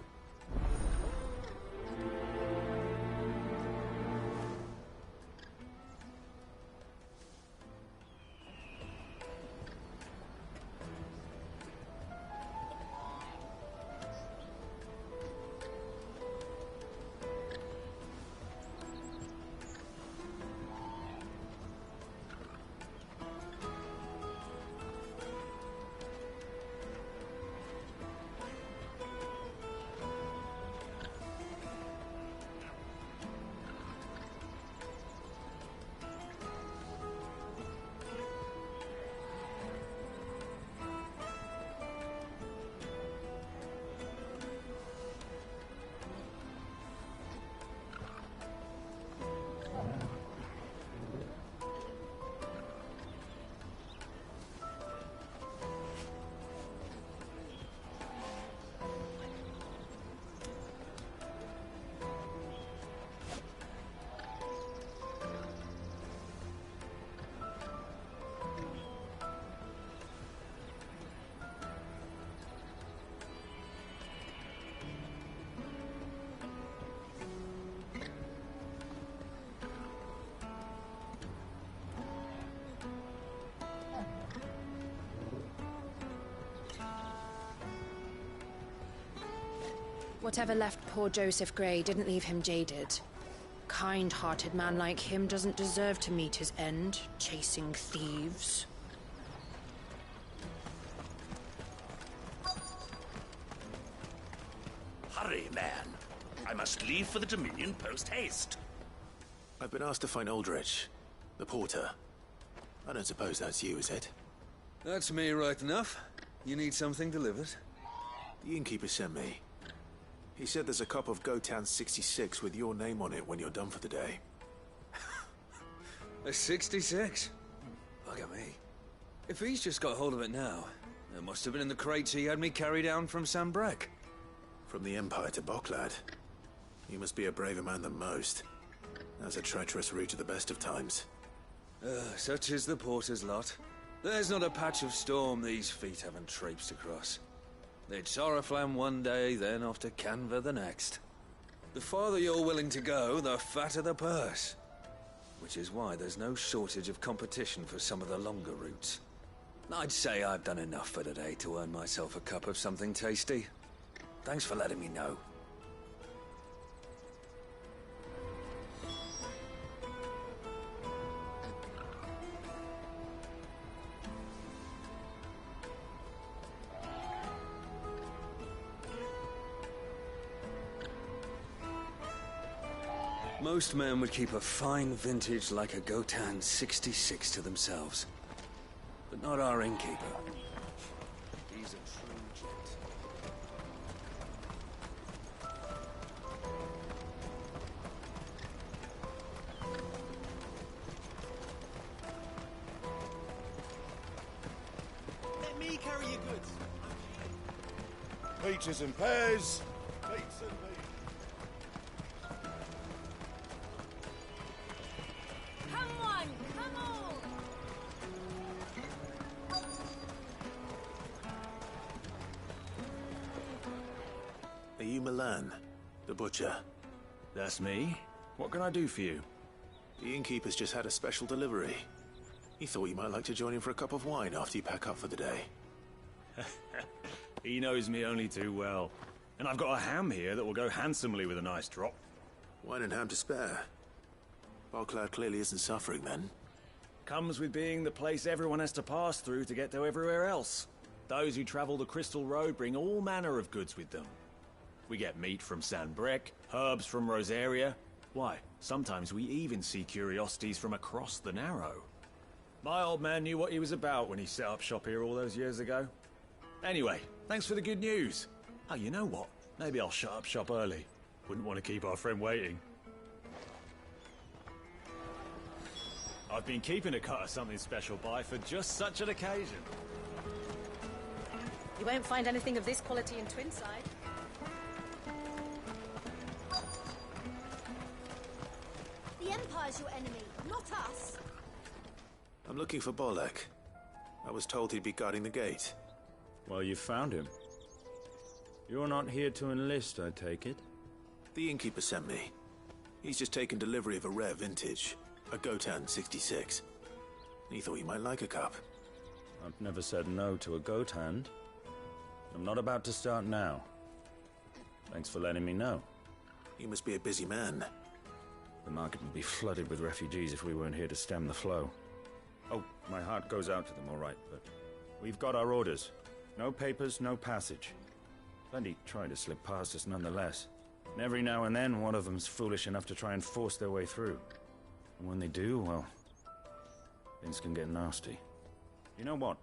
C: Whatever left poor Joseph Grey didn't leave him jaded. Kind-hearted man like him doesn't deserve to meet his end, chasing thieves.
P: Hurry, man. I must leave for the Dominion post-haste.
A: I've been asked to find Aldrich, the porter. I don't suppose that's you, is it?
W: That's me right enough. You need something delivered?
A: The innkeeper sent me. He said there's a cop of Gotan 66 with your name on it when you're done for the day.
W: A 66? Look at me. If he's just got hold of it now, it must have been in the crates he had me carry down from Sambrek.
A: From the Empire to Boklad. You must be a braver man than most. That's a treacherous route at the best of times.
W: Such is the porter's lot. There's not a patch of storm these feet haven't traipsed across. It's Oriflamme one day, then off to Canva the next. The farther you're willing to go, the fatter the purse. Which is why there's no shortage of competition for some of the longer routes. I'd say I've done enough for today to earn myself a cup of something tasty. Thanks for letting me know. Most men would keep a fine vintage like a Gotan 66 to themselves. But not our innkeeper. He's a true gent.
N: Let me carry your goods.
R: Peaches and pears. Peats and peas.
M: Come on, come on!
A: Are you Milan, the butcher?
Q: That's me. What can I do for you?
A: The innkeeper's just had a special delivery. He thought you might like to join him for a cup of wine after you pack up for the day.
Q: He knows me only too well. And I've got a ham here that will go handsomely with a nice drop.
A: Wine and ham to spare. Bocklad clearly isn't suffering then.
Q: Comes with being the place everyone has to pass through to get to everywhere else. Those who travel the Crystal Road bring all manner of goods with them. We get meat from San Brec, herbs from Rosaria. Why, sometimes we even see curiosities from across the Narrow. My old man knew what he was about when he set up shop here all those years ago. Anyway, thanks for the good news. Oh, you know what? Maybe I'll shut up shop early. Wouldn't want to keep our friend waiting. I've been keeping a cut of something special by for just such an occasion.
I: You won't find anything of this quality in Twinside.
M: The Empire's your enemy, not us.
A: I'm looking for Bolek. I was told he'd be guarding the gate.
O: Well, you found him. You're not here to enlist, I take it?
A: The innkeeper sent me. He's just taken delivery of a rare vintage, a Gotan 66. He thought you might like a cup.
O: I've never said no to a goat hand. I'm not about to start now. Thanks for letting me know.
A: You must be a busy man.
O: The market would be flooded with refugees if we weren't here to stem the flow. Oh, my heart goes out to them, all right, but we've got our orders. No papers, no passage. Plenty try to slip past us nonetheless. And every now and then, one of them's foolish enough to try and force their way through. And when they do, well, things can get nasty. You know what?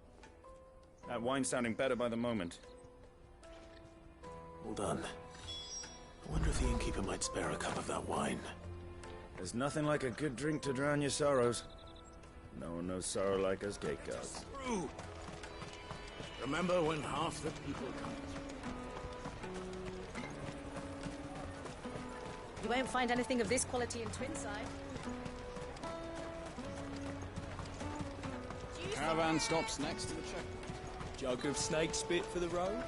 O: That wine's sounding better by the moment.
A: Hold on. I wonder if the innkeeper might spare a cup of that wine.
O: There's nothing like a good drink to drown your sorrows. No one knows sorrow like us gate guards.
P: Through. Remember when half the people come.
I: You won't find anything of this quality in Twinside.
Q: Caravan stops next to the check. Jug of snake spit for the road.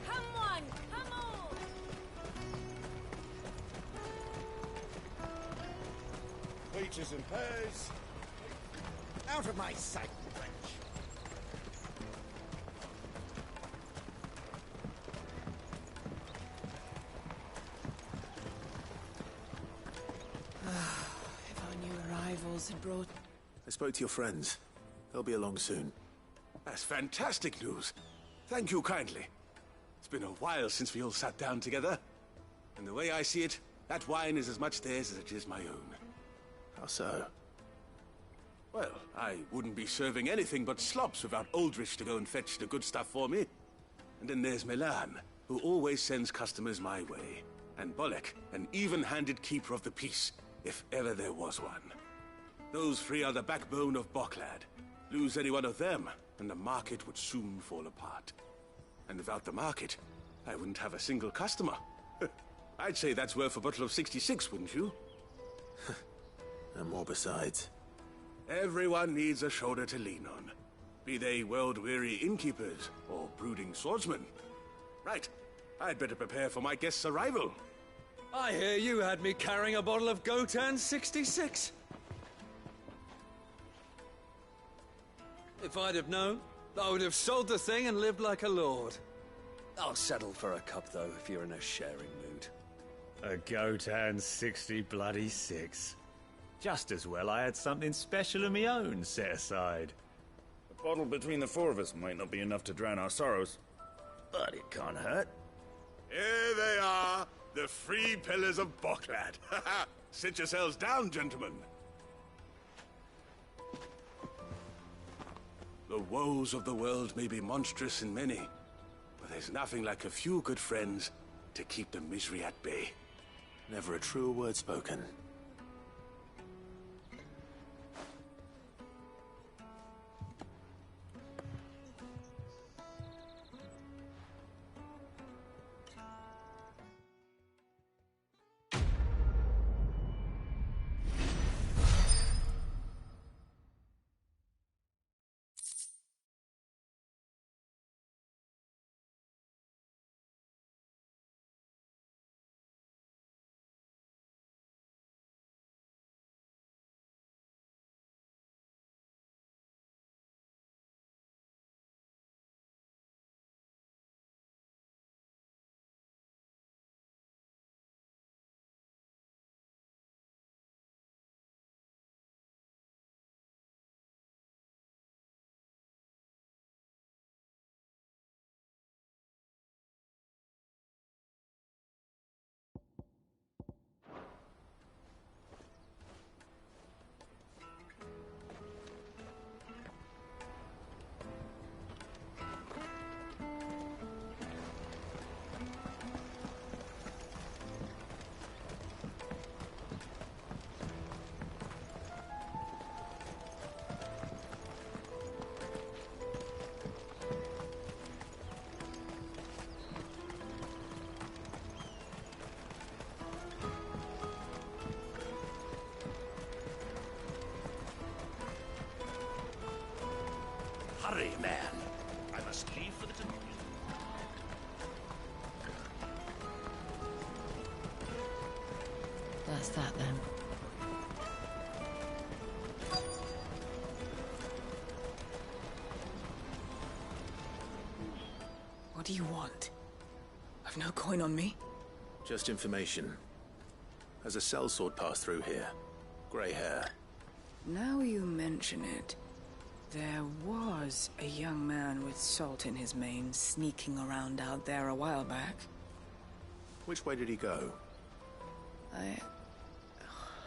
M: Come on, come on!
B: Peaches and pears. Out of my sight, wench.
I: If our new arrivals had brought...
A: I spoke to your friends. They'll be along soon.
J: That's fantastic news. Thank you kindly. It's been a while since we all sat down together. And the way I see it, that wine is as much theirs as it is my own.
A: How so?
J: Well, I wouldn't be serving anything but slops without Aldrich to go and fetch the good stuff for me. And then there's Milan, who always sends customers my way. And Bolek, an even-handed keeper of the peace, if ever there was one. Those three are the backbone of Bocklad. Lose any one of them, and the market would soon fall apart. And without the market, I wouldn't have a single customer. I'd say that's worth a bottle of 66, wouldn't you?
A: And more besides.
J: Everyone needs a shoulder to lean on. Be they world-weary innkeepers or brooding swordsmen. Right, I'd better prepare for my guest's arrival.
W: I hear you had me carrying a bottle of Gotan 66. If I'd have known, I would have sold the thing and lived like a lord. I'll settle for a cup, though, if you're in a sharing mood.
Q: A Gotan 66. Just as well I had something special of my own set aside.
O: A bottle between the four of us might not be enough to drown our sorrows, but it can't hurt.
J: Here they are, the three pillars of Bocklad. Sit yourselves down, gentlemen. The woes of the world may be monstrous and many, but there's nothing like a few good friends to keep the misery at bay.
A: Never a truer word spoken.
P: Man, I must leave for the Dominion.
I: That's that then.
F: What do you want? I've no coin on me.
A: Just information. Has a sellsword passed through here? Grey hair.
F: Now you mention it, there was a young man with salt in his mane sneaking around out there a while back.
A: Which way did he go?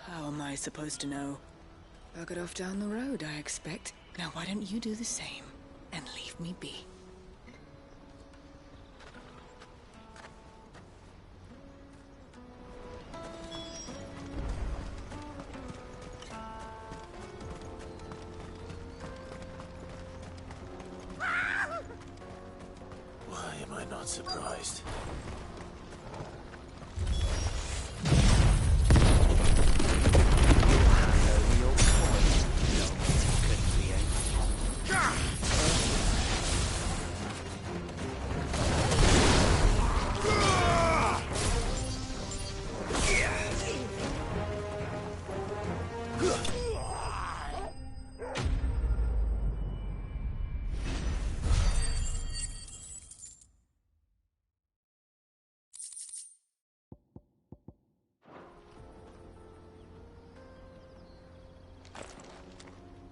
F: How am I supposed to know? Buggered off down the road, I expect. Now why don't you do the same and leave me be?
A: Why am I not surprised?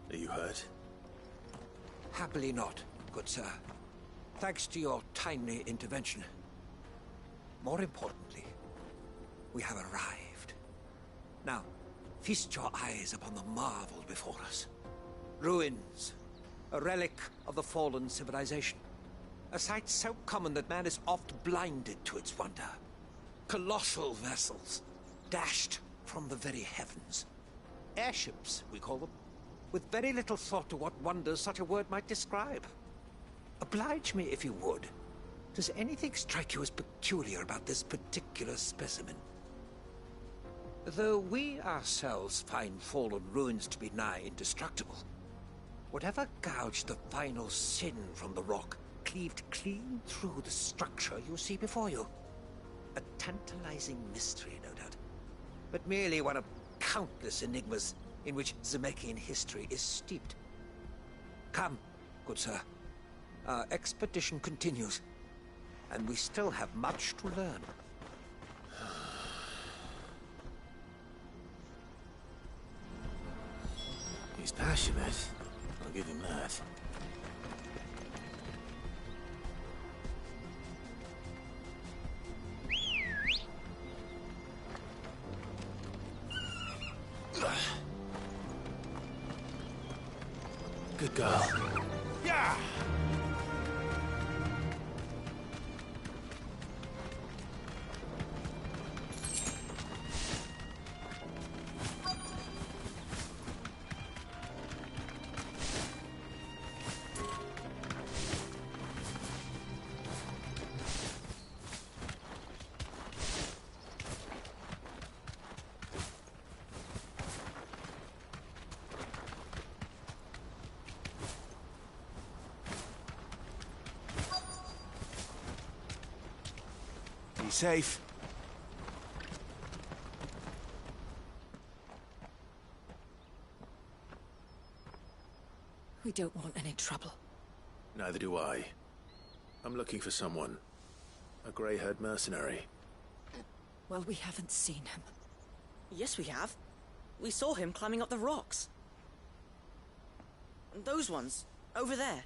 A: Are you hurt?
H: Happily not, good sir. Thanks to your timely intervention. More importantly, we have arrived. Now, feast your eyes upon the marvel before us. Ruins, a relic of the fallen civilization. A sight so common that man is oft blinded to its wonder. Colossal vessels, dashed from the very heavens. Airships, we call them, with very little thought to what wonders such a word might describe. Oblige me if you would. Does anything strike you as peculiar about this particular specimen? Though we ourselves find fallen ruins to be nigh indestructible, whatever gouged the final sin from the rock cleaved clean through the structure you see before you. A tantalizing mystery, no doubt, but merely one of countless enigmas in which Zemeckis history is steeped. Come, good sir. Our expedition continues, and we still have much to learn.
A: He's passionate. I'll give him that. Good girl.
R: Yeah!
A: Be safe.
I: We don't want any trouble.
A: Neither do I. I'm looking for someone. A grey-haired mercenary.
I: Well, we haven't seen him.
U: Yes, we have. We saw him climbing up the rocks. And those ones, over there.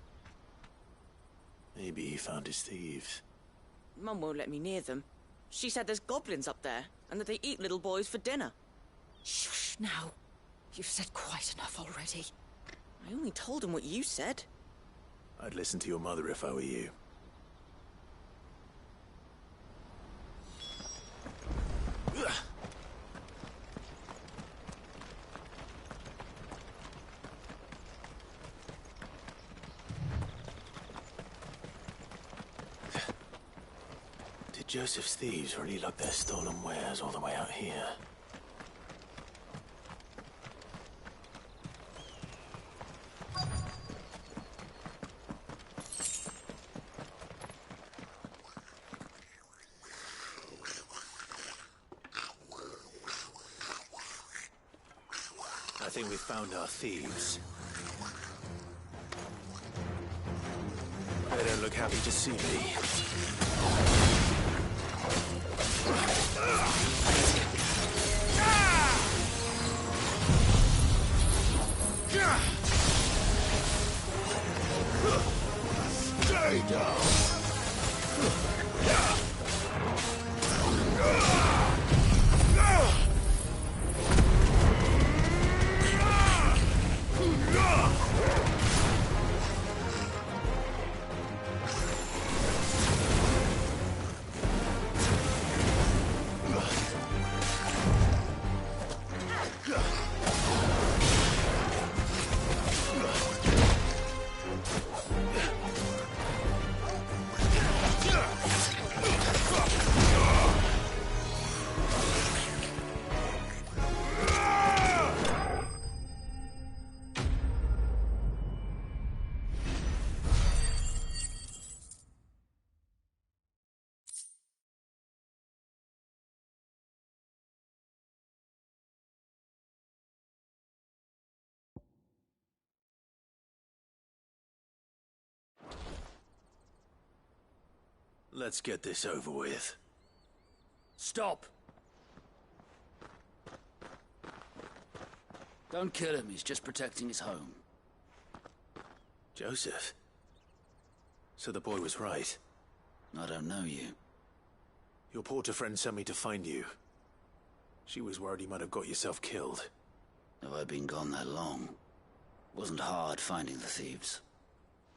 A: Maybe he found his thieves.
U: Mum won't let me near them. She said there's goblins up there, and that they eat little boys for dinner.
I: Shush, now. You've said quite enough already.
U: I only told him what you said.
A: I'd listen to your mother if I were you. Did Joseph's thieves really lug their stolen wares all the way out here? think we found our thieves. They don't look happy to see me. Stay down! Let's get this over with.
E: Stop! Don't kill him, he's just protecting his home.
A: Joseph? So the boy was right.
E: I don't know you.
A: Your porter friend sent me to find you. She was worried you might have got yourself killed.
E: Have I been gone that long? It wasn't hard finding the thieves.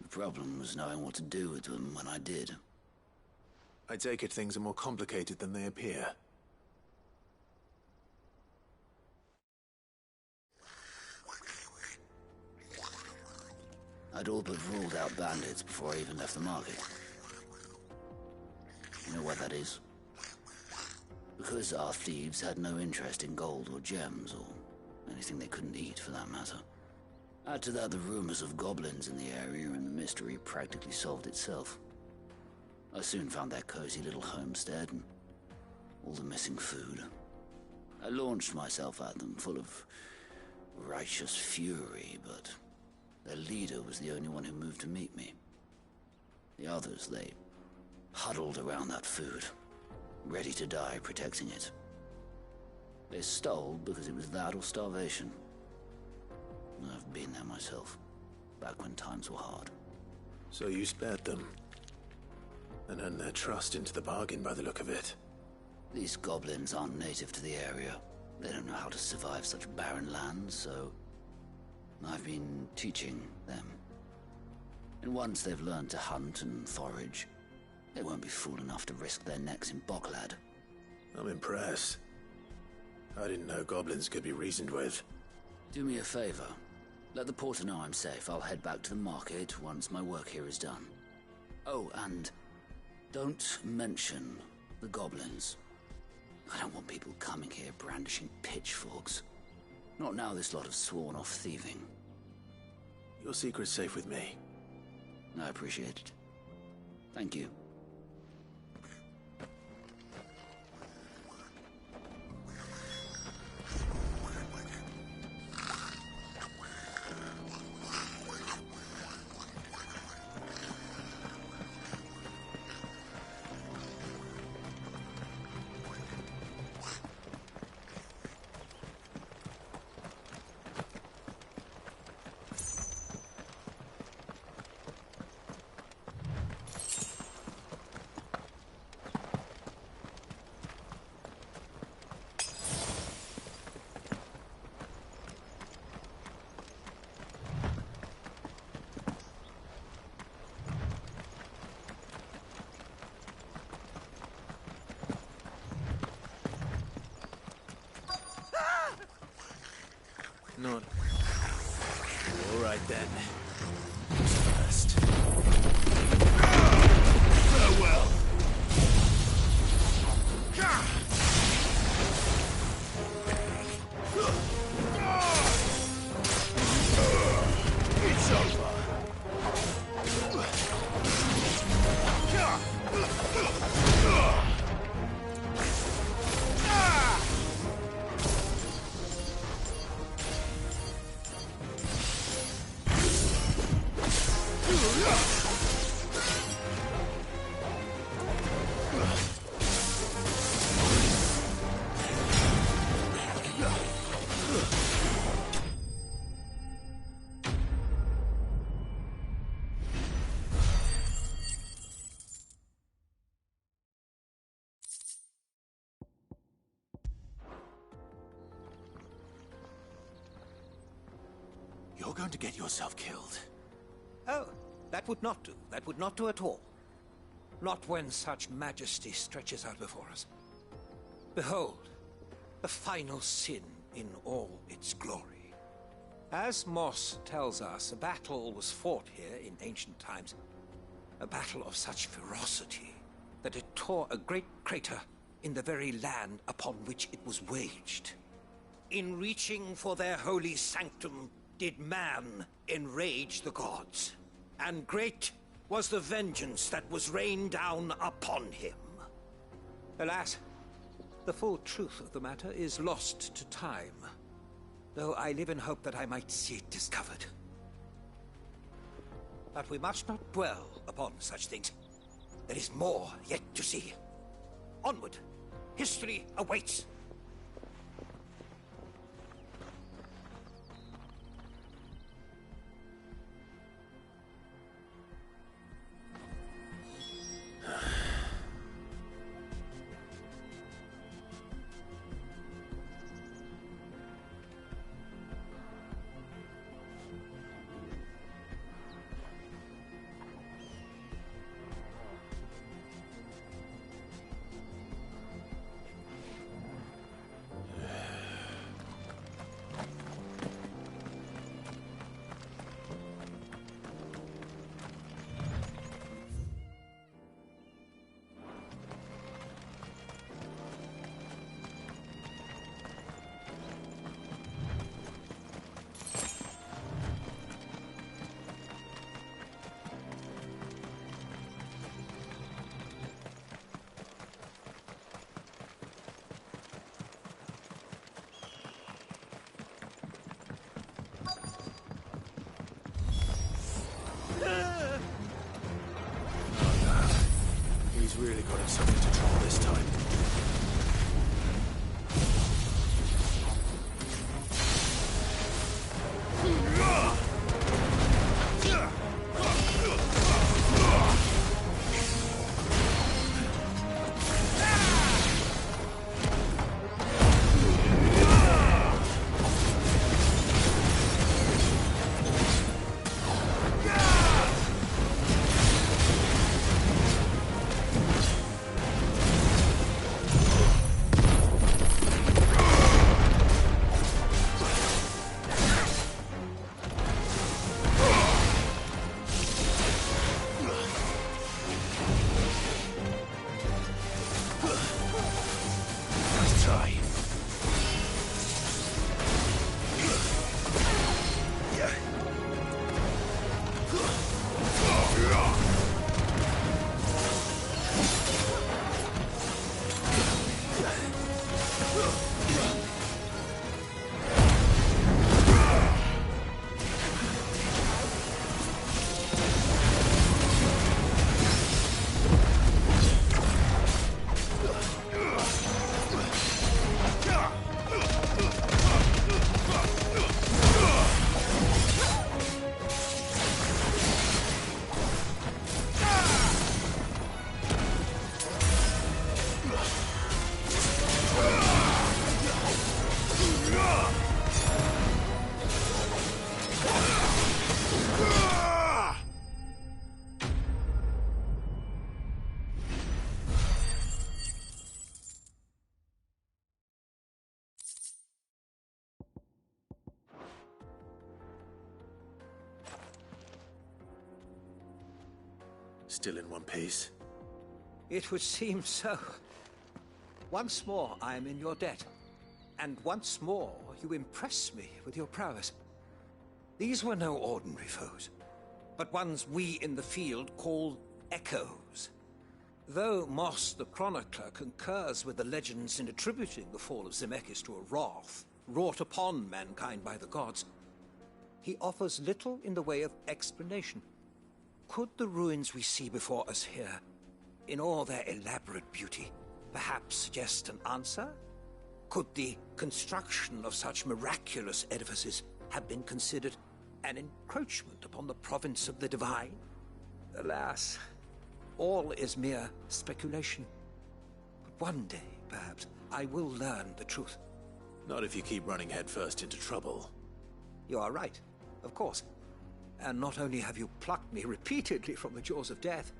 E: The problem was knowing what to do with them when I did.
A: I take it things are more complicated than they appear.
E: I'd all but ruled out bandits before I even left the market. You know why that is? Because our thieves had no interest in gold or gems, or anything they couldn't eat for that matter. Add to that the rumors of goblins in the area, and the mystery practically solved itself. I soon found their cozy little homestead and all the missing food. I launched myself at them, full of righteous fury, but their leader was the only one who moved to meet me. The others, they huddled around that food, ready to die protecting it. They stole because it was that or starvation. I've been there myself, back when times were hard.
A: So you spared them? And earned their trust into the bargain by the look of it.
E: These goblins aren't native to the area. They don't know how to survive such barren lands, so I've been teaching them. And once they've learned to hunt and forage, they won't be fool enough to risk their necks in Boklad.
A: I'm impressed. I didn't know goblins could be reasoned with.
E: Do me a favor. Let the porter know I'm safe. I'll head back to the market once my work here is done. Oh, and don't mention the goblins. I don't want people coming here brandishing pitchforks. Not now this lot have sworn off thieving.
A: Your secret's safe with me.
E: I appreciate it. Thank you.
A: Not. All right then. First. Farewell. It's over.
B: You're going to get yourself killed.
H: Oh, that would not do. That would not do at all. Not when such majesty stretches out before us. Behold, the final sin in all its glory. As Moss tells us, a battle was fought here in ancient times. A battle of such ferocity that it tore a great crater in the very land upon which it was waged. In reaching for their holy sanctum, did man enrage the gods, and great was the vengeance that was rained down upon him. Alas, the full truth of the matter is lost to time, though I live in hope that I might see it discovered. But we must not dwell upon such things. There is more yet to see. Onward! History awaits!
A: He's really got himself into trouble this time. Still in one piece?
H: It would seem so. Once more I am in your debt, and once more you impress me with your prowess. These were no ordinary foes, but ones we in the field call echoes. Though Moss the Chronicler concurs with the legends in attributing the fall of Zemeckis to a wrath wrought upon mankind by the gods, he offers little in the way of explanation. Could the ruins we see before us here, in all their elaborate beauty, perhaps suggest an answer? Could the construction of such miraculous edifices have been considered an encroachment upon the province of the divine? Alas, all is mere speculation. But one day, perhaps, I will learn the truth.
A: Not if you keep running headfirst into trouble.
H: You are right, of course. And not only have you plucked me repeatedly from the jaws of death,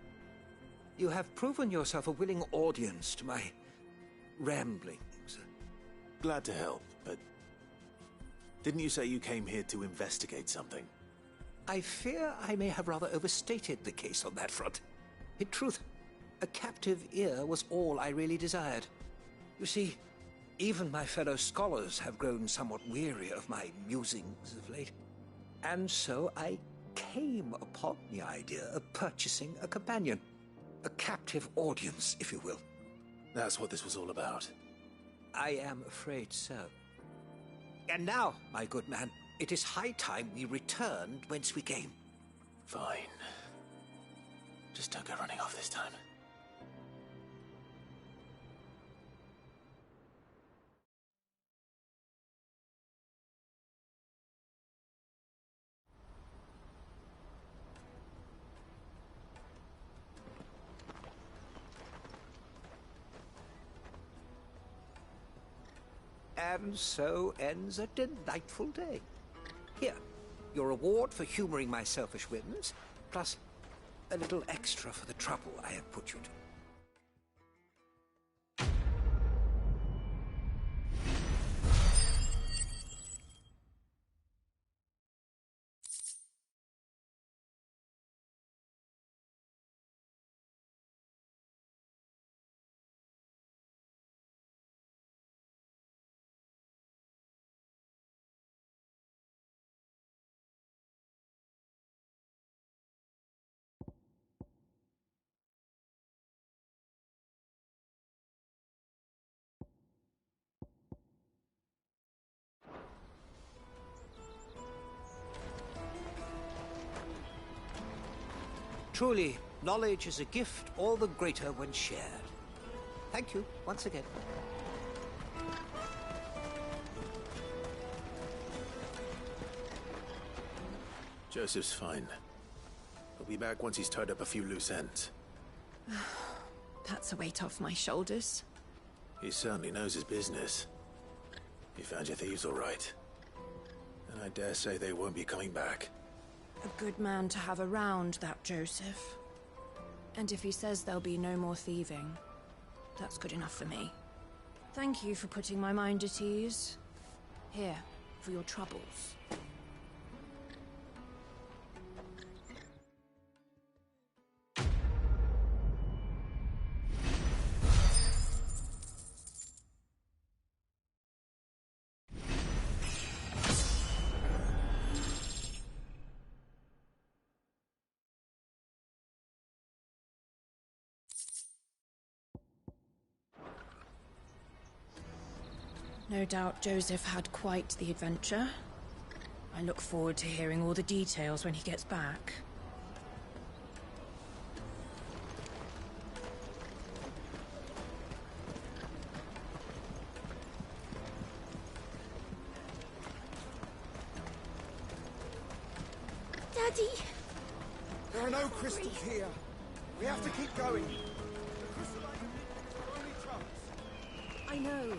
H: you have proven yourself a willing audience to my ramblings.
A: Glad to help, but didn't you say you came here to investigate something?
H: I fear I may have rather overstated the case on that front. In truth, a captive ear was all I really desired. You see, even my fellow scholars have grown somewhat weary of my musings of late. And so I came upon the idea of purchasing a companion. A captive audience, if you will.
A: That's what this was all about.
H: I am afraid so. And now, my good man, it is high time we returned whence we came.
A: Fine. Just don't go running off this time.
H: And so ends a delightful day. Here, your reward for humoring my selfish whims, plus a little extra for the trouble I have put you to. Truly, knowledge is a gift all the greater when shared. Thank you once again.
A: Joseph's fine. He'll be back once he's tied up a few loose ends.
C: That's a weight off my shoulders.
A: He certainly knows his business. He found your thieves all right. And I dare say they won't be coming back.
C: A good man to have around, that Joseph. And if he says there'll be no more thieving, that's good enough for me. Thank you for putting my mind at ease. Here, for your troubles. No doubt Joseph had quite the adventure. I look forward to hearing all the details when he gets back.
T: Daddy!
B: There are no crystals here. We have to keep going. The crystalline are only trumps.
I: I know.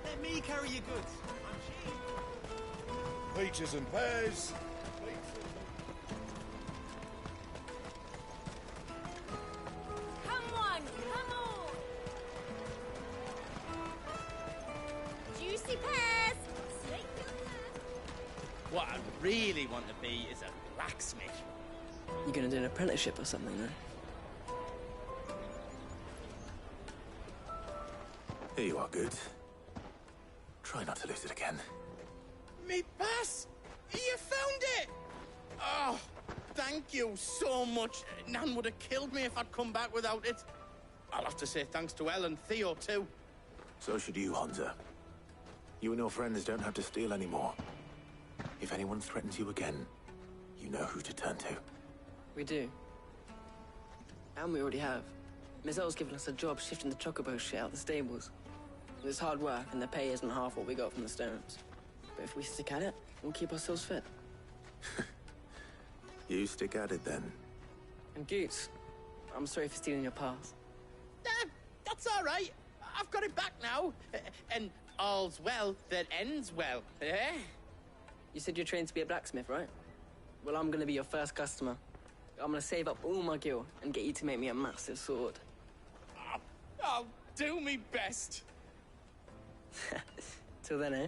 N: Let me carry your goods. I'm cheap.
B: Peaches and pears.
M: Come on, come on! Juicy pears!
N: really want to be is a blacksmith.
G: You gonna do an apprenticeship or something, then?
A: Here you are, Good. Try not to lose it again.
N: Me pass! You found it! Oh, thank you so much. Nan would have killed me if I'd come back without it. I'll have to say thanks to Elle and Theo, too.
A: So should you, Honza. You and your friends don't have to steal anymore. If anyone threatens you again, you know who to turn to.
G: We do. And we already have. Miss L's given us a job shifting the chocobo shit out the stables. It's hard work, and the pay isn't half what we got from the stones. But if we stick at it, we'll keep ourselves fit.
A: You stick at it, then.
G: And Goots, I'm sorry for stealing your pass.
N: That's all right. I've got it back now. And all's well that ends well, eh?
G: You said you're trained to be a blacksmith, right? Well, I'm gonna be your first customer. I'm gonna save up all my gil and get you to make me a massive sword.
N: I'll do me best.
G: Till then, eh?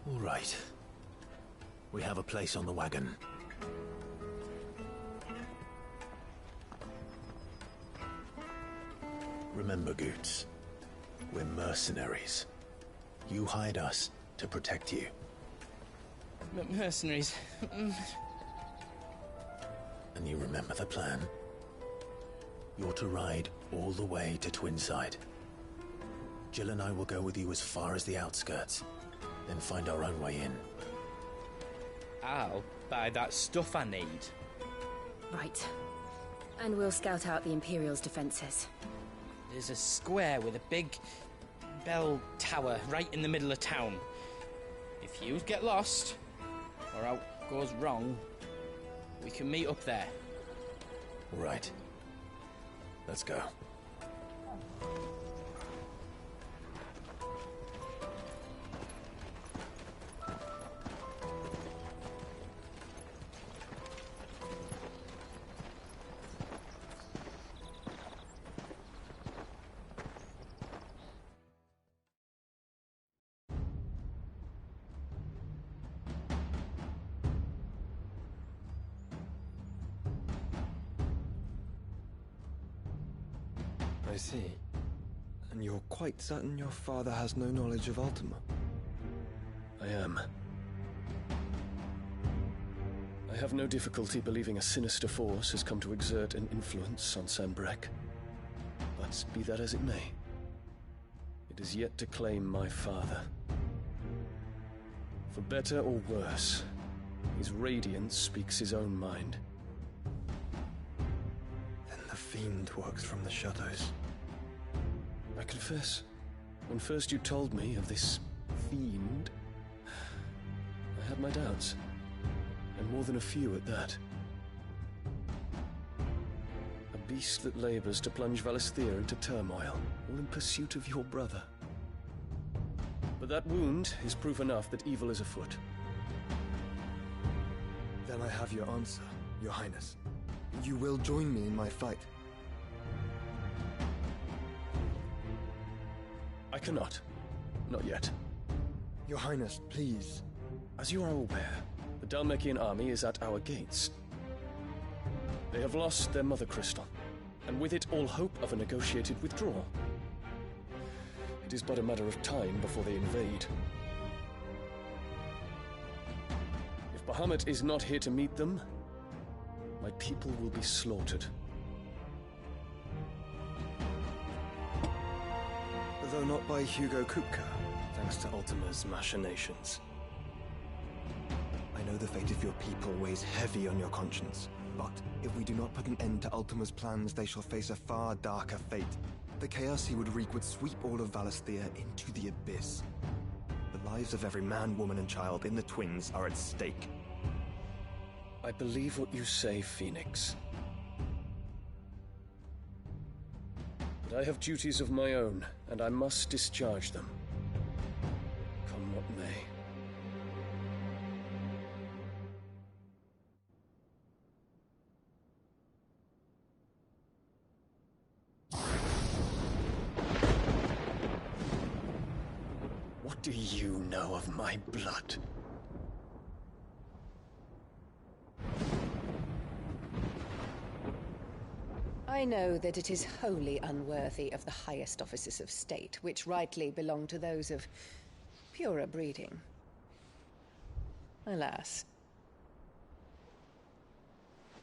A: All right. We have a place on the wagon. Remember, Goots, we're mercenaries. You hired us to protect you.
N: Mercenaries.
A: And you remember the plan? You're to ride all the way to Twinside. Jill and I will go with you as far as the outskirts, then find our own way in.
N: I'll buy that stuff I need.
C: Right. And we'll scout out the Imperial's defenses.
N: There's a square with a big bell tower right in the middle of town. If you get lost, or out goes wrong, we can meet up there.
A: Right. Let's go.
B: I see. And you're quite certain your father has no knowledge of Ultima?
L: I am. I have no difficulty believing a sinister force has come to exert an influence on Sanbreque. But be that as it may, it is yet to claim my father. For better or worse, his radiance speaks his own mind.
B: Then the fiend works from the shadows.
L: I confess, when first you told me of this fiend, I had my doubts, and more than a few at that. A beast that labors to plunge Valisthea into turmoil, all in pursuit of your brother. But that wound is proof enough that evil is afoot.
B: Then I have your answer, Your Highness. You will join me in my fight.
L: I cannot. Not yet.
B: Your Highness, please.
L: As you are aware, the Dhalmekian army is at our gates. They have lost their mother crystal, and with it all hope of a negotiated withdrawal. It is but a matter of time before they invade. If Bahamut is not here to meet them, my people will be slaughtered.
B: Though not by Hugo Kupka, thanks to Ultima's machinations. I know the fate of your people weighs heavy on your conscience, but if we do not put an end to Ultima's plans, they shall face a far darker fate. The chaos he would wreak would sweep all of Valisthea into the abyss. The lives of every man, woman, and child in the Twins are at stake.
L: I believe what you say, Phoenix. But I have duties of my own, and I must discharge them. Come what may. do you know of my blood?
K: I know that it is wholly unworthy of the highest offices of state, which rightly belong to those of purer breeding. Alas.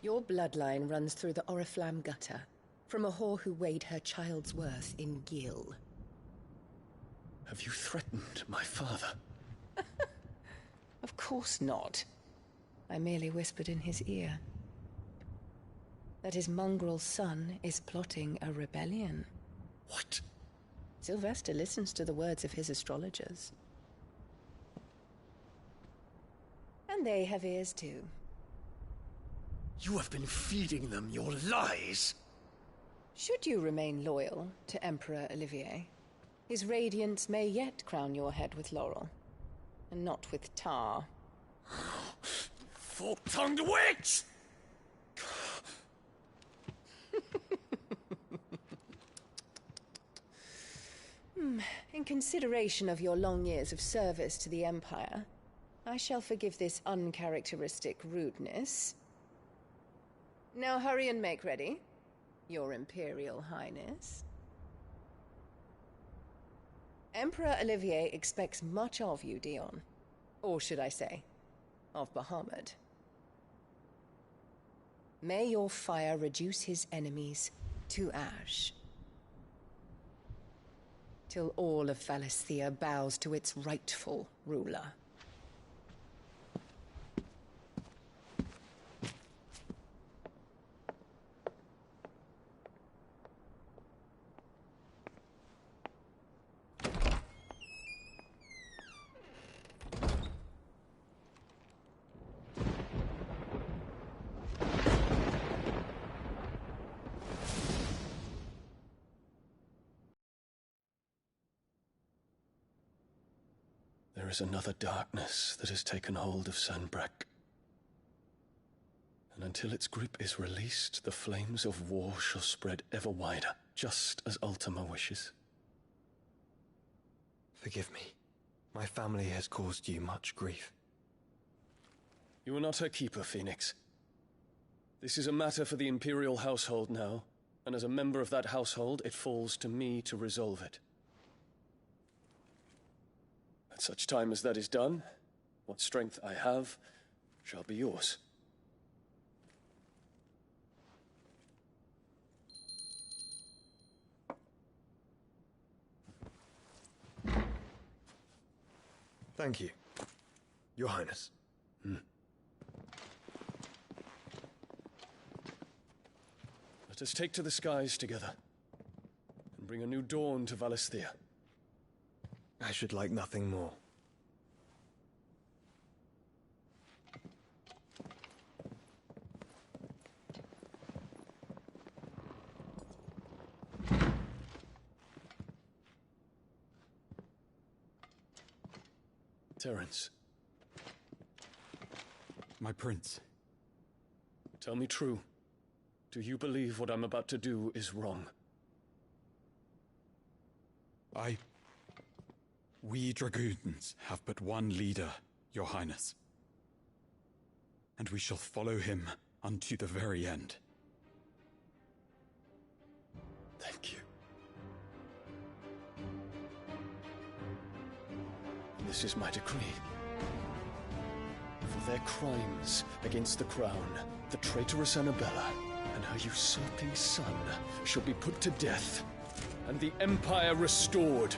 K: Your bloodline runs through the Oriflamme gutter, from a whore who weighed her child's worth in gill.
L: Have you threatened my father?
K: Of course not. I merely whispered in his ear that his mongrel son is plotting a rebellion.
L: What?
K: Sylvester listens to the words of his astrologers. And they have ears too.
L: You have been feeding them your lies!
K: Should you remain loyal to Emperor Olivier, his radiance may yet crown your head with laurel, and not with tar.
L: Fork-tongued witch!
K: In consideration of your long years of service to the Empire, I shall forgive this uncharacteristic rudeness. Now hurry and make ready, Your Imperial Highness. Emperor Olivier expects much of you, Dion. Or should I say, of Bahamut. May your fire reduce his enemies to ash, till all of Valisthea bows to its rightful ruler.
L: There is another darkness that has taken hold of Sanbreque. And until its grip is released, the flames of war shall spread ever wider, just as Ultima wishes.
B: Forgive me. My family has caused you much grief.
L: You are not her keeper, Phoenix. This is a matter for the Imperial household now, and as a member of that household, it falls to me to resolve it. At such time as that is done, what strength I have shall be yours.
B: Thank you, Your Highness.
L: Let us take to the skies together, and bring a new dawn to Valisthea.
B: I should like nothing more.
L: Terence.
S: My prince.
L: Tell me true. Do you believe what I'm about to do is wrong?
S: We dragoons have but one leader, Your Highness. And we shall follow him unto the very end.
L: Thank you. This is my decree. For their crimes against the crown, the traitorous Annabella and her usurping son shall be put to death, and the Empire restored.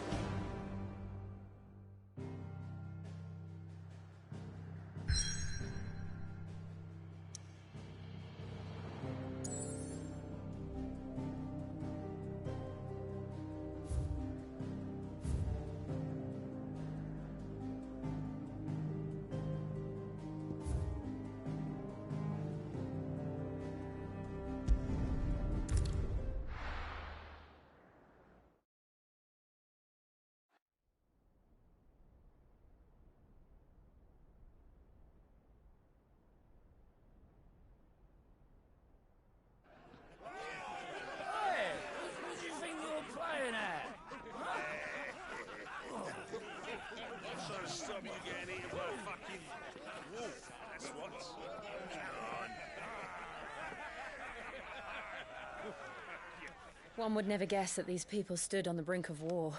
C: One would never guess that these people stood on the brink of war.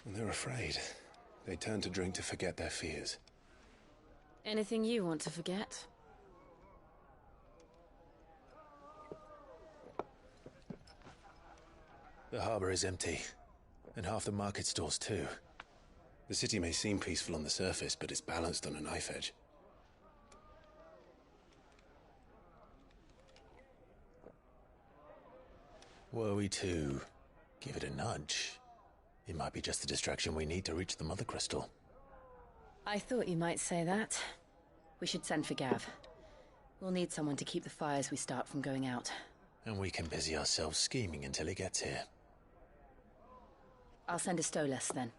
A: And they're afraid. They turn to drink to forget their fears.
C: Anything you want to forget?
A: The harbor is empty, and half the market stalls too. The city may seem peaceful on the surface, but it's balanced on a knife edge. Were we to give it a nudge, it might be just the distraction we need to reach the Mother Crystal.
C: I thought you might say that. We should send for Gav. We'll need someone to keep the fires we start from going out.
A: And we can busy ourselves scheming until he gets here.
C: I'll send a Stolas then.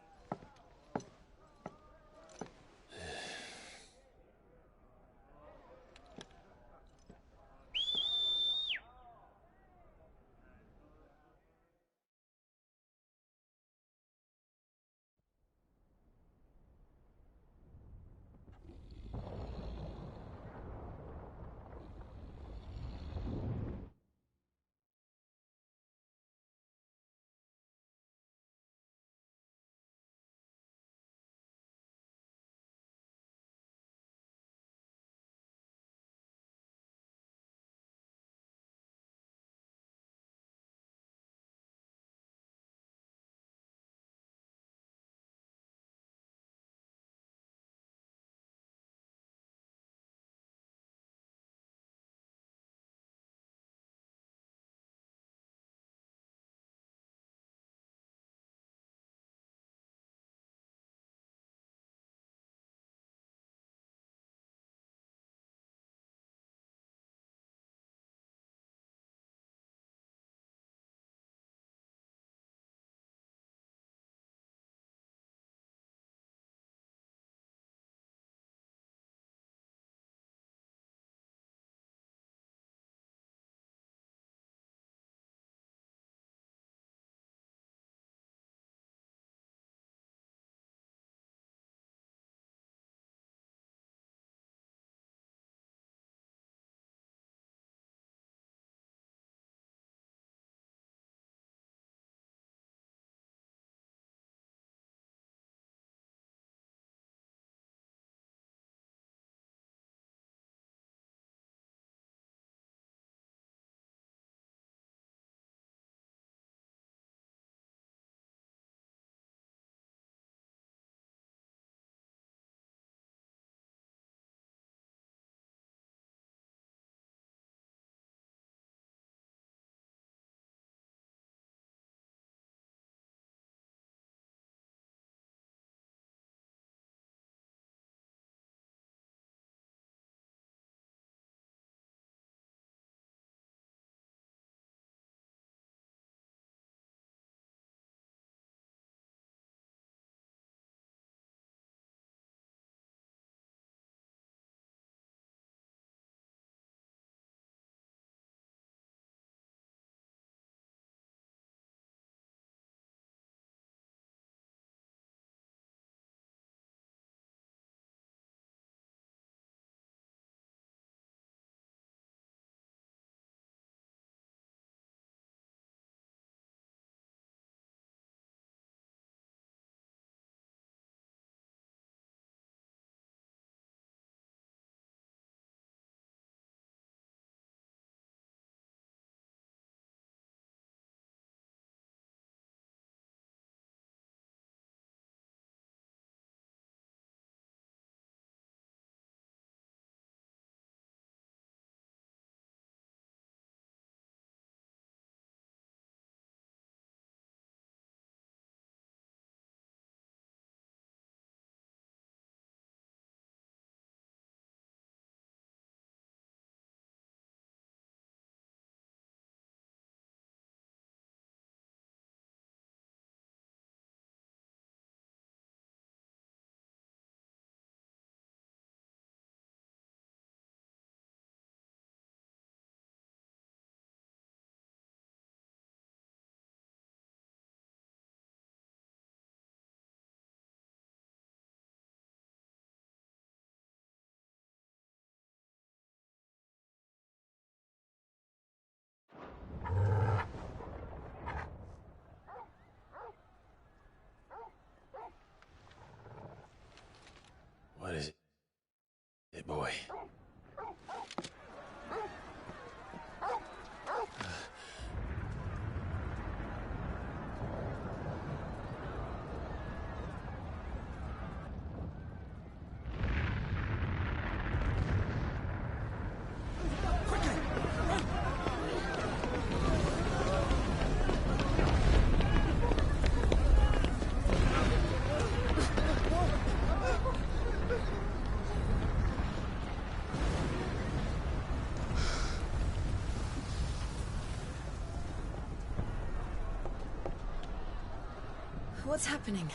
C: What's happening?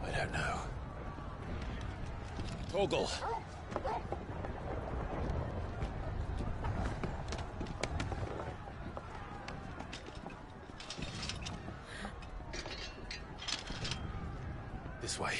A: I don't know.
L: Torgal!
A: This way.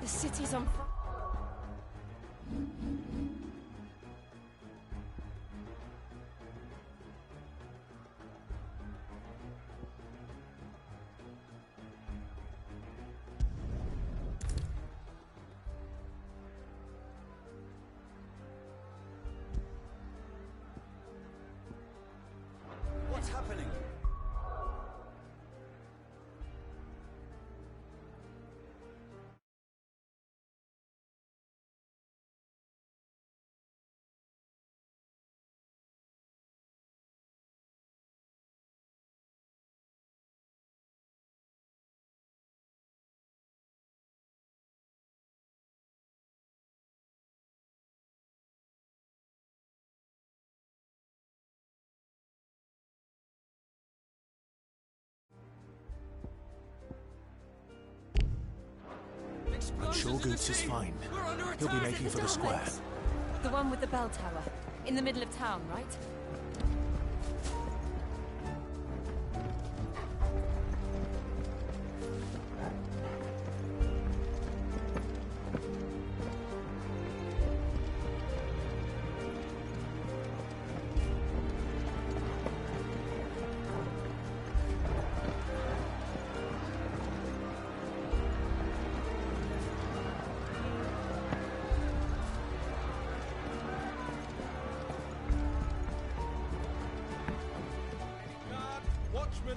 C: The city's on fire.
Q: What's happening?
A: I'm sure Goots is fine. He'll be making for the square.
I: The one with the bell tower. In the middle of town, right?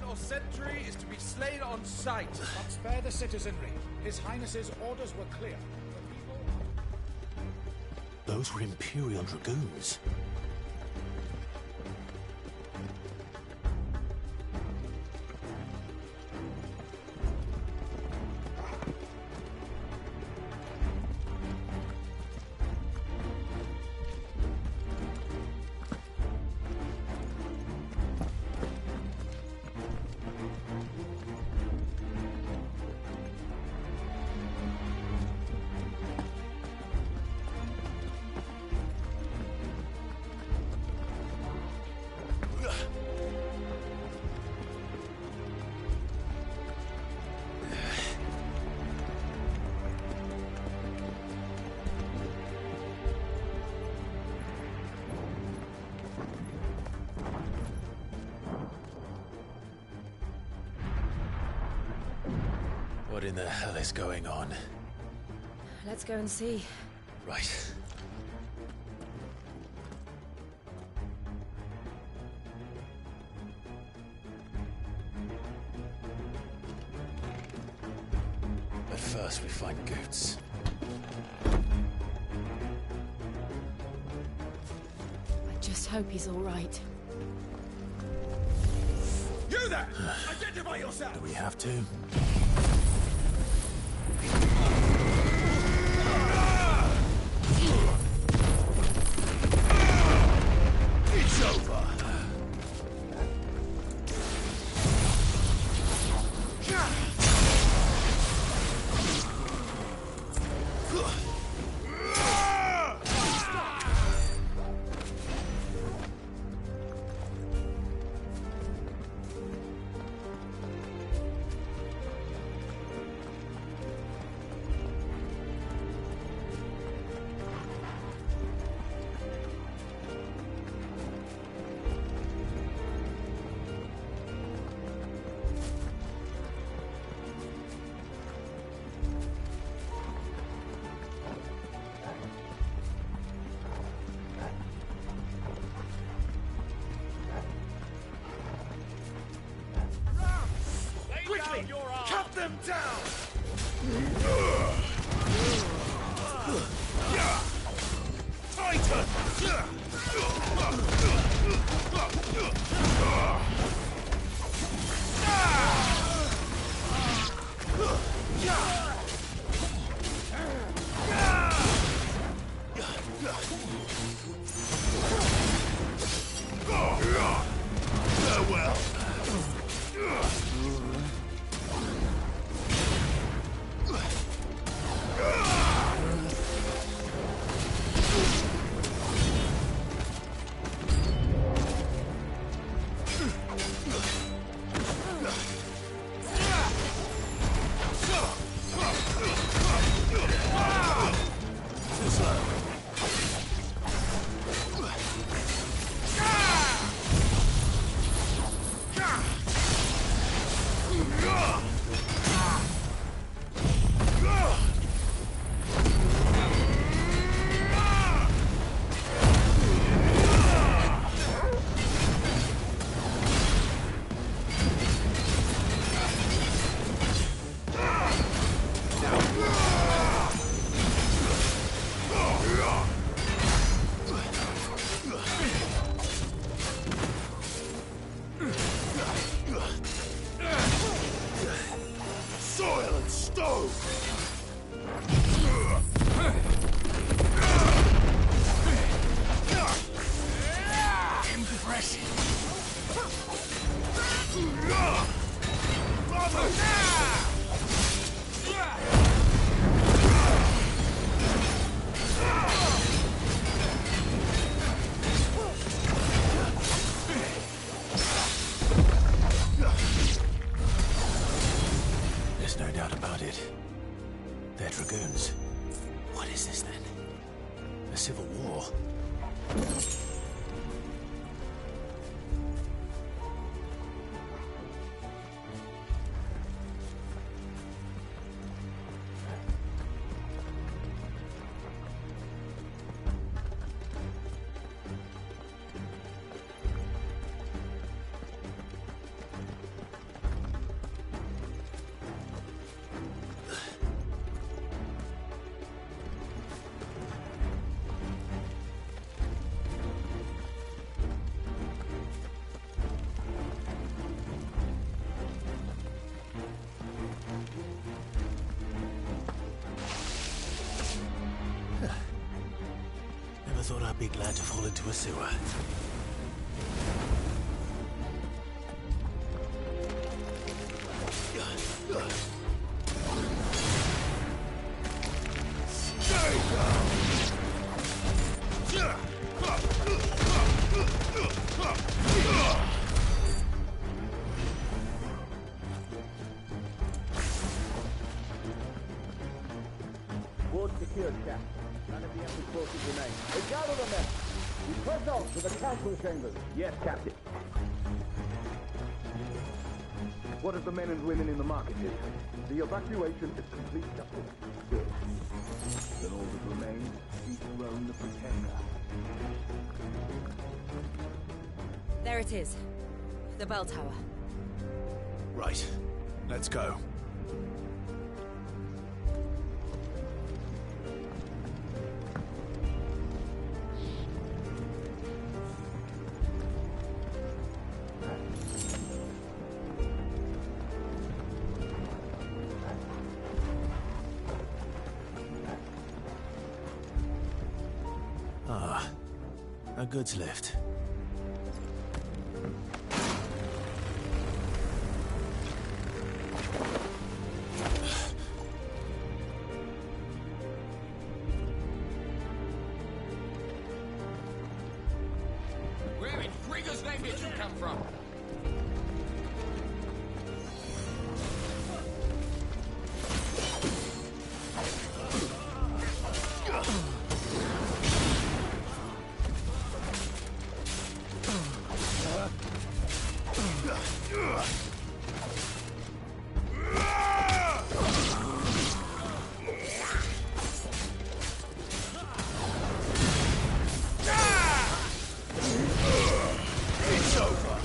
D: Or sentry is to be slain on sight.
R: But spare the citizenry. His Highness's orders were clear.
A: Those were Imperial Dragoons. What in the hell is going on?
C: Let's go and see.
A: Right. But first we find Goots.
I: just hope he's all right.
Q: You there! Identify yourself!
A: Do we have to?
Q: It's over! Quickly! Cut them down! Titan! Farewell! Soil and stone! Impressive!
A: There's no doubt about it. They're dragoons. What is this then? A civil war? Never thought I'd be glad to fall into a sewer.
O: Board secured, Cap. None of the enemy forces remain. They gather the men. We press on to the council chambers. Yes, Captain. What of the men and women in the market district? The evacuation is complete, Captain. Good. Then all that remains is Roan the Pretender.
I: There it is. The bell tower.
A: Right. Let's go. A goods lift.
J: Where in Grigger's name did you come from?
A: It's over.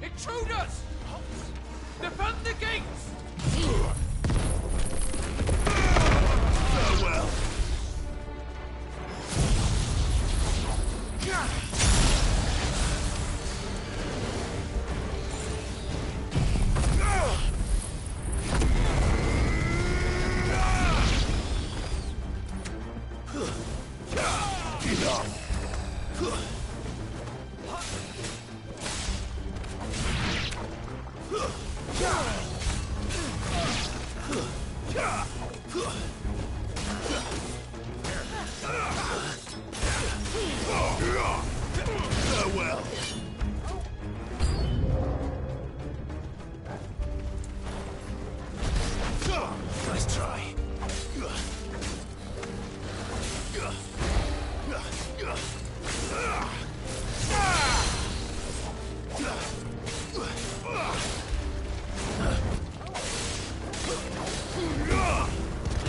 J: Intruders! Defend the gates!
A: Farewell. Farewell. Nice try.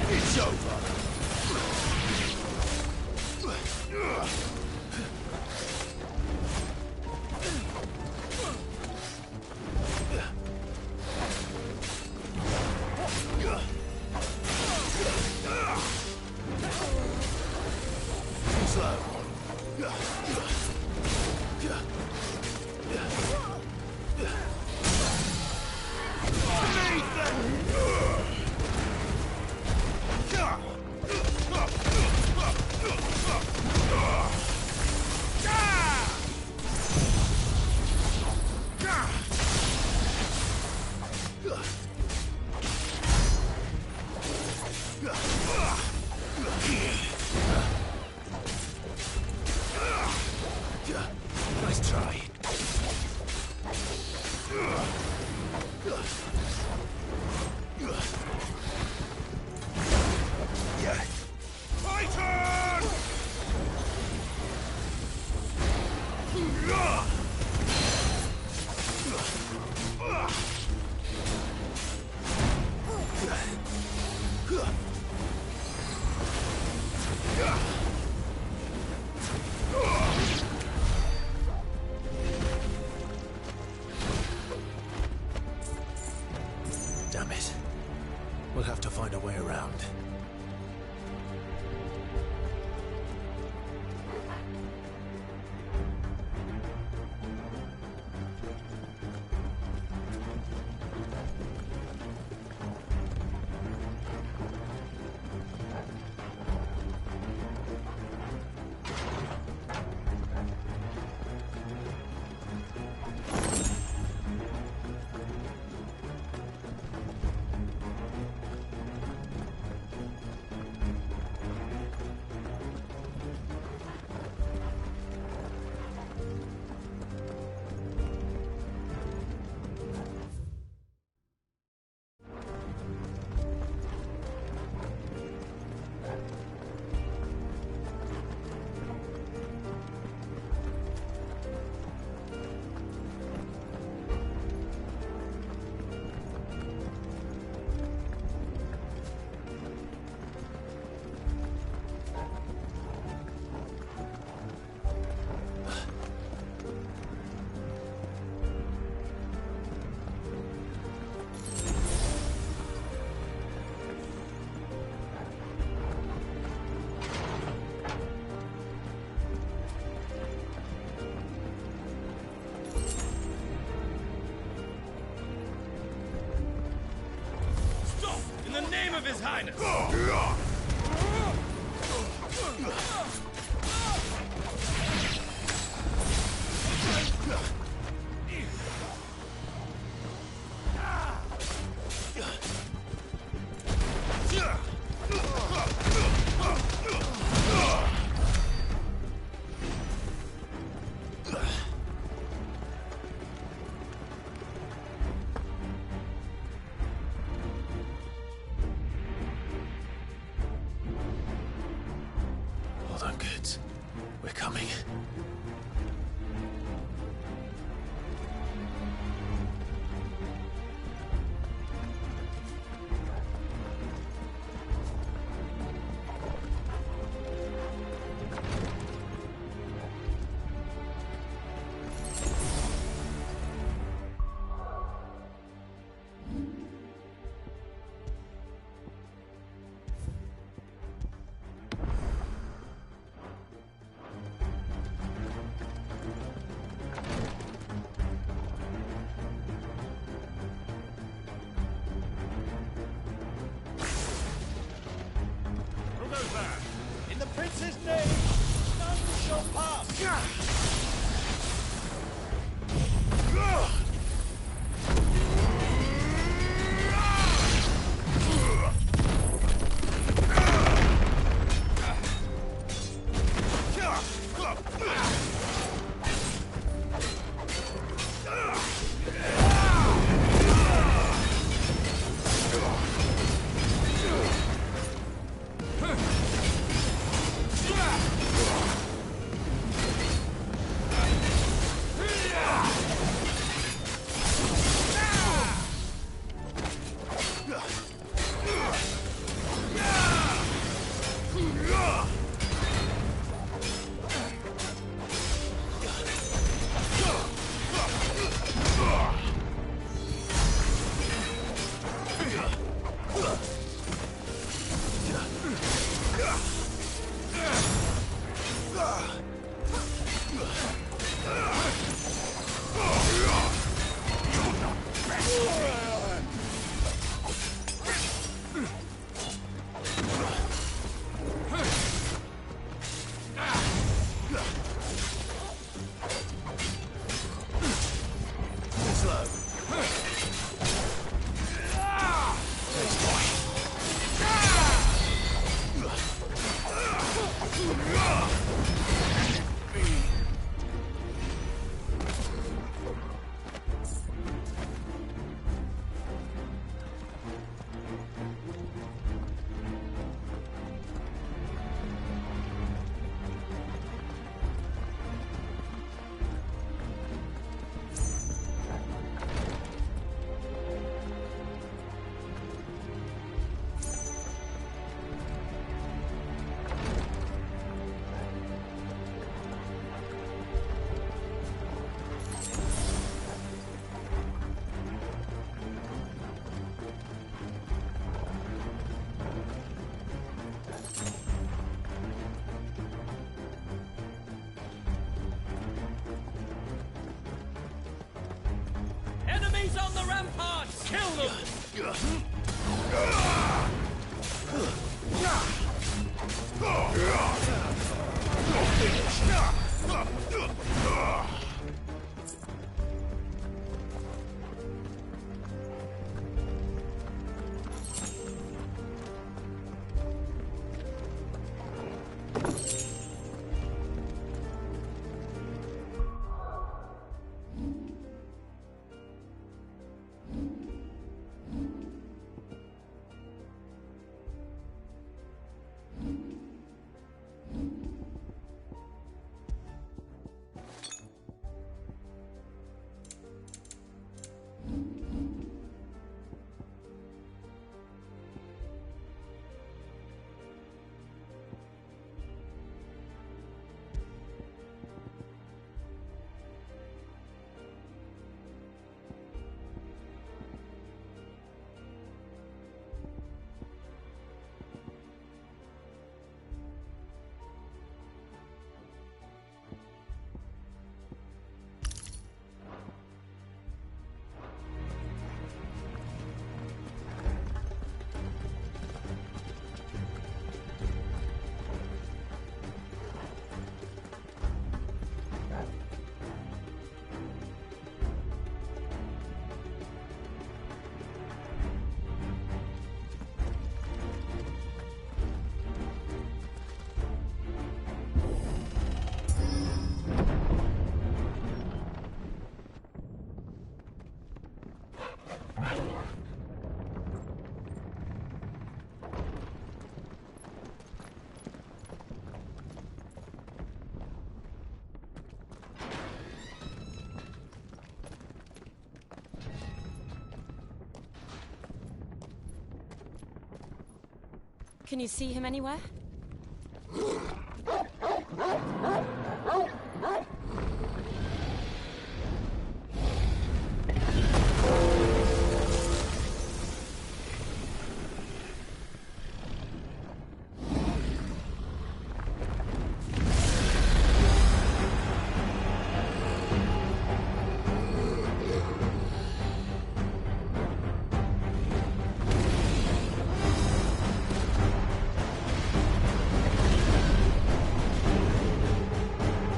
A: It's over. Nice try.
R: Titan!
L: Highness!
A: Hold on, kids. We're coming.
R: Who goes there? In the prince's name, none shall pass!
L: Enemies on the ramparts! Kill them!
M: Can you see him anywhere?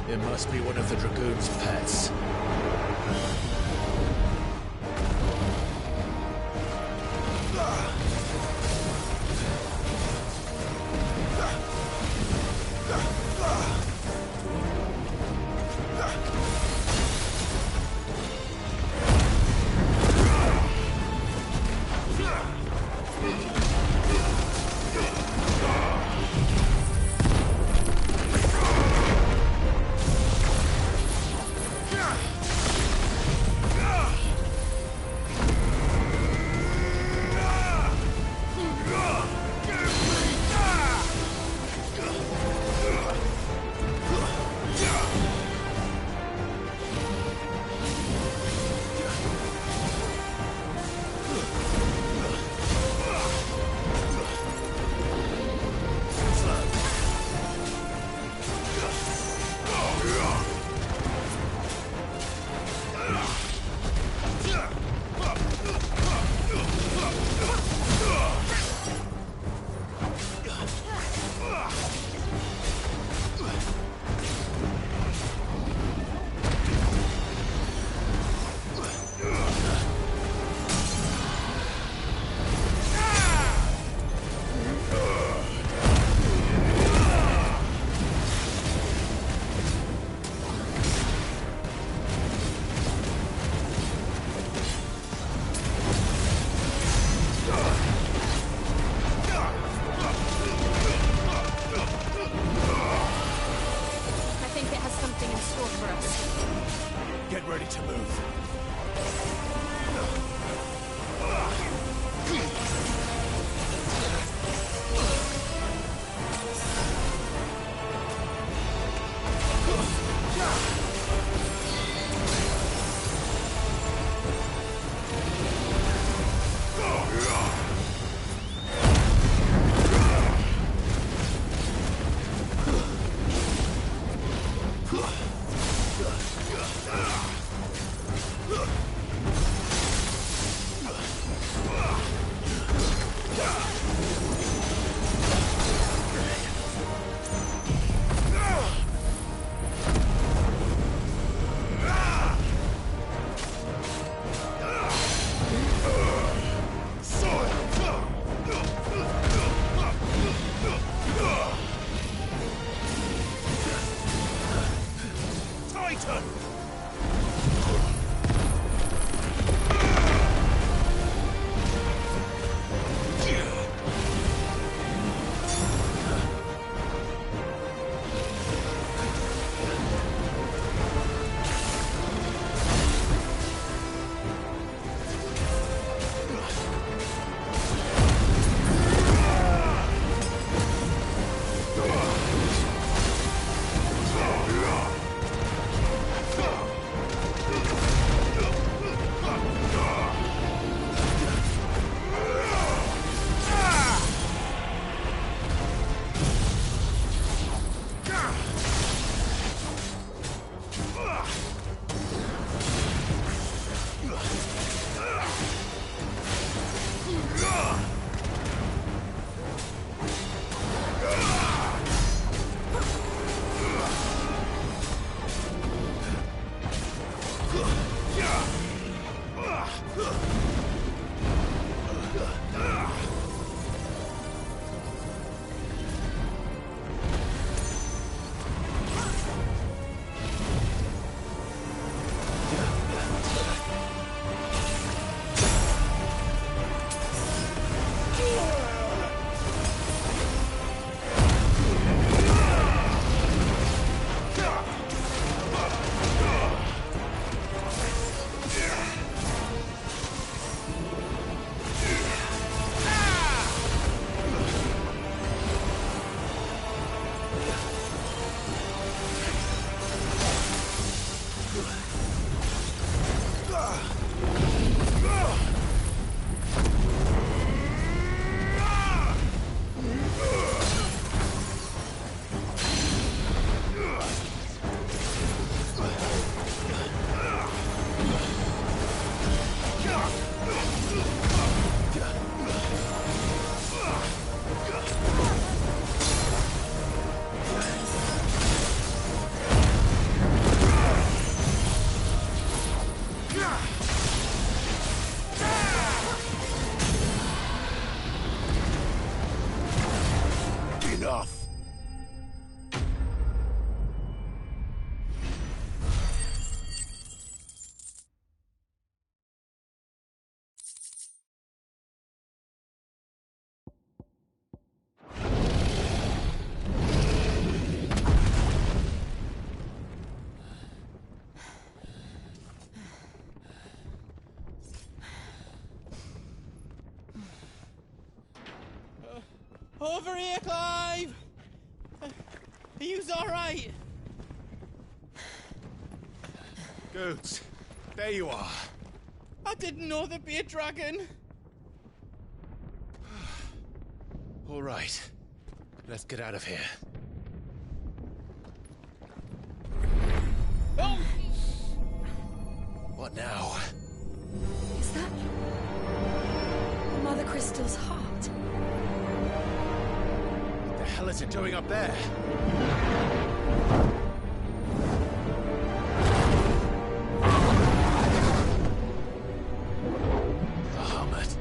A: It must be one of the Dragoon's pets.
D: Yeah!
N: over here, Clive! Are you alright?
A: Goods, there you are.
N: I didn't know there'd be a dragon.
A: All right, let's get out of here.
N: Oh!
A: What now?
C: Is that Mother Crystal's heart?
A: What the hell is it doing up there? Bahamut.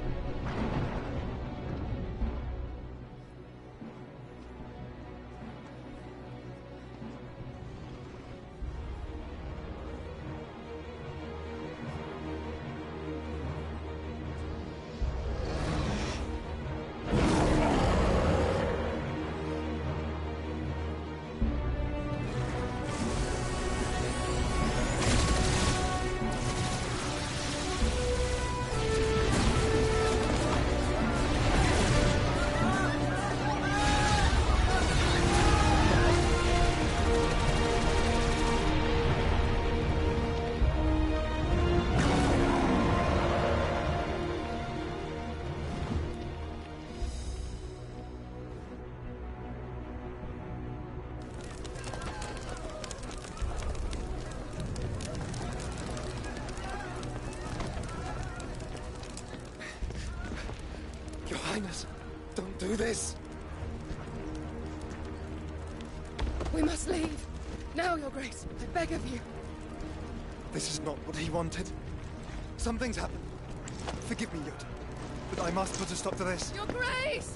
B: Your Highness, don't do this!
K: We must leave. Now, Your Grace. I beg of you.
B: This is not what he wanted. Something's happened. Forgive me, Yoda, but I must put a stop to this.
K: Your Grace!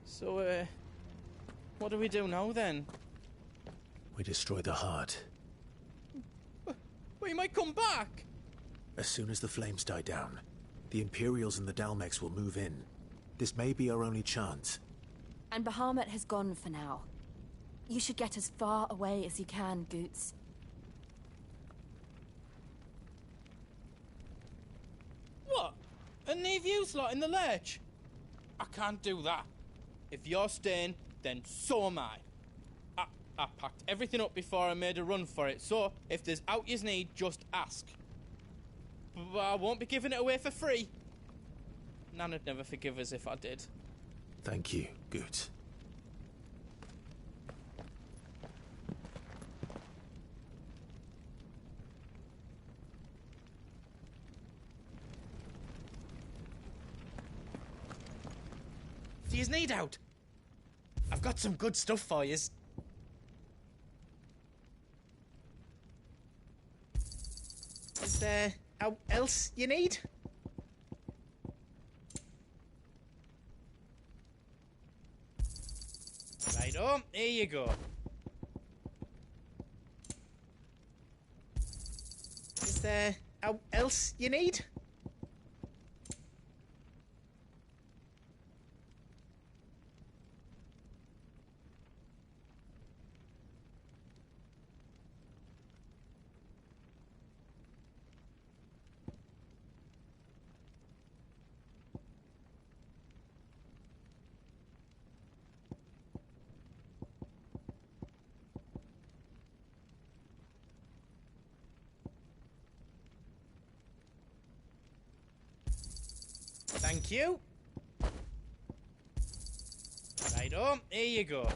N: So, what do we do now, then?
A: We destroy the heart.
N: We might come back!
A: As soon as the flames die down, the Imperials and the Dalmex will move in. This may be our only chance.
P: And Bahamut has gone for now. You should get as far away as you can, Goots.
N: What? And leave you lot in the lurch? I can't do that. If you're staying, then so am I. I packed everything up before I made a run for it, so if there's out you need, just ask. But I won't be giving it away for free. Nana'd never forgive us if I did.
A: Thank you, Goots.
N: Do you need out? I've got some good stuff for yous.
F: Is there else you need? Righto, here you go. Is there else you need? Thank you. Righto, here you go.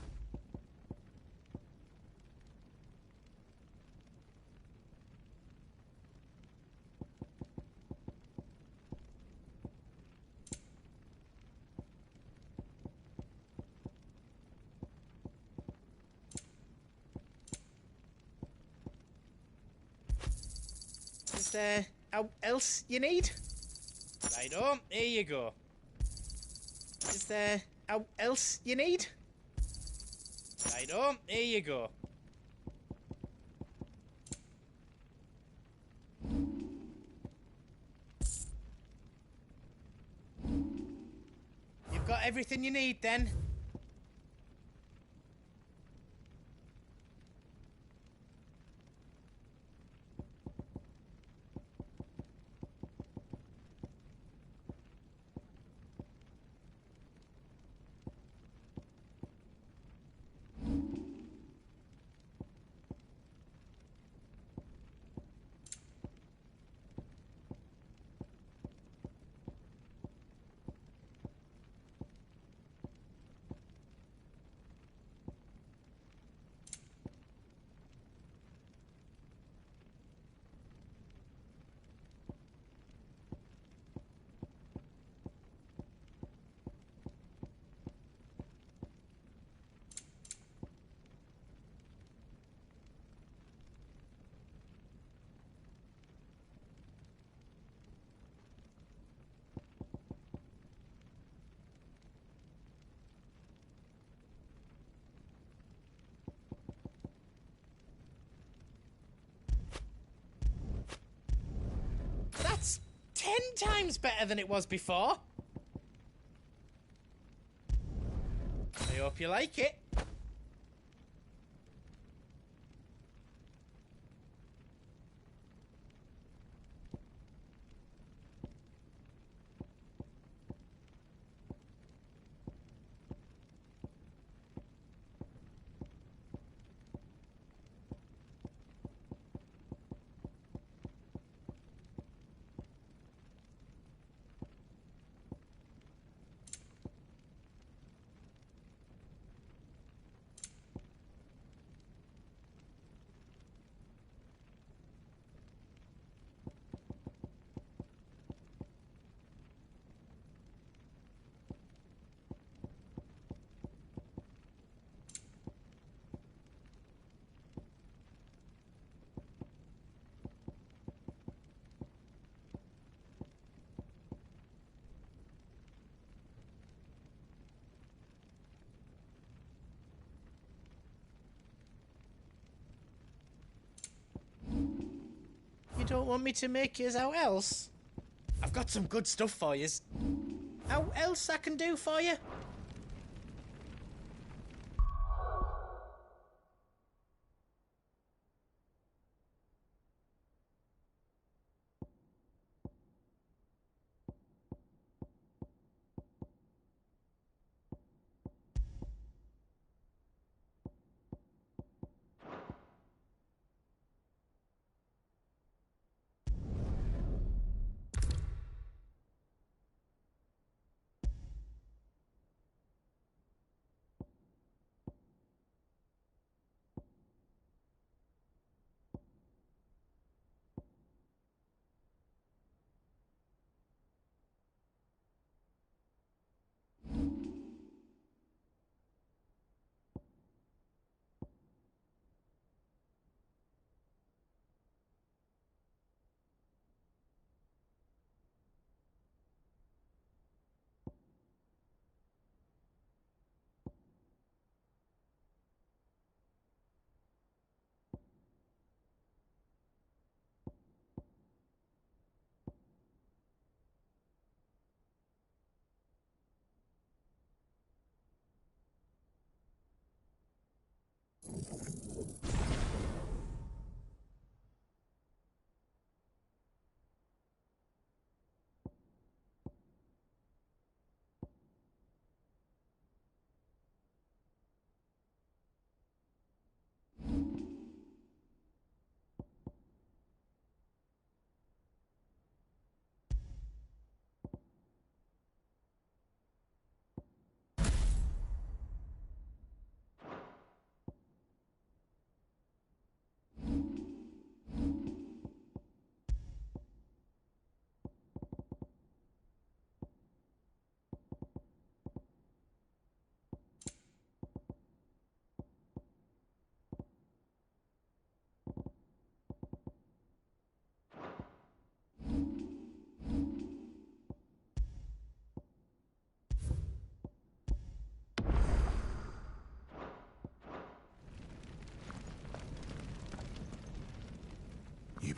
F: Is there else you need? Righto, here you go. Is there else you need? Righto, here you go. You've got everything you need then? That's 10 times better than it was before. I hope you like it. You don't want me to make yous out else? I've got some good stuff for yous. How else I can do for you?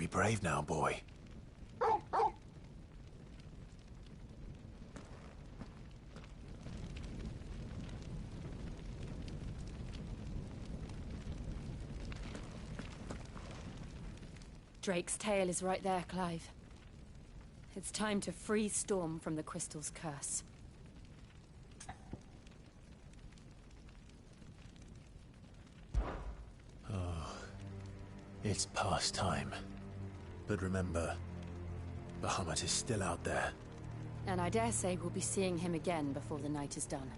A: be brave now, boy.
P: Drake's tail is right there, Clive. It's time to free Storm from the crystal's curse.
A: Oh, it's past time. But remember, Bahamut is still out there.
P: And I dare say we'll be seeing him again before the night is done.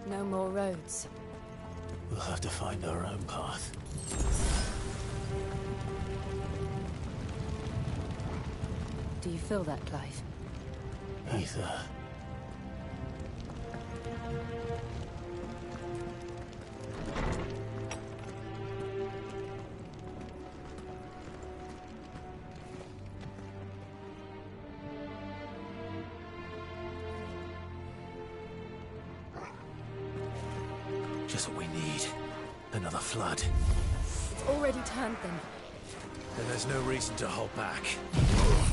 P: No more roads.
A: We'll have to find our own path.
P: Do you feel that, Clive?
A: Ether. Just what we need. Another flood.
P: It's already turned them.
A: Then there's no reason to hold back. Ugh.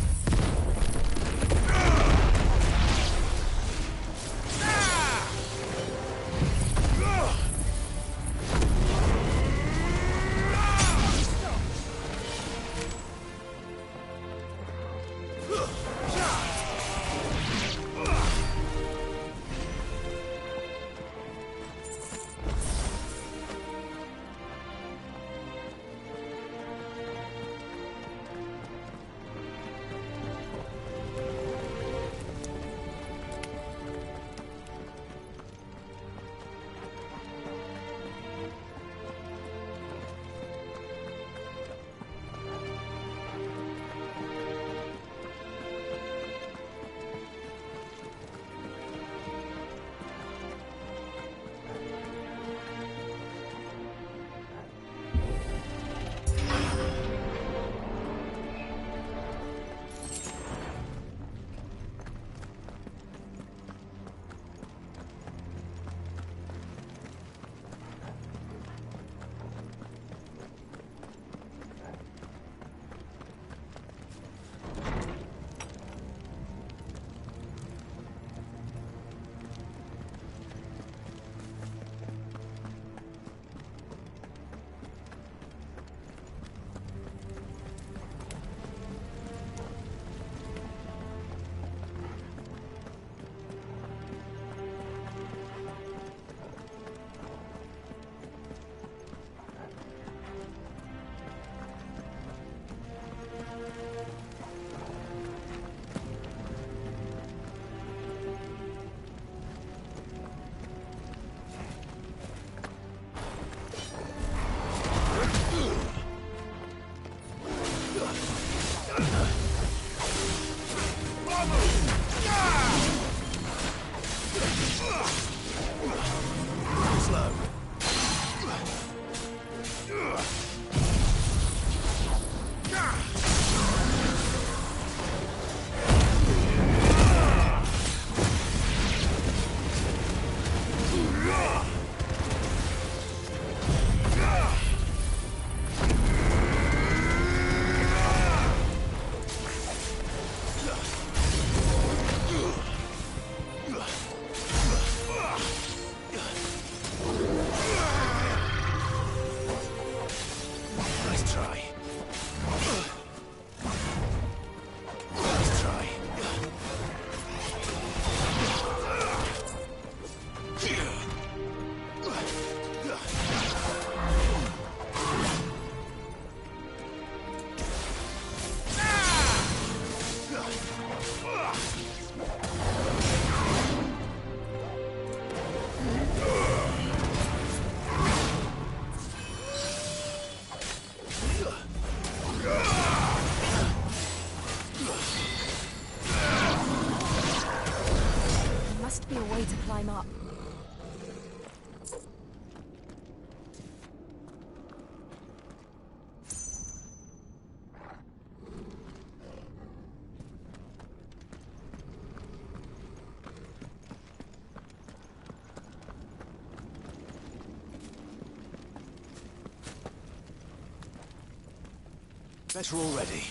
A: Better already.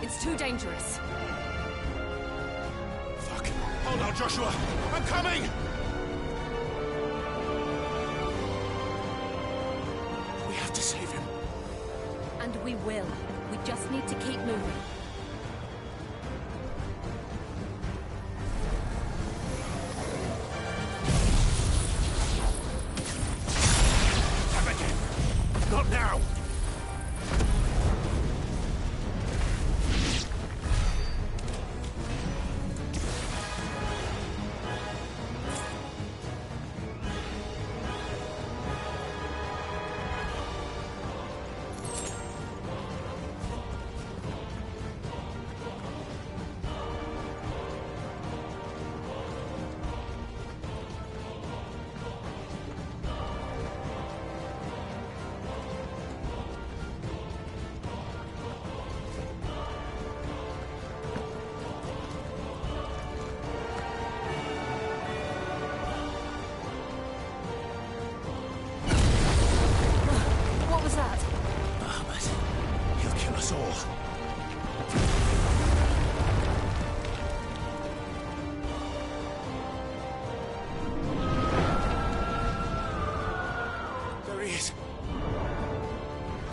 I: It's too dangerous.
A: Fuck. Hold on, Joshua. I'm coming! We have to save him.
I: And we will. We just need to keep moving.
A: Not now!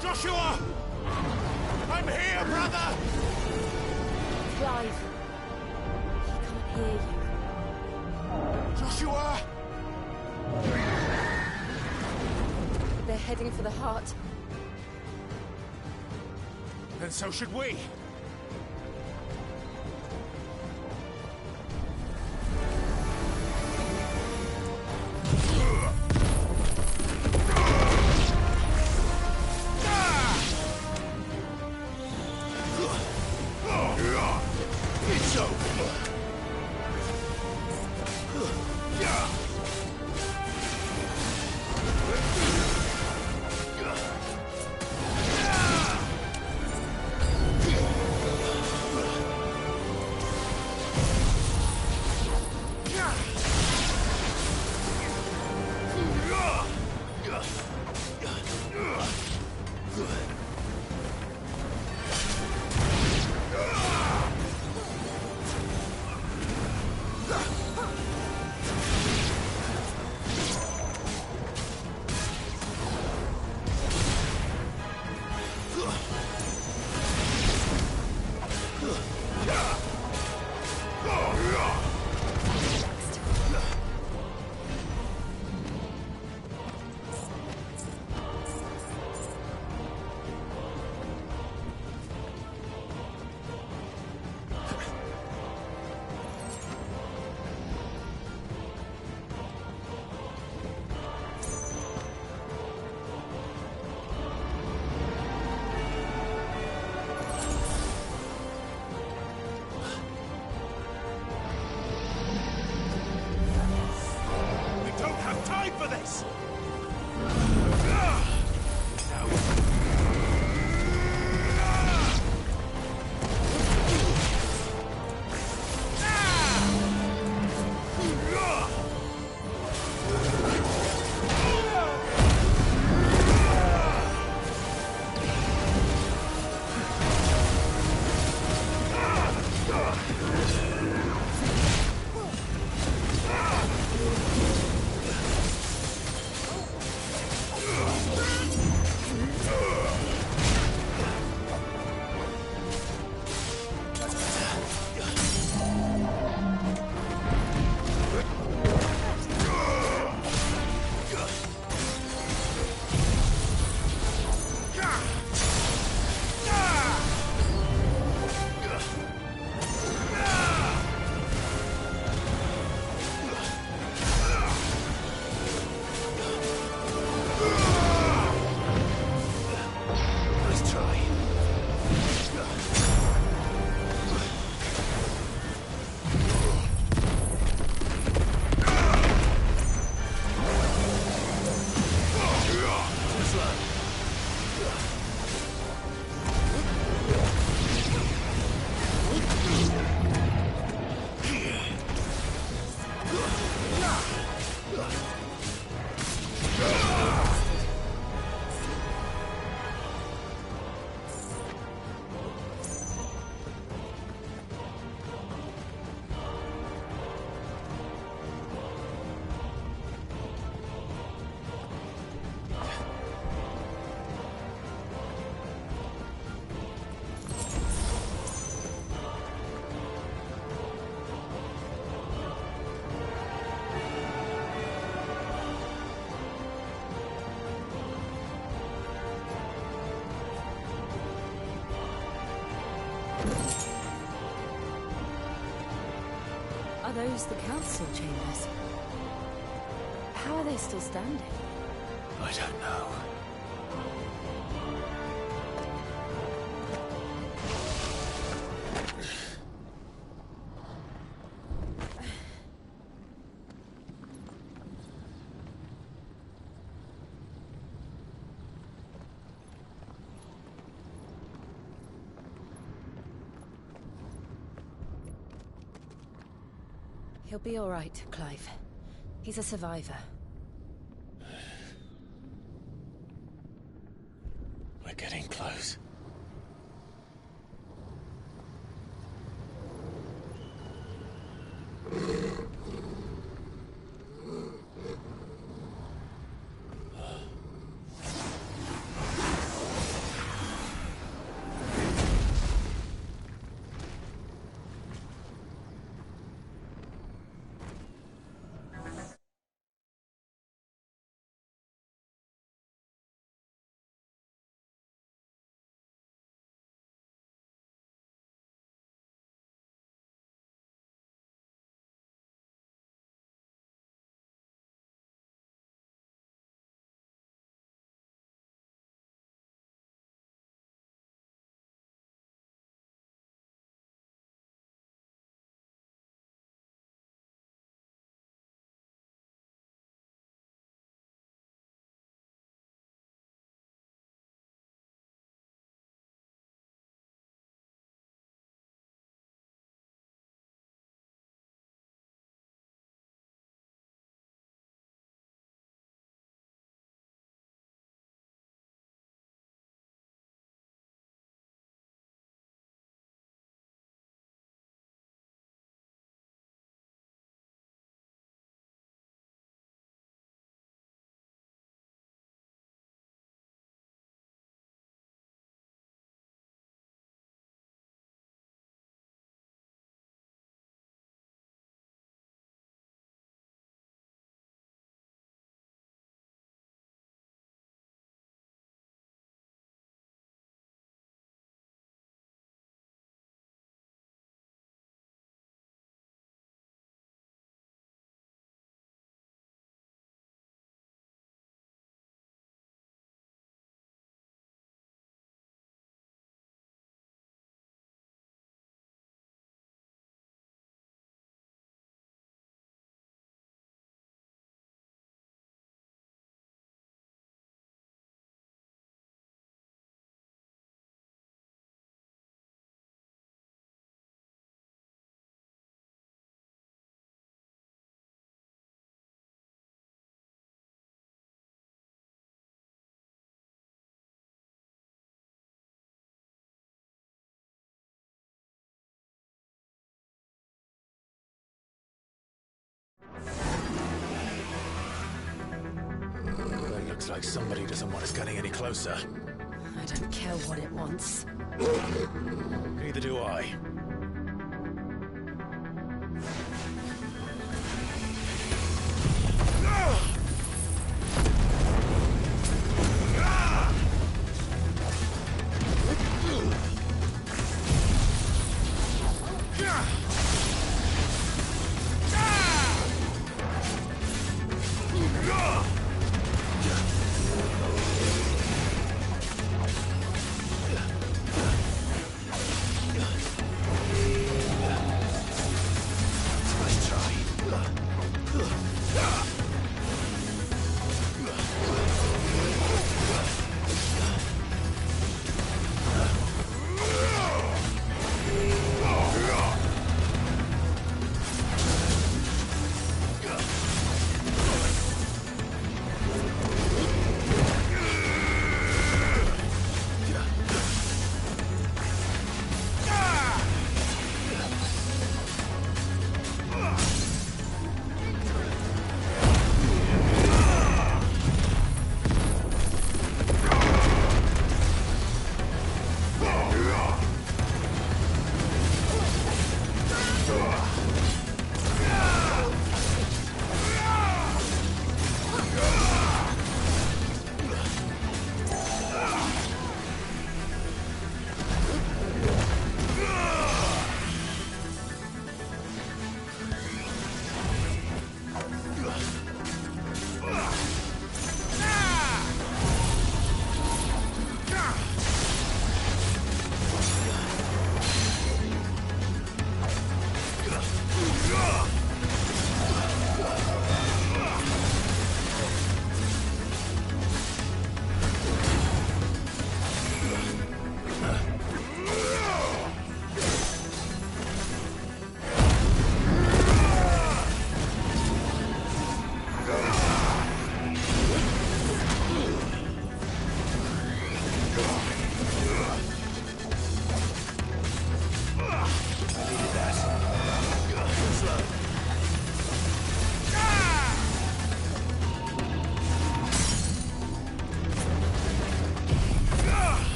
A: Joshua! I'm here, brother!
I: Clive. He can't hear you.
A: Joshua!
P: heading for the heart.
R: Then so should we.
A: It's over.
P: Are those the council chambers? How are they still standing?
A: I don't know.
C: He'll be all right, Clive. He's a survivor.
A: We're getting close. Looks like somebody doesn't want us getting any closer.
P: I don't care what it wants.
A: Neither do I.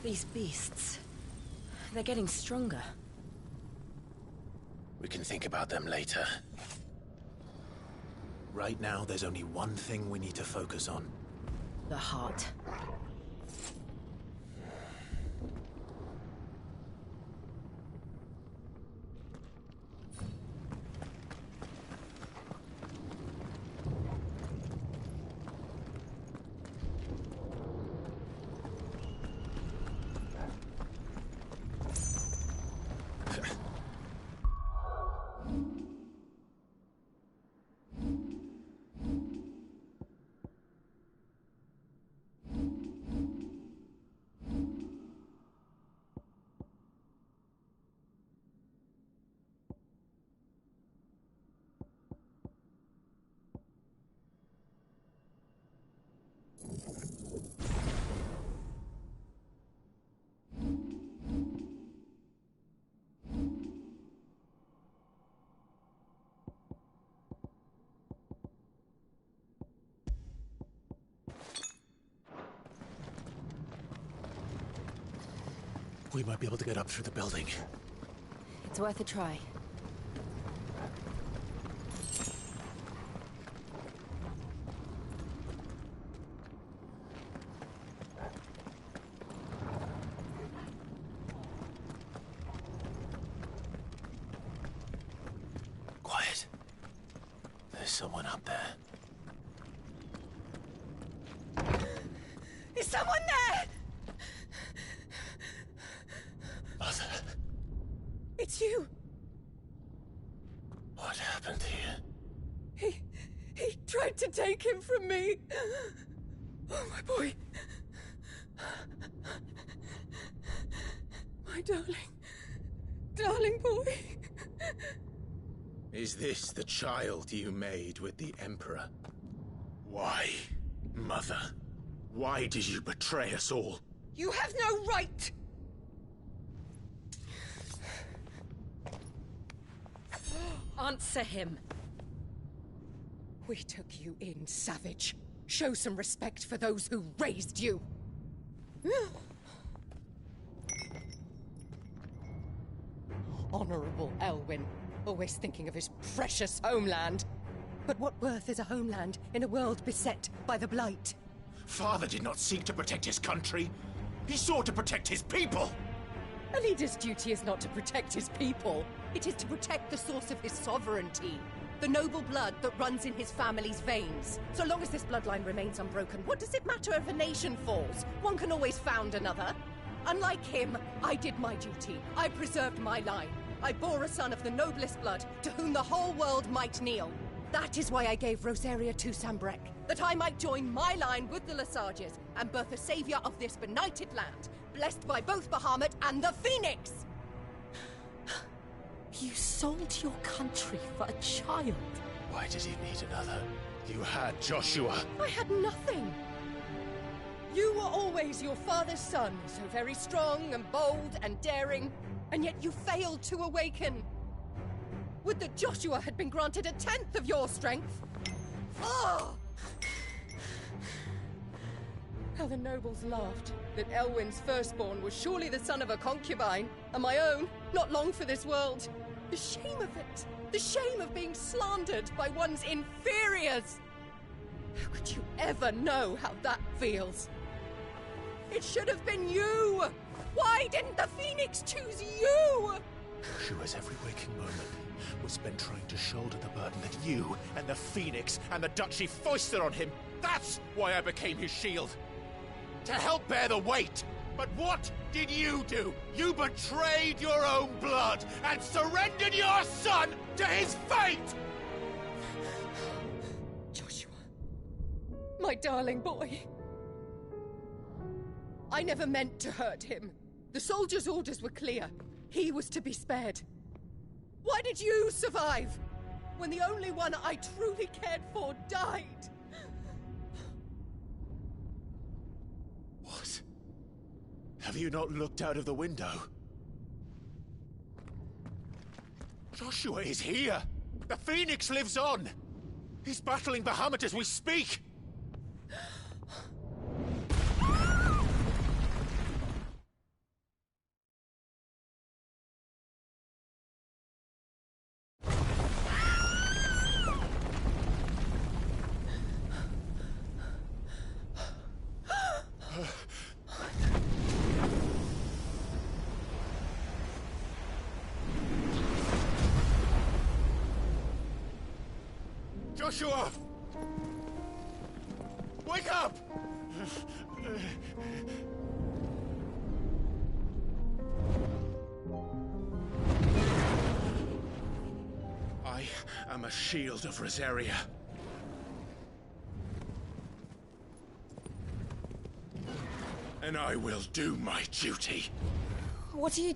C: These beasts... they're getting stronger.
A: We can think about them later. Right now, there's only one thing we need to focus on.
C: The heart.
A: We might be able to get up through the building.
C: It's worth a try.
A: Quiet. There's someone up there.
C: Is someone there?
A: Mother.
C: It's you.
A: What happened here?
C: He tried to take him from me. Oh, my boy. My darling boy.
A: Is this the child you made with the Emperor? Why, Mother? Why did you betray us all?
C: You have no right! Answer him.
U: We took you in, savage. Show some respect for those who raised you. Honorable Elwyn, always thinking of his precious homeland. But what worth is a homeland in a world beset by the Blight?
A: Father did not seek to protect his country. He sought to protect his people.
U: A leader's duty is not to protect his people. It is to protect the source of his sovereignty. The noble blood that runs in his family's veins. So long as this bloodline remains unbroken, what does it matter if a nation falls? One can always found another. Unlike him, I did my duty. I preserved my line. I bore a son of the noblest blood, to whom the whole world might kneel. That is why I gave Rosaria to Sambrek, that I might join my line with the Lesages and birth a savior of this benighted land, blessed by both Bahamut and the Phoenix! You sold your country for a child.
A: Why did he need another? You had Joshua.
U: I had nothing. You were always your father's son, so very strong and bold and daring, and yet you failed to awaken. Would that Joshua had been granted 1/10 of your strength? Oh! How the nobles laughed that Elwyn's firstborn was surely the son of a concubine, and my own, not long for this world. The shame of it! The shame of being slandered by one's inferiors! How could you ever know how that feels? It should have been you! Why didn't the Phoenix choose you?
A: Joshua's every waking moment was spent trying to shoulder the burden that you and the Phoenix and the Duchy foisted on him. That's why I became his shield. To help bear the weight. But what did you do? You betrayed your own blood and surrendered your son to his fate!
U: Joshua, my darling boy. I never meant to hurt him. The soldiers' orders were clear. He was to be spared. Why did you survive when the only one I truly cared for died?
A: What? Have you not looked out of the window? Joshua is here! The Phoenix lives on! He's battling Bahamut as we speak!
R: Joshua! Wake up! I am a shield of Rosaria. And I will do my duty.
P: What are you...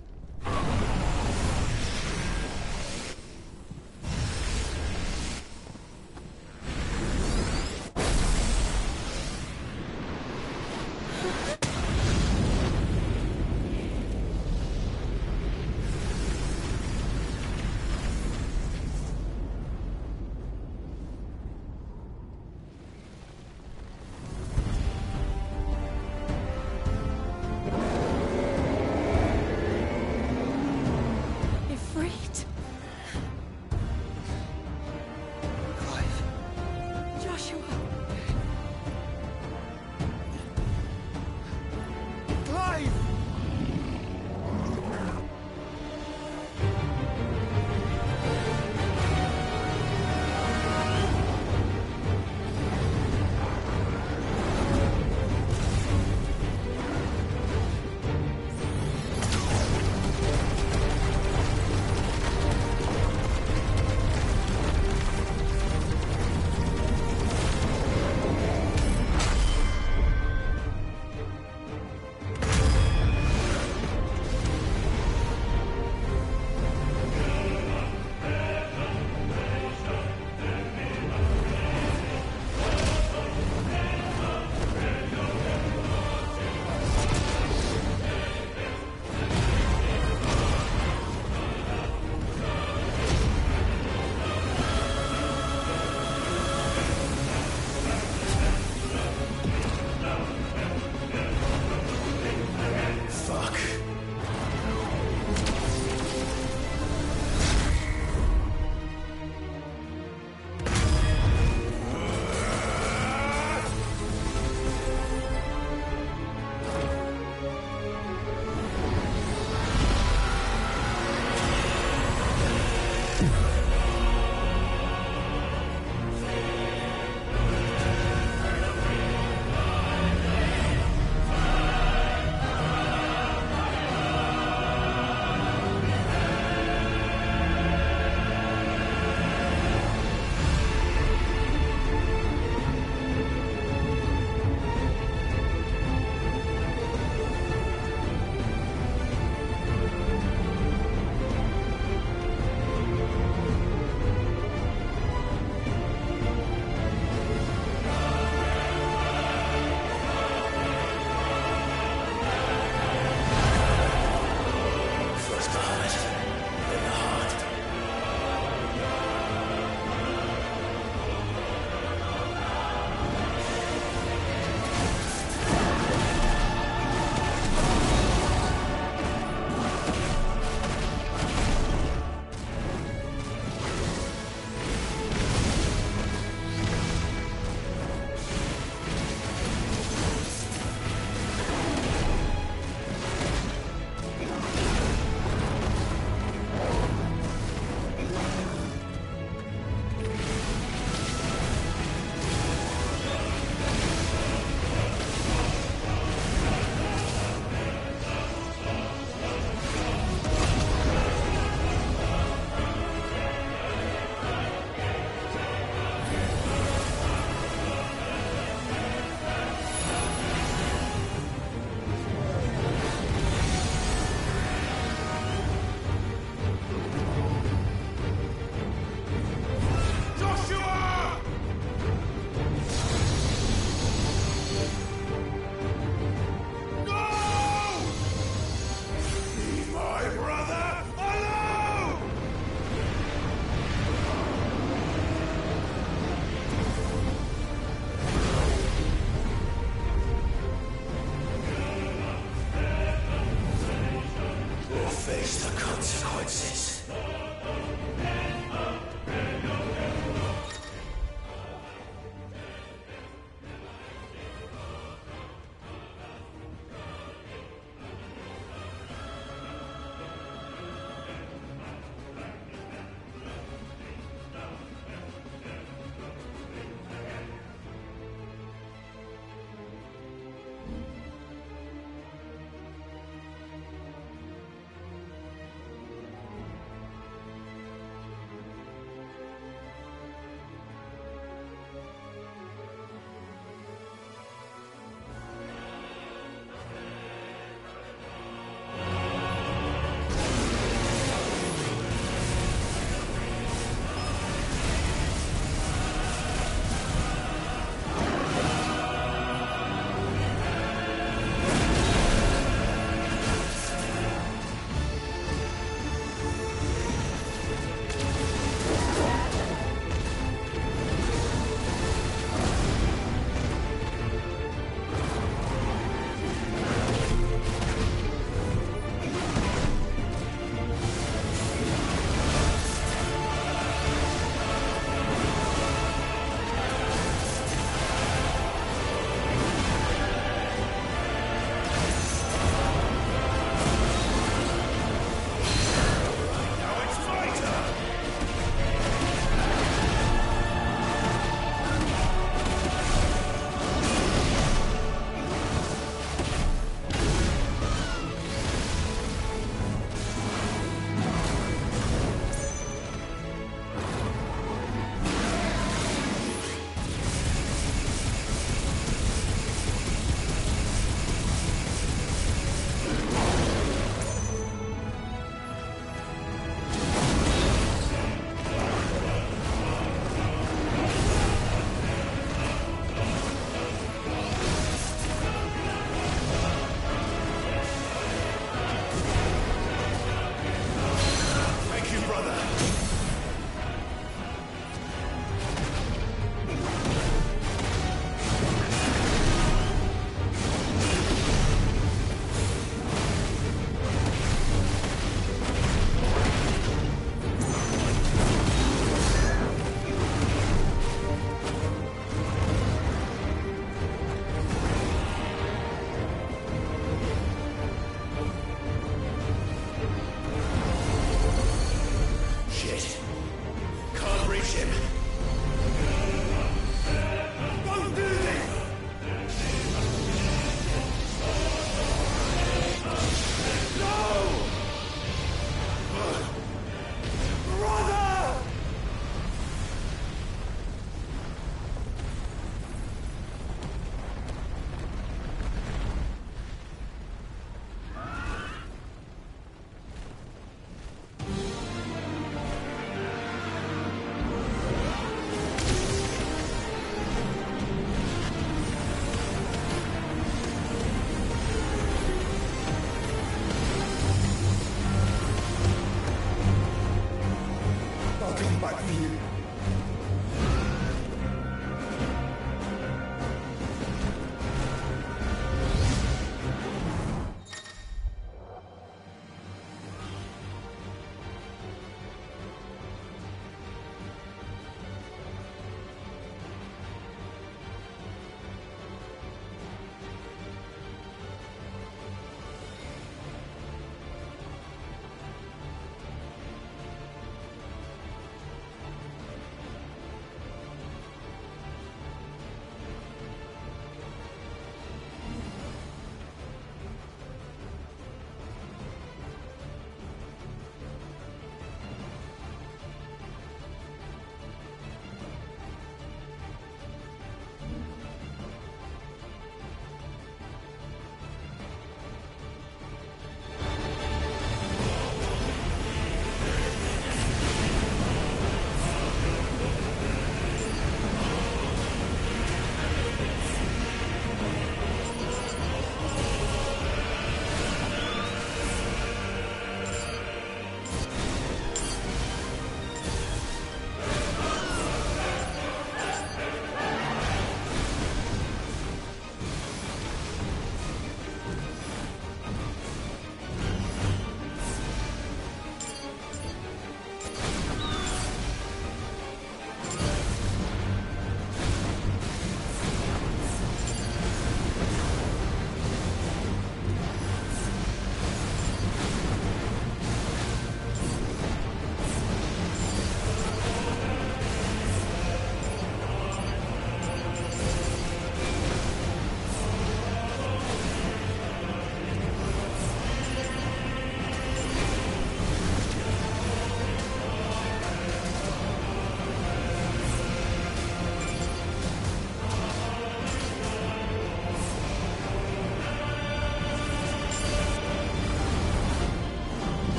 O: come back for you.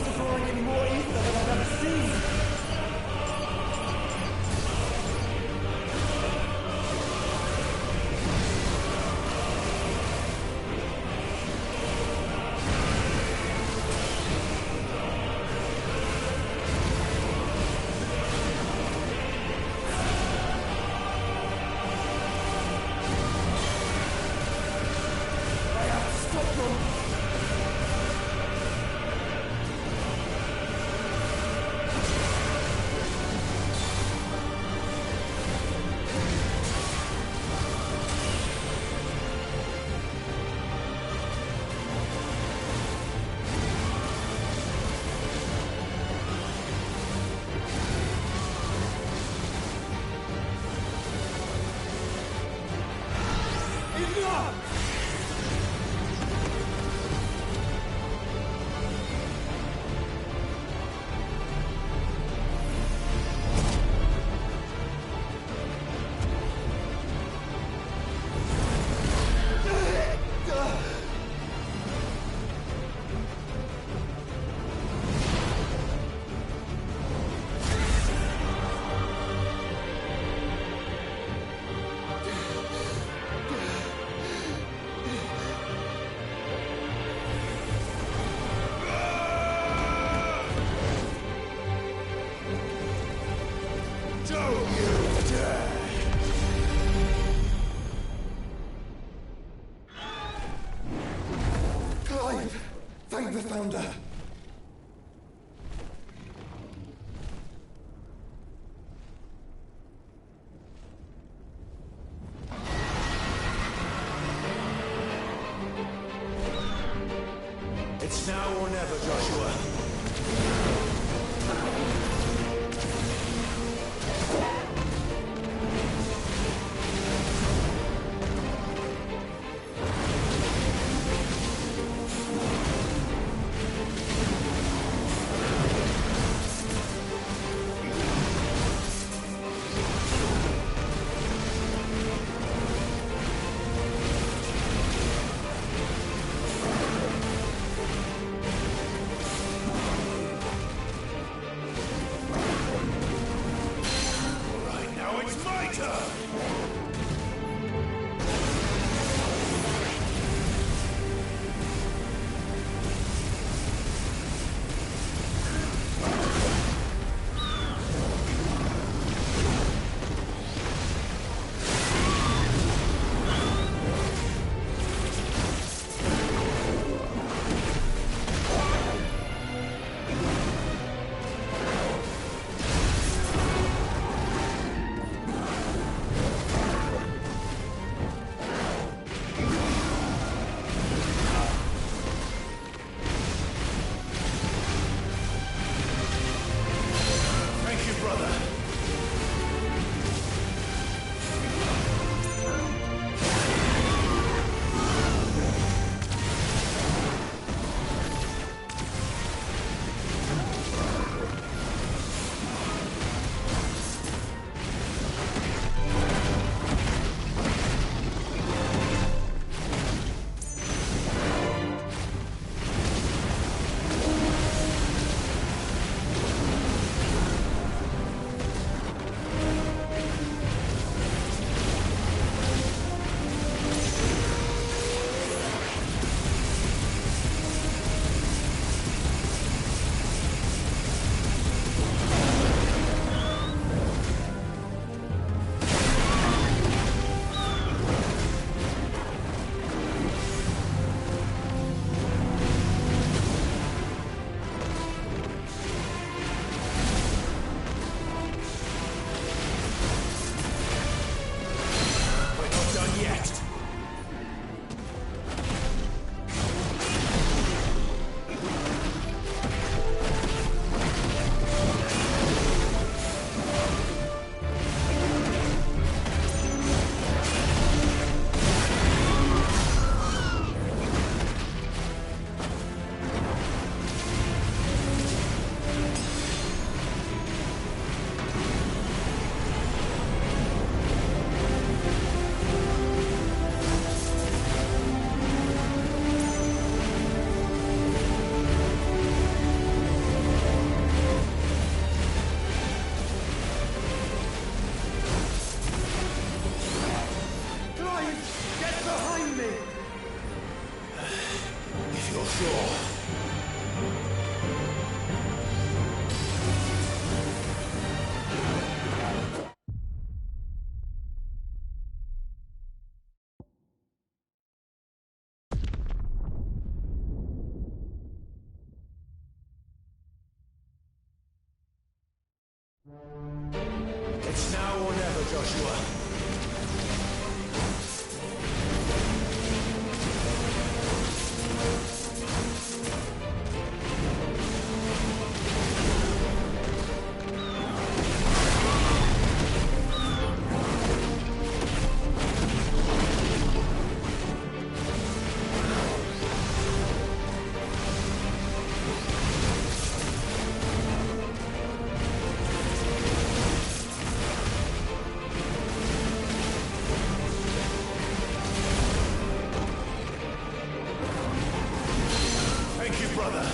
B: clouds are drawing in more ether than I've ever seen. Thank the Founder!
R: It's now or never, Joshua.
A: You're sure?
R: It's now or never, Joshua. Thank you, brother.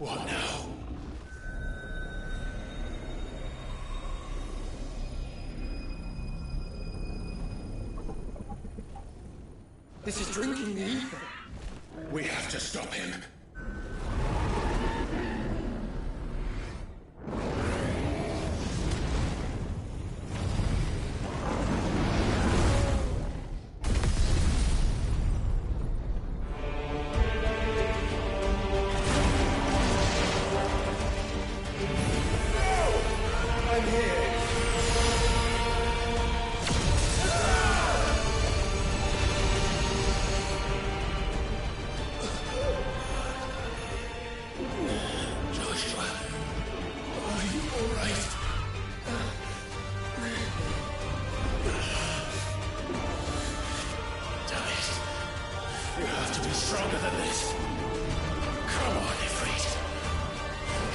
A: What now?
E: This is drinking the ether.
A: We have to stop him.
E: Stronger than this. Come on, Ifrit.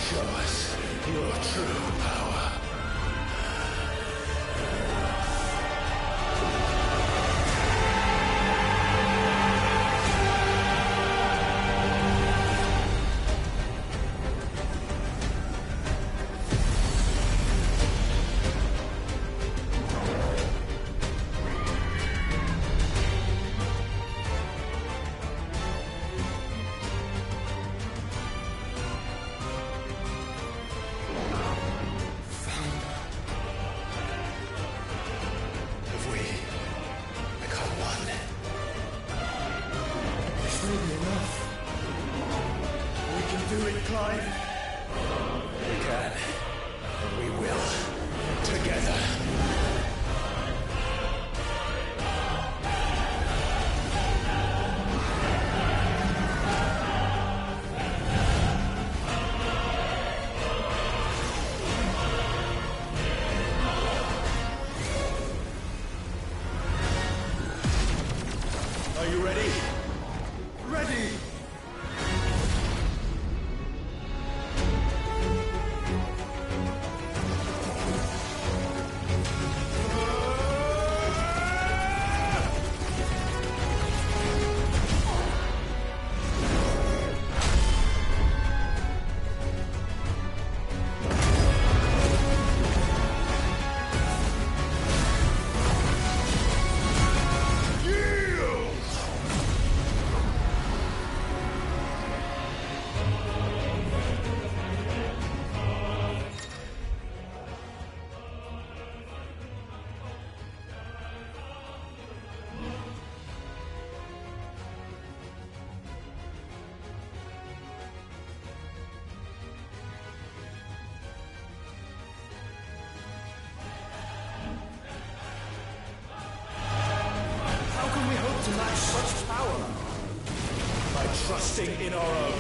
E: Show us your true power. Such power by trusting in our own.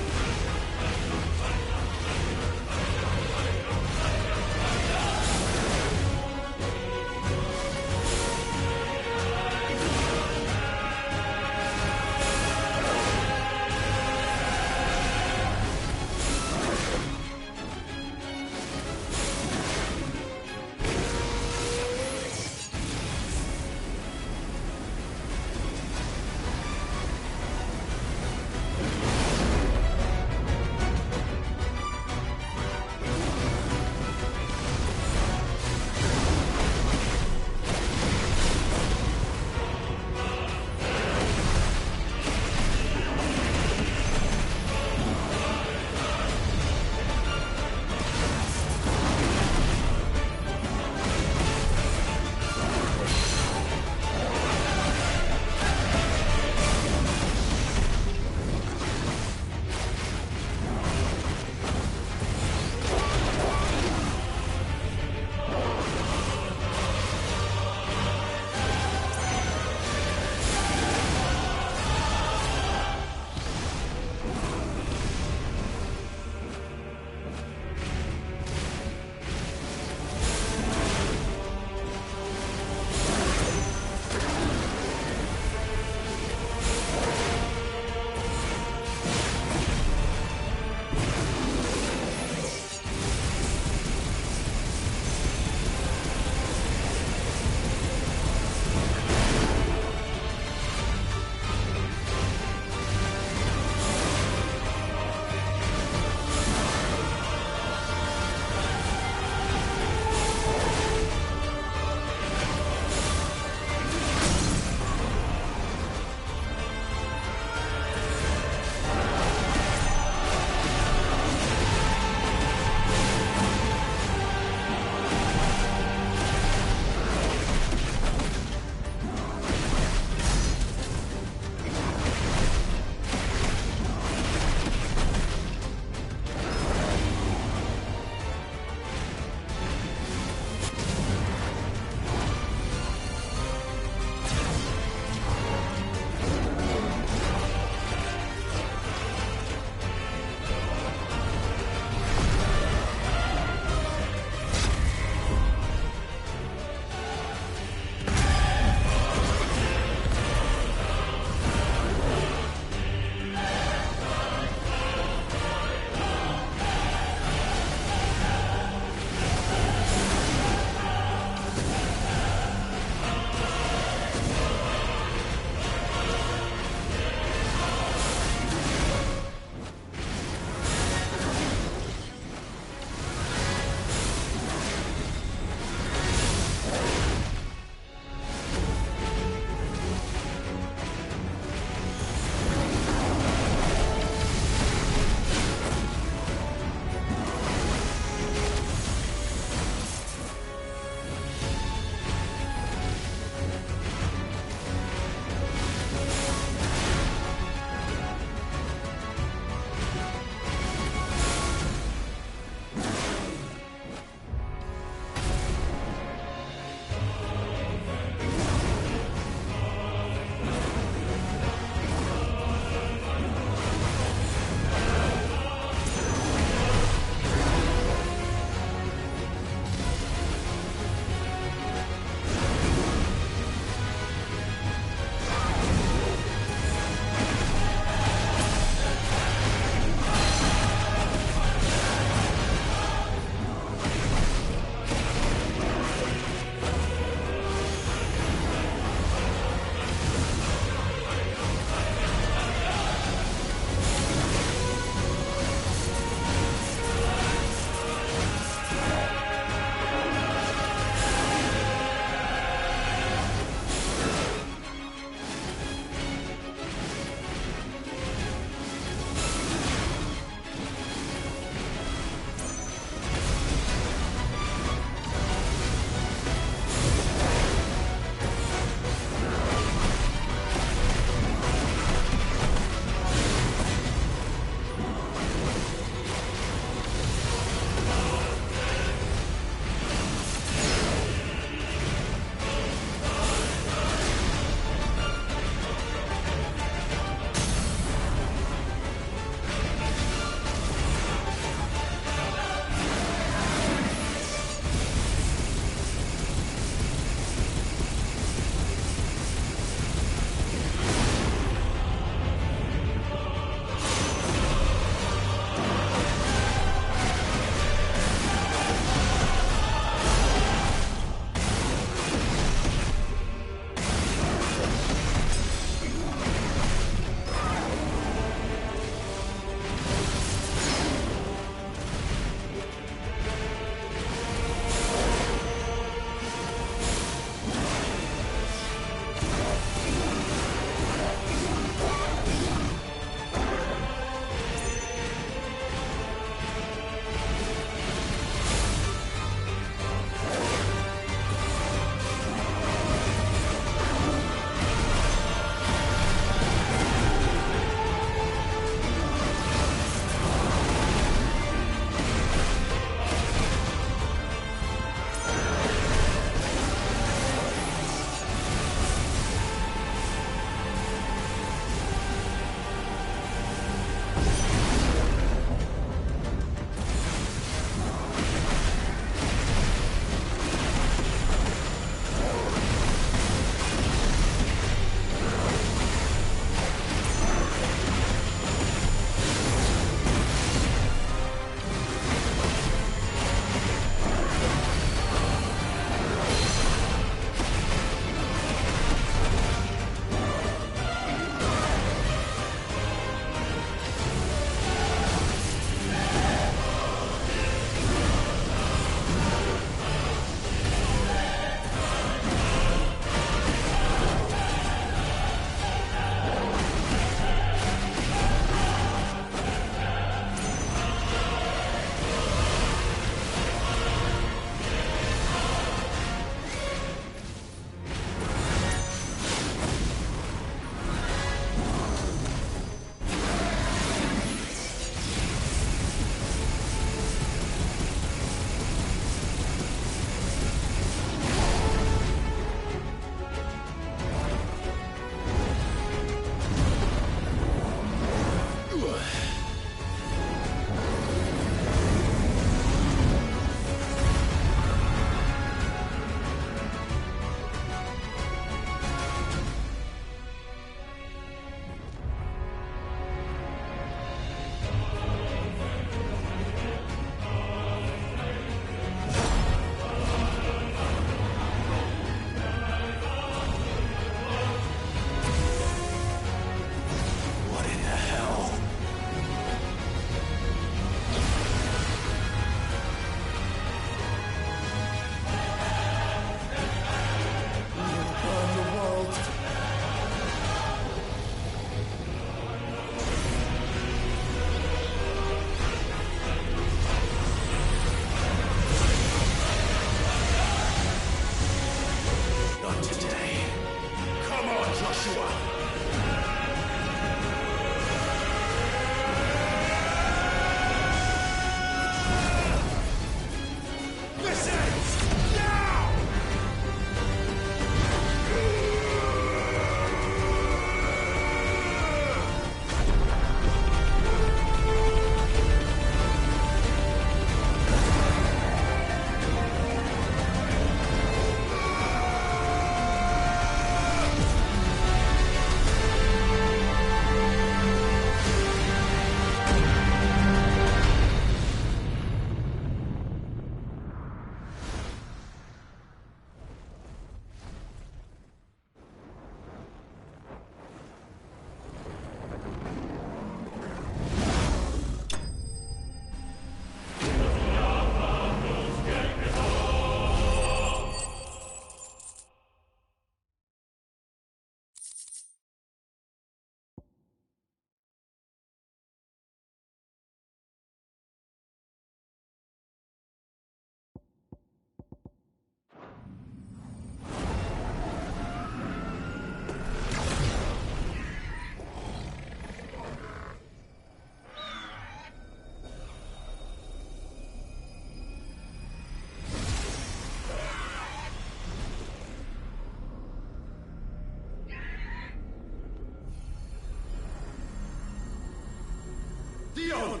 E: Dion!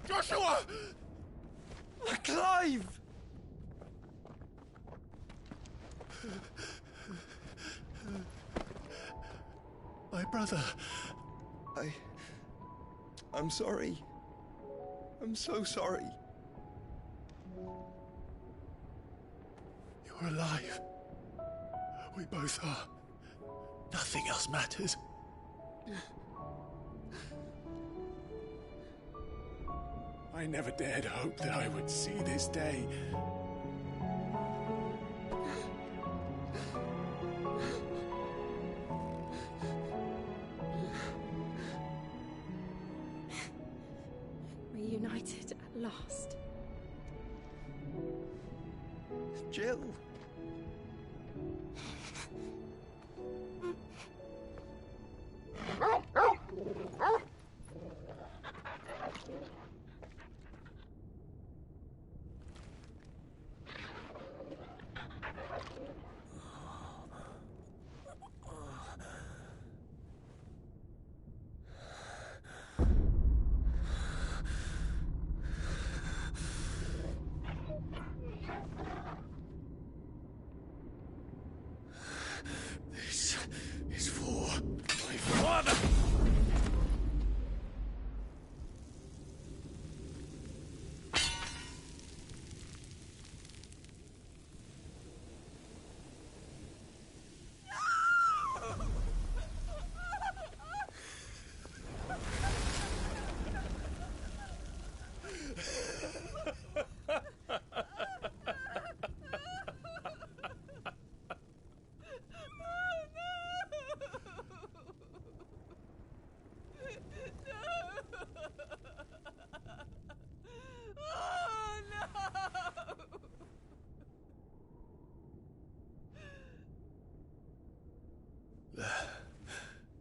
R: Joshua!
E: Clive!
A: My brother.
B: I'm sorry. I'm so sorry.
A: You're alive. We both are. Nothing else matters. I never dared hope that I would see this day.
U: Reunited at last.
B: Jill!
A: This is for my father!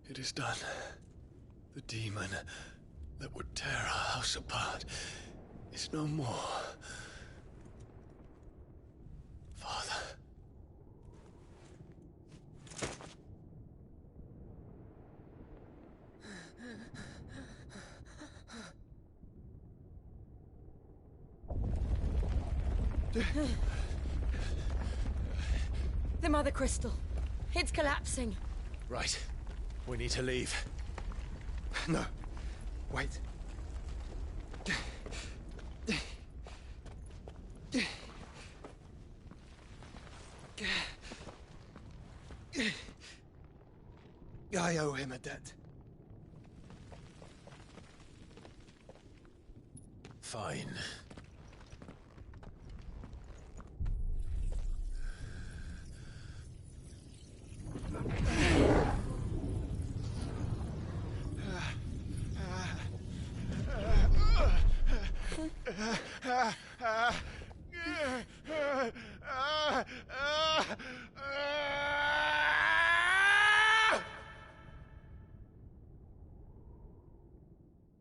A: It is done. The demon that would tear our house apart is no more. Father.
U: The Mother Crystal. It's collapsing.
A: Right. We need to leave.
B: No. Wait. I owe him a debt.
A: Fine.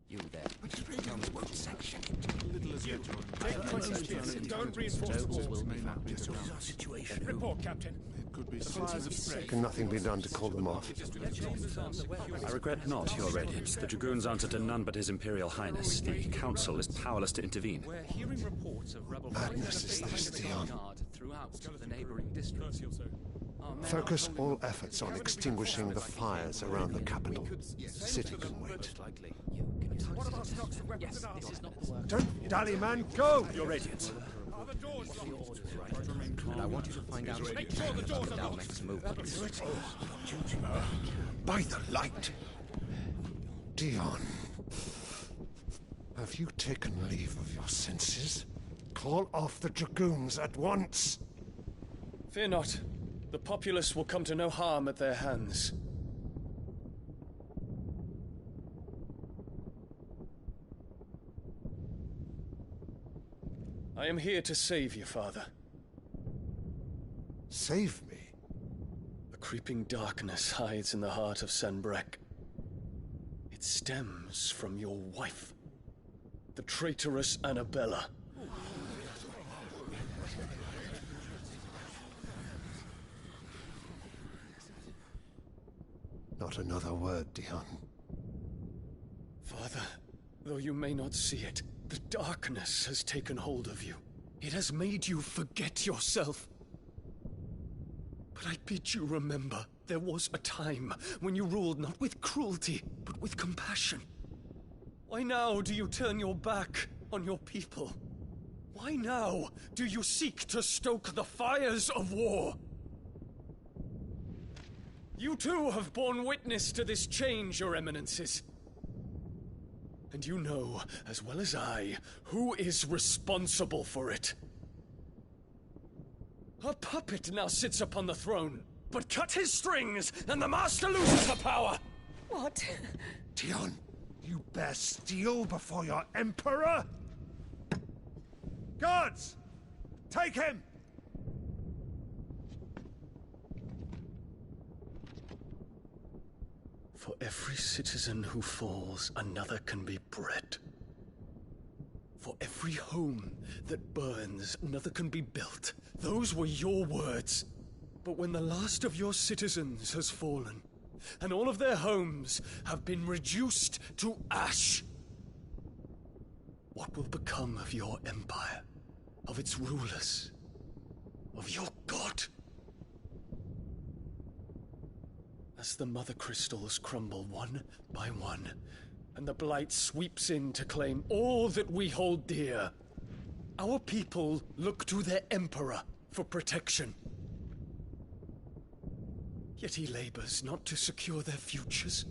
E: You there. Tell me what section. Little as you. Don't reinforce the walls. What is our situation? Report, Captain. It could be supplies of prey.
H: Can nothing be done to call them off?
V: I regret not, Your Radiance. The Dragoons answer to none but His Imperial Highness. The Council is powerless to intervene.
W: We're hearing reports of rebel
H: Madness is this, Dion.
W: throughout the neighboring districts.
H: Focus all efforts on extinguishing the fires around the capital. City can wait.
W: Yes, this is not the work.
H: Don't dally, man, go!
V: Your Radiance.
R: the doors
W: What are your orders, right?
E: And I want you to find out
R: Make sure the doors are locked.
E: Dalmec's movements.
H: By the light! Dion, have you taken leave of your senses? Call off the dragoons at once!
L: Fear not. The populace will come to no harm at their hands. I am here to save you, Father.
H: Save me?
L: A creeping darkness hides in the heart of Sanbrek. It stems from your wife, the traitorous Annabella.
H: Not another word, Dion.
L: Father, though you may not see it, the darkness has taken hold of you. It has made you forget yourself. But I bid you remember, there was a time when you ruled not with cruelty, but with compassion. Why now do you turn your back on your people? Why now do you seek to stoke the fires of war? You too have borne witness to this change, Your Eminences. And you know, as well as I, who is responsible for it. A puppet now sits upon the throne, but cut his strings, and the master loses the power!
U: What?
H: Dion, you bear steel before your emperor? Guards! Take him!
L: For every citizen who falls, another can be bred. For every home that burns, another can be built. Those were your words. But when the last of your citizens has fallen, and all of their homes have been reduced to ash, what will become of your empire, of its rulers, of your god? As the mother crystals crumble one by one, and the blight sweeps in to claim all that we hold dear, our people look to their emperor for protection. Yet he labors not to secure their futures,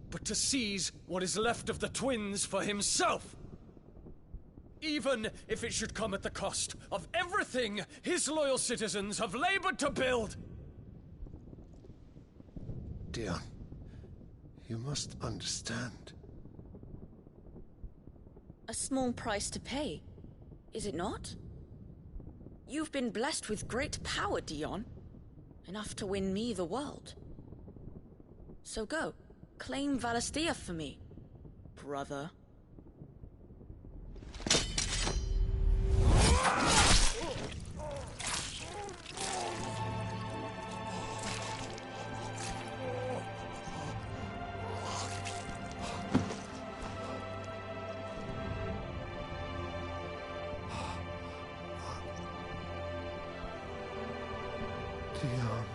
L: but to seize what is left of the twins for himself. Even if it should come at the cost of everything his loyal citizens have labored to build.
H: Dion, you must understand.
G: A small price to pay, is it not? You've been blessed with great power, Dion. Enough to win me the world. So go, claim Valisthea for me, brother.
H: Dion.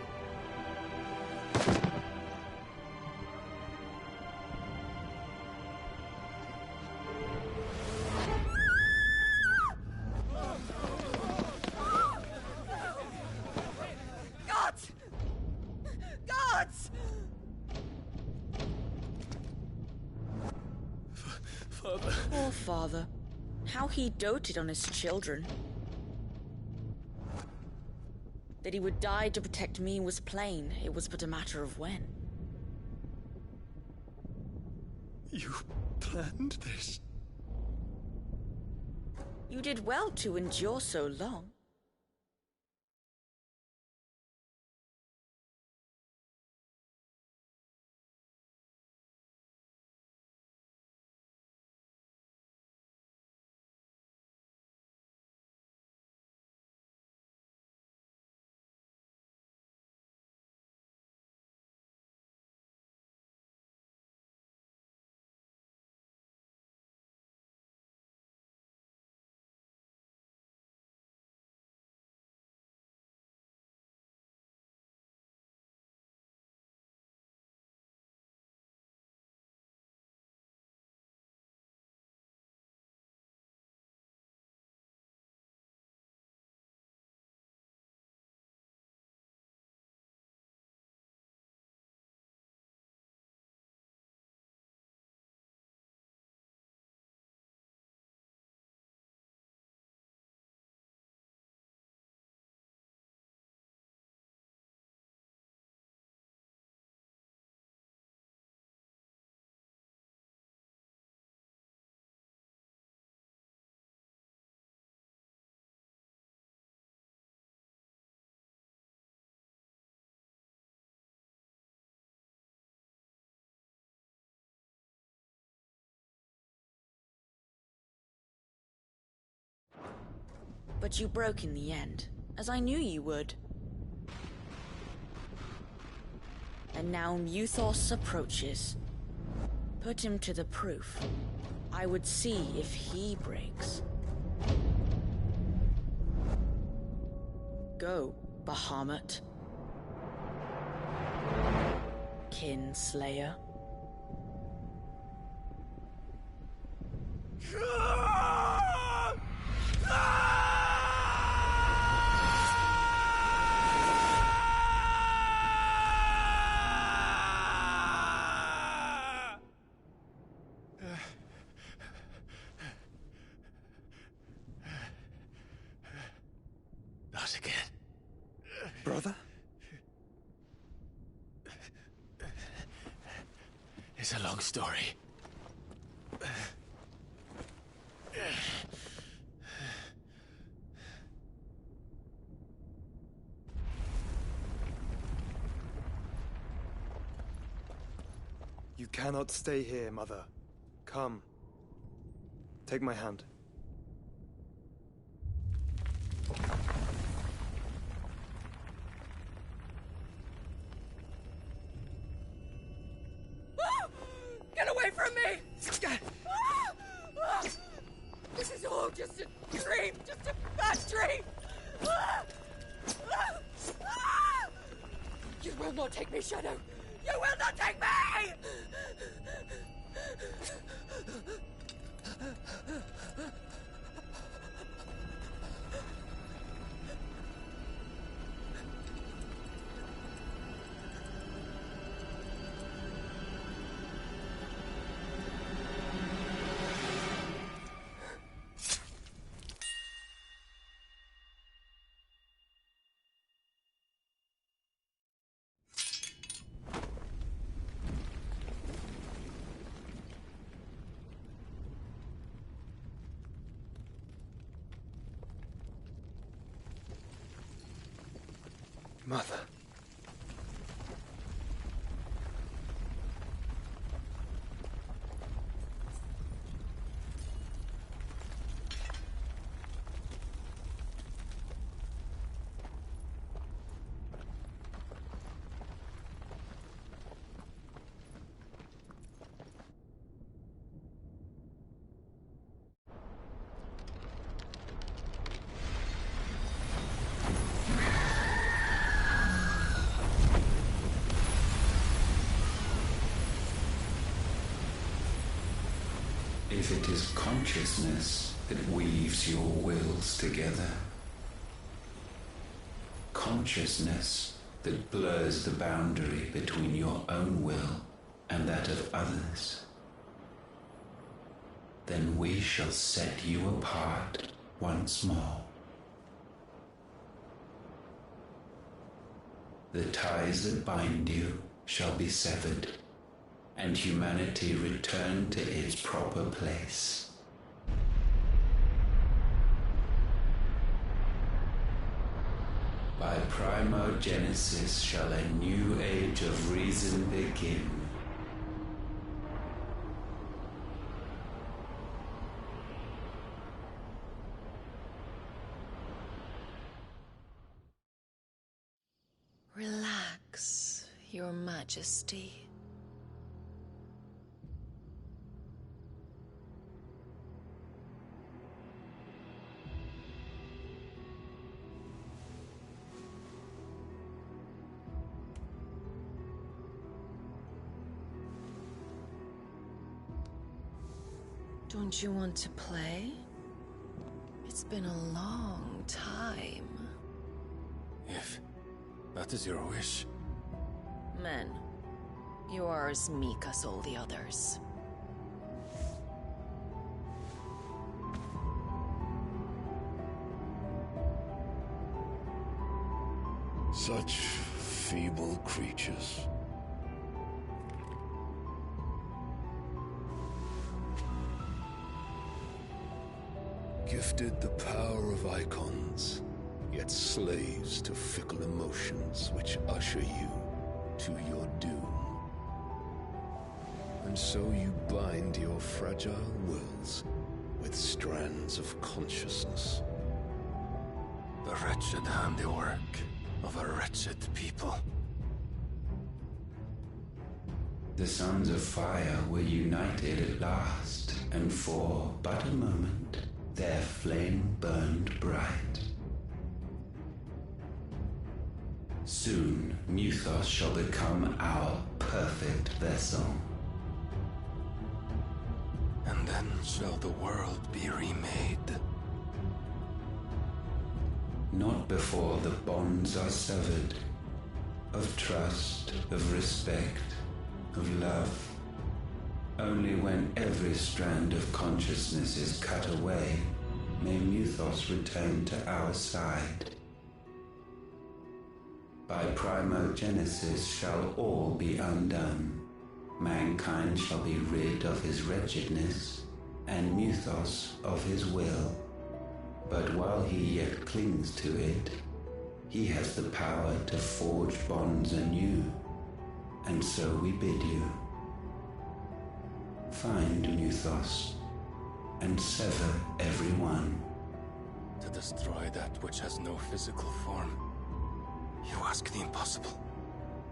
U: Gods! Gods!
L: Father.
G: Poor father. How he doted on his children. That he would die to protect me was plain. It was but a matter of when.
L: You planned this?
G: You did well to endure so long. But you broke in the end, as I knew you would. And now Muthos approaches. Put him to the proof. I would see if he breaks. Go, Bahamut. Kinslayer.
A: Not again.
B: Brother?
A: It's a long story.
B: You cannot stay here, Mother. Come. Take my hand.
U: Get away from me! This is all just a dream, just a bad dream! You will not take me, Shadow! You will not take me!
B: Mother.
Q: If it is consciousness that weaves your wills together, consciousness that blurs the boundary between your own will and that of others, then we shall set you apart once more. The ties that bind you shall be severed, and humanity return to its proper place. By primogenesis shall a new age of reason begin.
C: Relax, Your Majesty. Don't you want to play? It's been a long time.
A: If that is your wish.
C: Men, you are as meek as all the others.
S: Such feeble creatures. Gifted the power of icons, yet slaves to fickle emotions which usher you to your doom. And so you bind your fragile wills with strands of consciousness, The wretched handiwork of a wretched people.
Q: The Sons of Fire were united at last, and for but a moment, their flame burned bright. Soon, Muthos shall become our perfect vessel.
S: And then shall the world be remade.
Q: Not before the bonds are severed, of trust, of respect, of love. Only when every strand of consciousness is cut away, may Muthos return to our side. By primogenesis shall all be undone. Mankind shall be rid of his wretchedness, and Muthos of his will. But while he yet clings to it, he has the power to forge bonds anew, and so we bid you. Find Muthos, and sever every one.
S: To destroy that which has no physical form. You ask the impossible.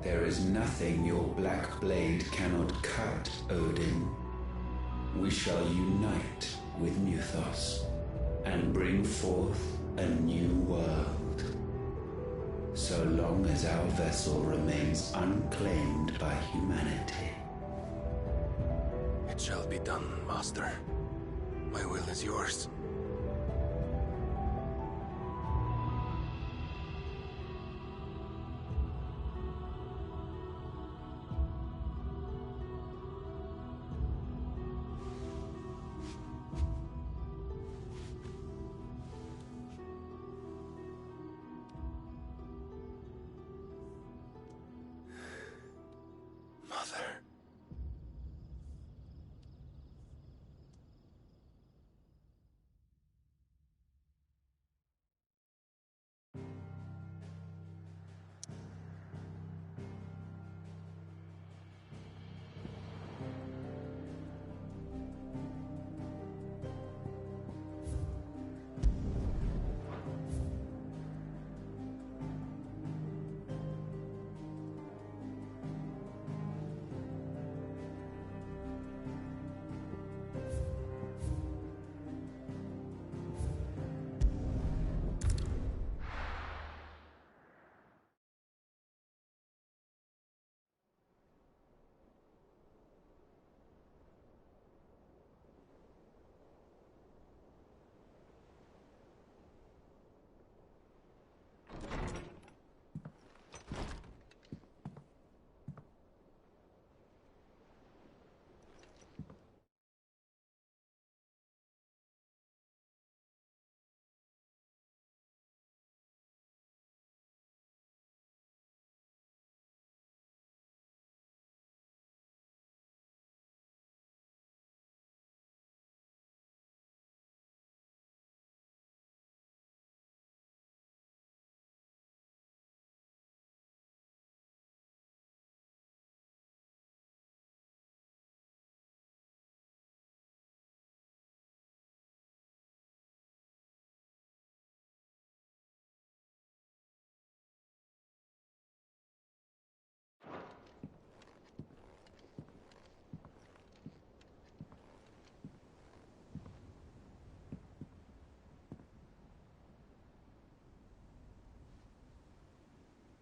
Q: There is nothing your black blade cannot cut, Odin. We shall unite with Muthos, and bring forth a new world. So long as our vessel remains unclaimed by humanity.
S: It shall be done, Master. My will is yours.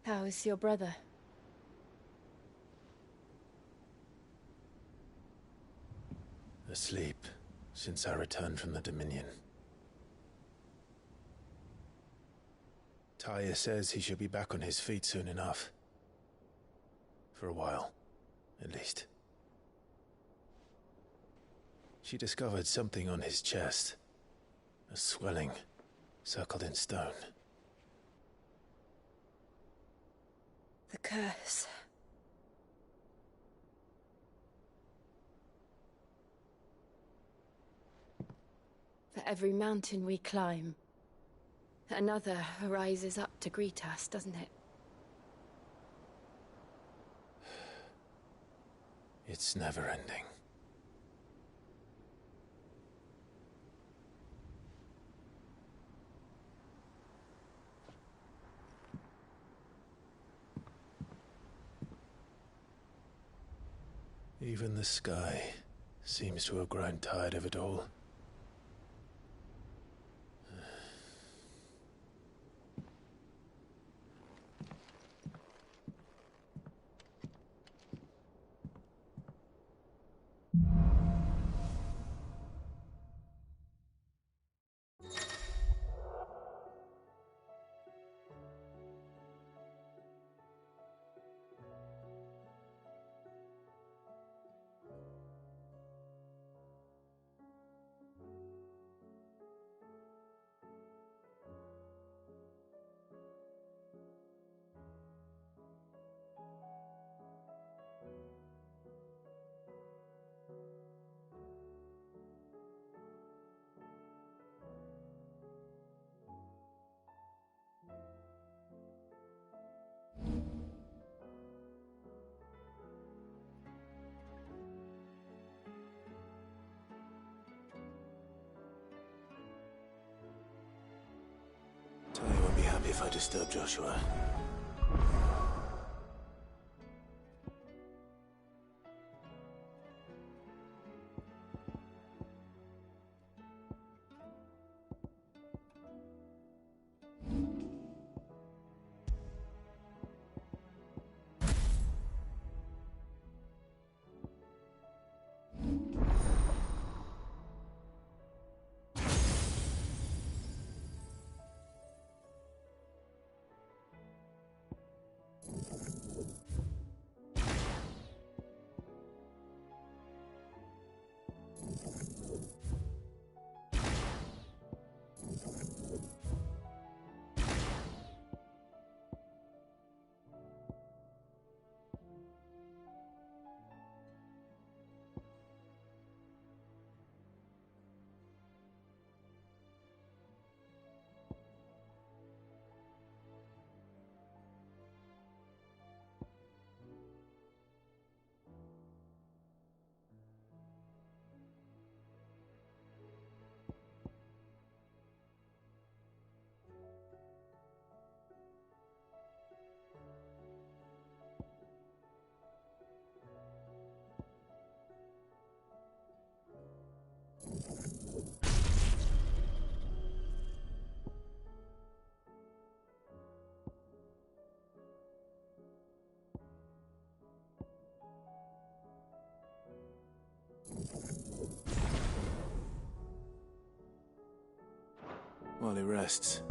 P: How is your brother?
A: Asleep since I returned from the Dominion. Tyr says he should be back on his feet soon enough. For a while, at least. She discovered something on his chest. A swelling, circled in stone.
C: The curse.
P: For every mountain we climb, another rises up to greet us, doesn't it?
A: It's never ending. Even the sky seems to have grown tired of it all. Tony won't be happy if I disturb Joshua. While he rests.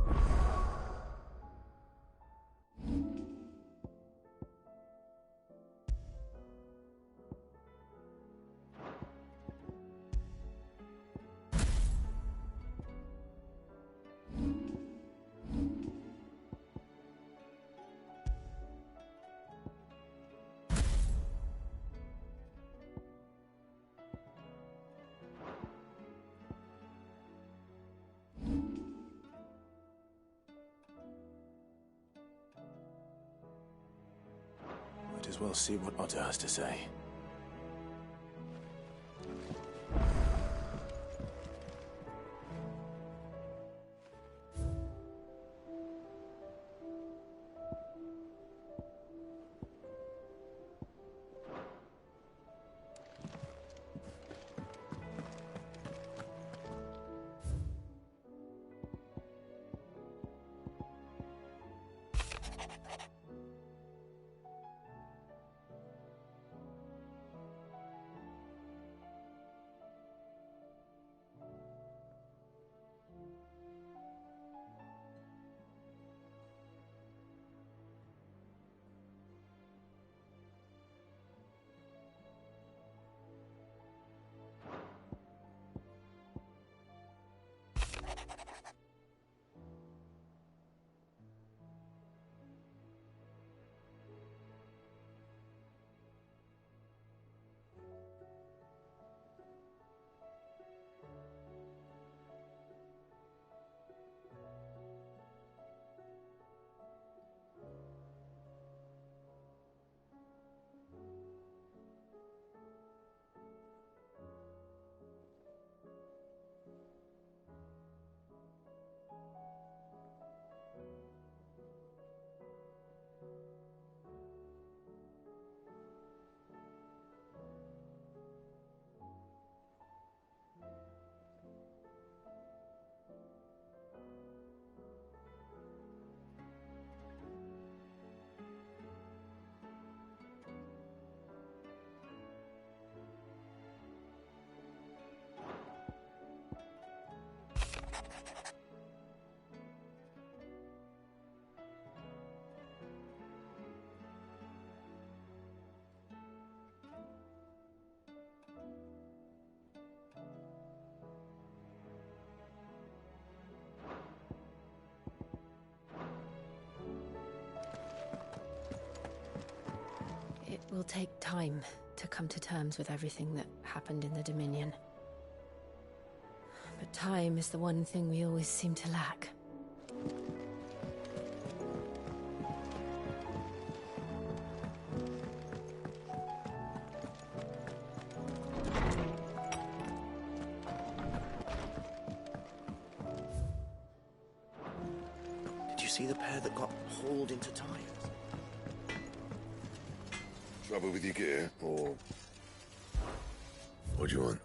A: Might as well see what Otto has to say.
P: will take time to come to terms with everything that happened in the Dominion. But time is the one thing we always seem to lack.
J: Did you see the pair that got hauled into tires?
S: Trouble with your gear, or... What do you want?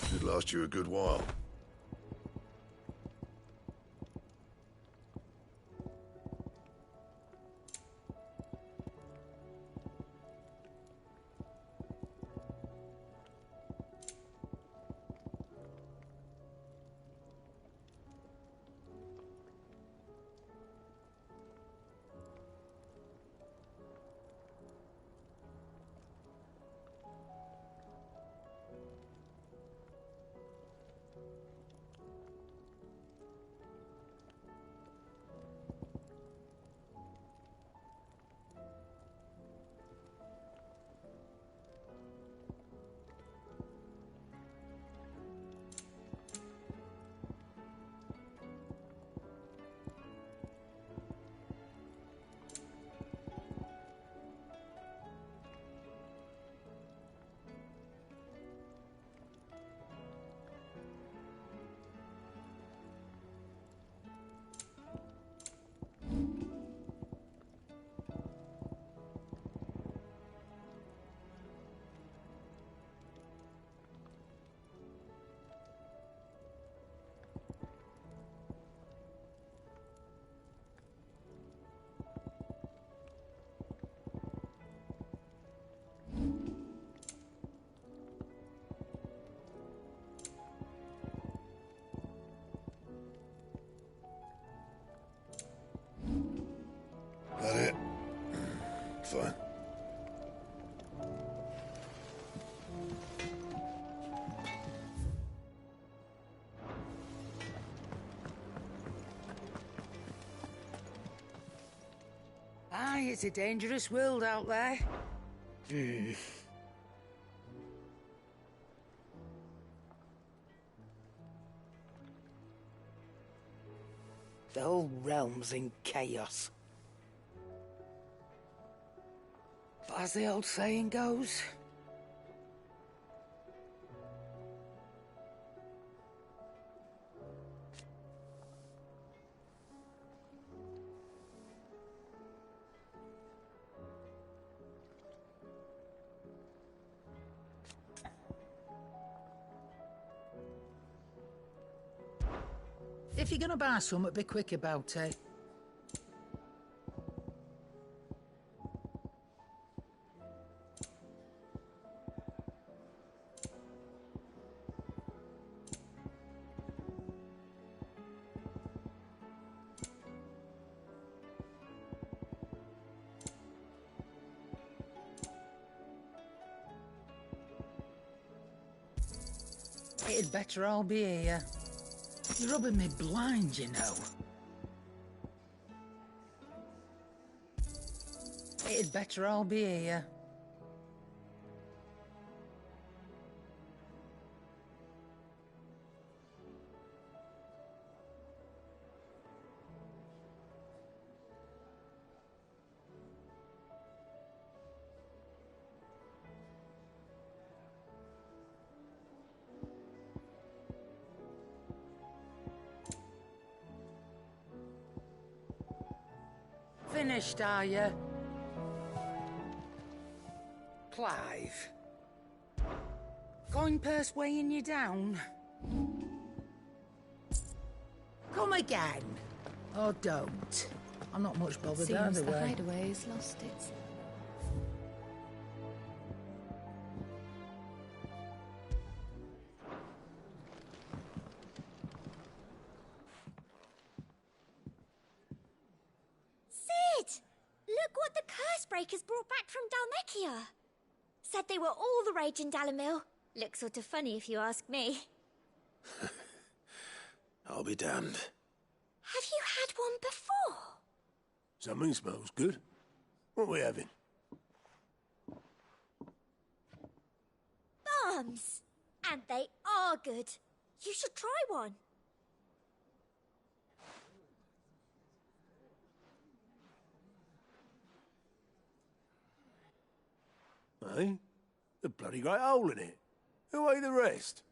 S: Should last you a good while. That it? Fine.
M: Aye, it's a dangerous world out there. The whole realm's in chaos. But as the old saying goes... If you're gonna buy something, be quick about it. It'd better all be here. You're rubbing me blind, you know. It'd better all be here. Finished, are you? Clive. Coin purse weighing you down? Come again. Or don't. I'm not much bothered
P: Seems
M: either
P: the
M: way.
P: hideaway has lost its...
T: Look what the Cursebreakers brought back from Dhalmekia. Said they were all the rage in Dalamil. Looks sort of funny if you ask me.
A: I'll be damned.
T: Have you had one before?
R: Something smells good. What are we having?
T: Bombs! And they are good. You should try one.
R: Eh? A bloody great hole in it. Who ate the rest?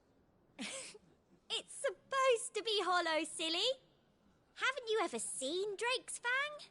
T: It's supposed to be hollow, silly. Haven't you ever seen Drake's Fang?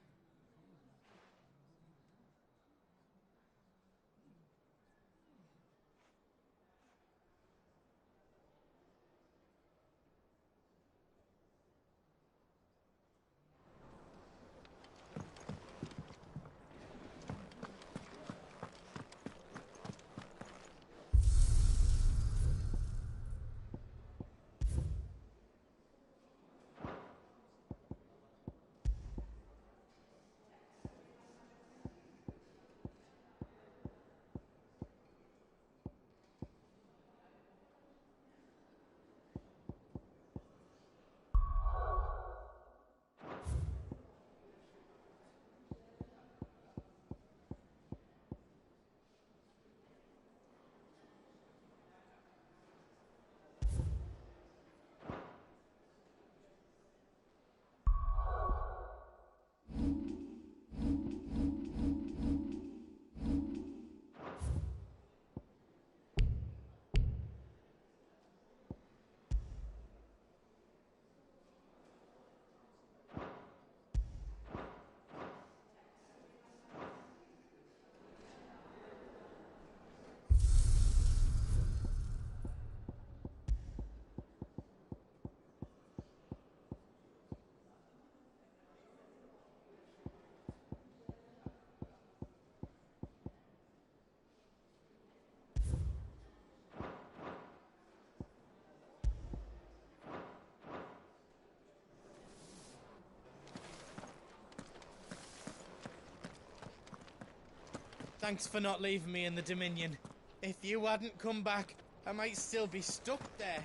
F: Thanks for not leaving me in the Dominion. If you hadn't come back, I might still be stuck there.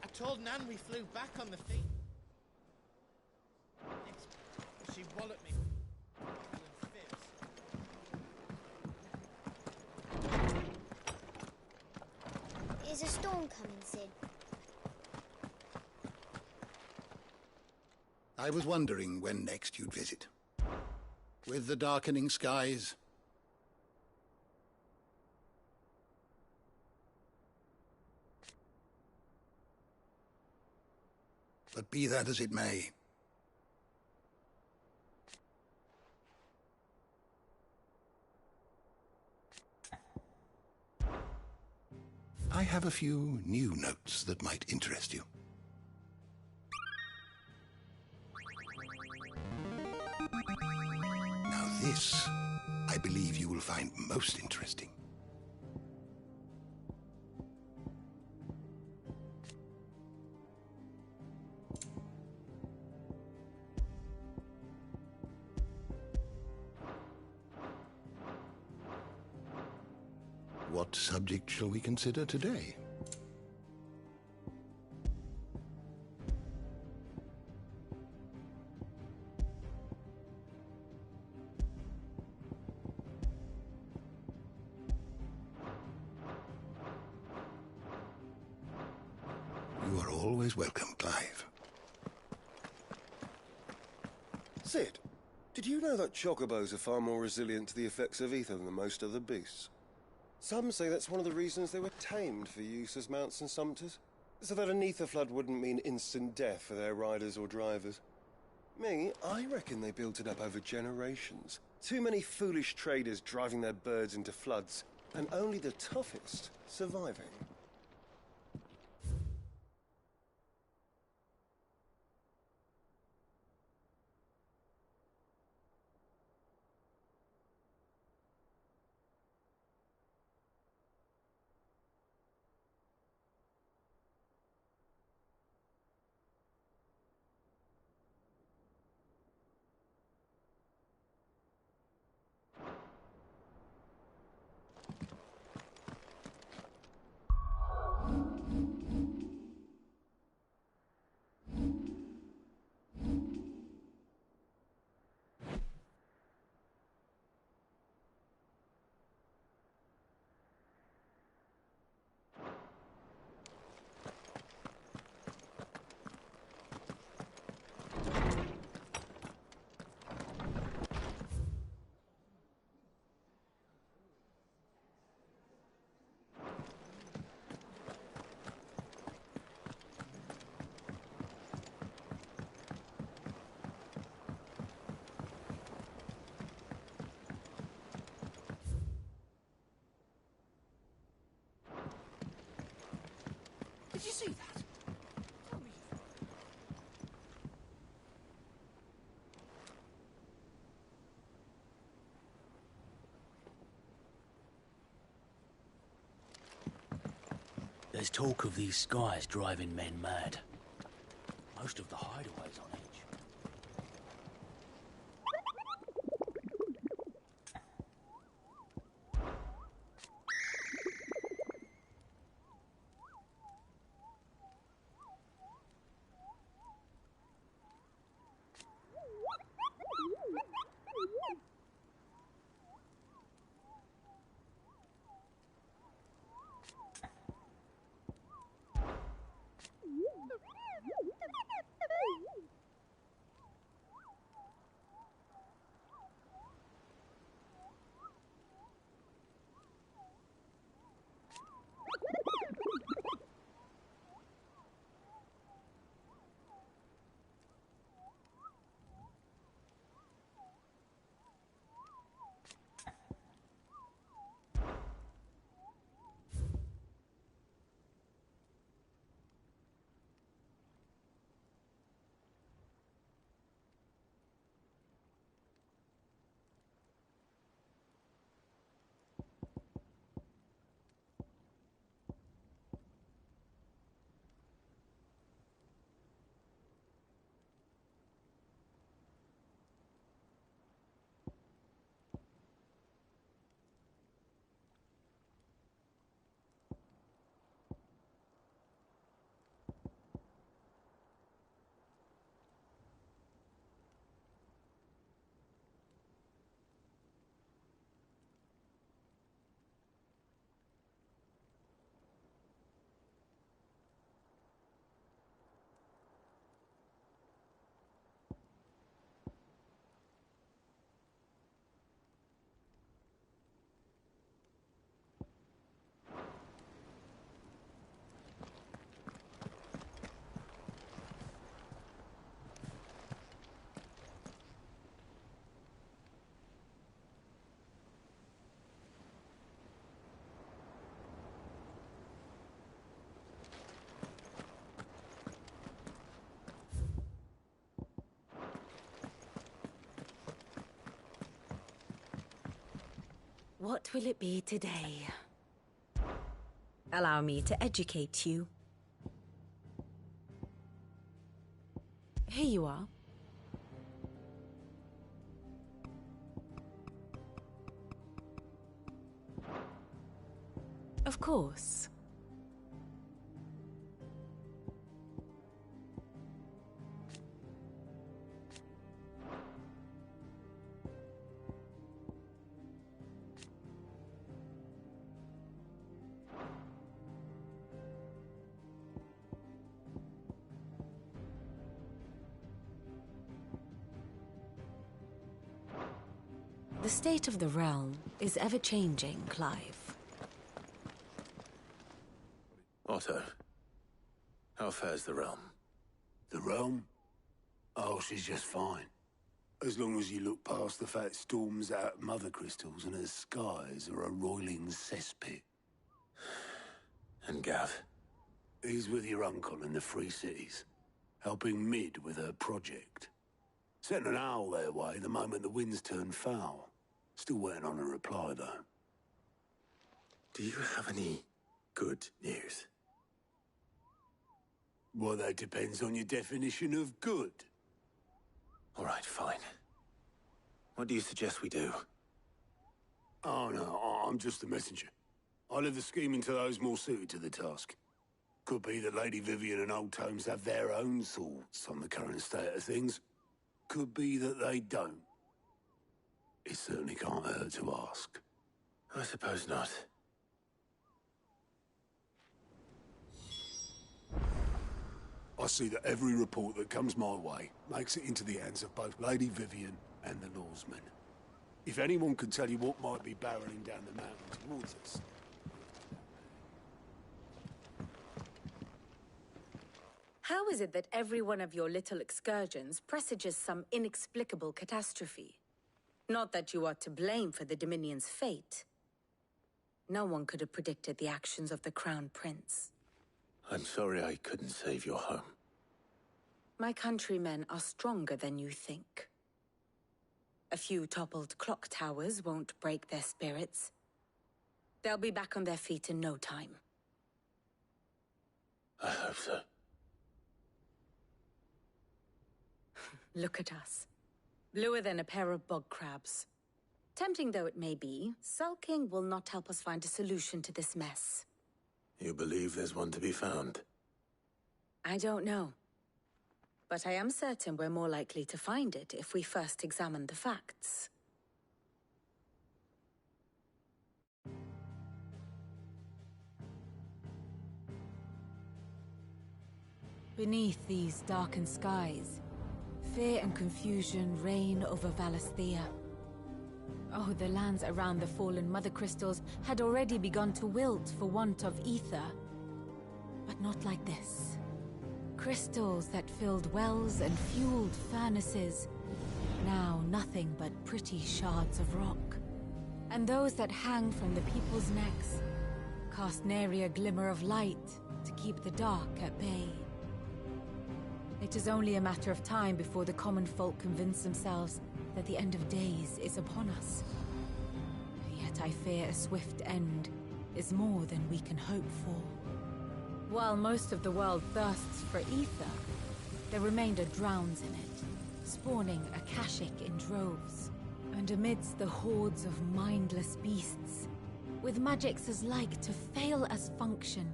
F: I told Nan we flew back on the feet. She walloped me.
T: Is a storm coming, Sid?
D: I was wondering when next you'd visit. With the darkening skies, but be that as it may, I have a few new notes that might interest you. Now this, I believe you will find most interesting. What subject shall we consider today? You are always welcome, Clive.
K: Sid, did you know that chocobos are far more resilient to the effects of ether than most other beasts? Some say that's one of the reasons they were tamed for use as mounts and sumpters, so that an ether flood wouldn't mean instant death for their riders or drivers. Me, I reckon they built it up over generations. Too many foolish traders driving their birds into floods, and only the toughest surviving.
I: There's talk of these skies driving men mad. Most of the hideaways on edge.
N: What will it be today? Allow me to educate you. Here you are. Of course. The state of the realm is ever-changing, Clive.
A: Otto, how fares the realm?
O: The realm? Oh, she's just fine. As long as you look past the fat storms out of mother crystals and her skies are a roiling cesspit.
A: And Gav?
O: He's with your uncle in the Free Cities, helping Mid with her project. Sent an owl their way the moment the winds turned foul. Still waiting on a reply, though.
A: Do you have any good news?
O: Well, that depends on your definition of good.
A: All right, fine. What do you suggest we do?
O: Oh, no, I'm just the messenger. I leave the scheming to those more suited to the task. Could be that Lady Vivian and Old Tomes have their own thoughts on the current state of things. Could be that they don't. It certainly can't hurt to ask.
A: I suppose not.
O: I see that every report that comes my way makes it into the hands of both Lady Vivian and the Lawsmen. If anyone can tell you what might be barreling down the mountain towards us...
N: How is it that every one of your little excursions presages some inexplicable catastrophe? Not that you are to blame for the Dominion's fate. No one could have predicted the actions of the Crown Prince.
A: I'm sorry I couldn't save your home.
N: My countrymen are stronger than you think. A few toppled clock towers won't break their spirits. They'll be back on their feet in no time.
A: I hope so.
N: Look at us. Bluer than a pair of bog crabs. Tempting though it may be, sulking will not help us find a solution to this mess.
A: You believe there's one to be found?
N: I don't know. But I am certain we're more likely to find it if we first examine the facts.
E: Beneath these darkened skies, fear and confusion reign over Valisthea. Oh, the lands around the fallen Mother Crystals had already begun to wilt for want of ether. But not like this. Crystals that filled wells and fueled furnaces, now nothing but pretty shards of rock. And those that hang from the people's necks cast nary a glimmer of light to keep the dark at bay. It is only a matter of time before the common folk convince themselves that the end of days is upon us. Yet I fear a swift end is more than we can hope for. While most of the world thirsts for ether, the remainder drowns in it, spawning Akashic in droves. And amidst the hordes of mindless beasts, with magics as like to fail as function,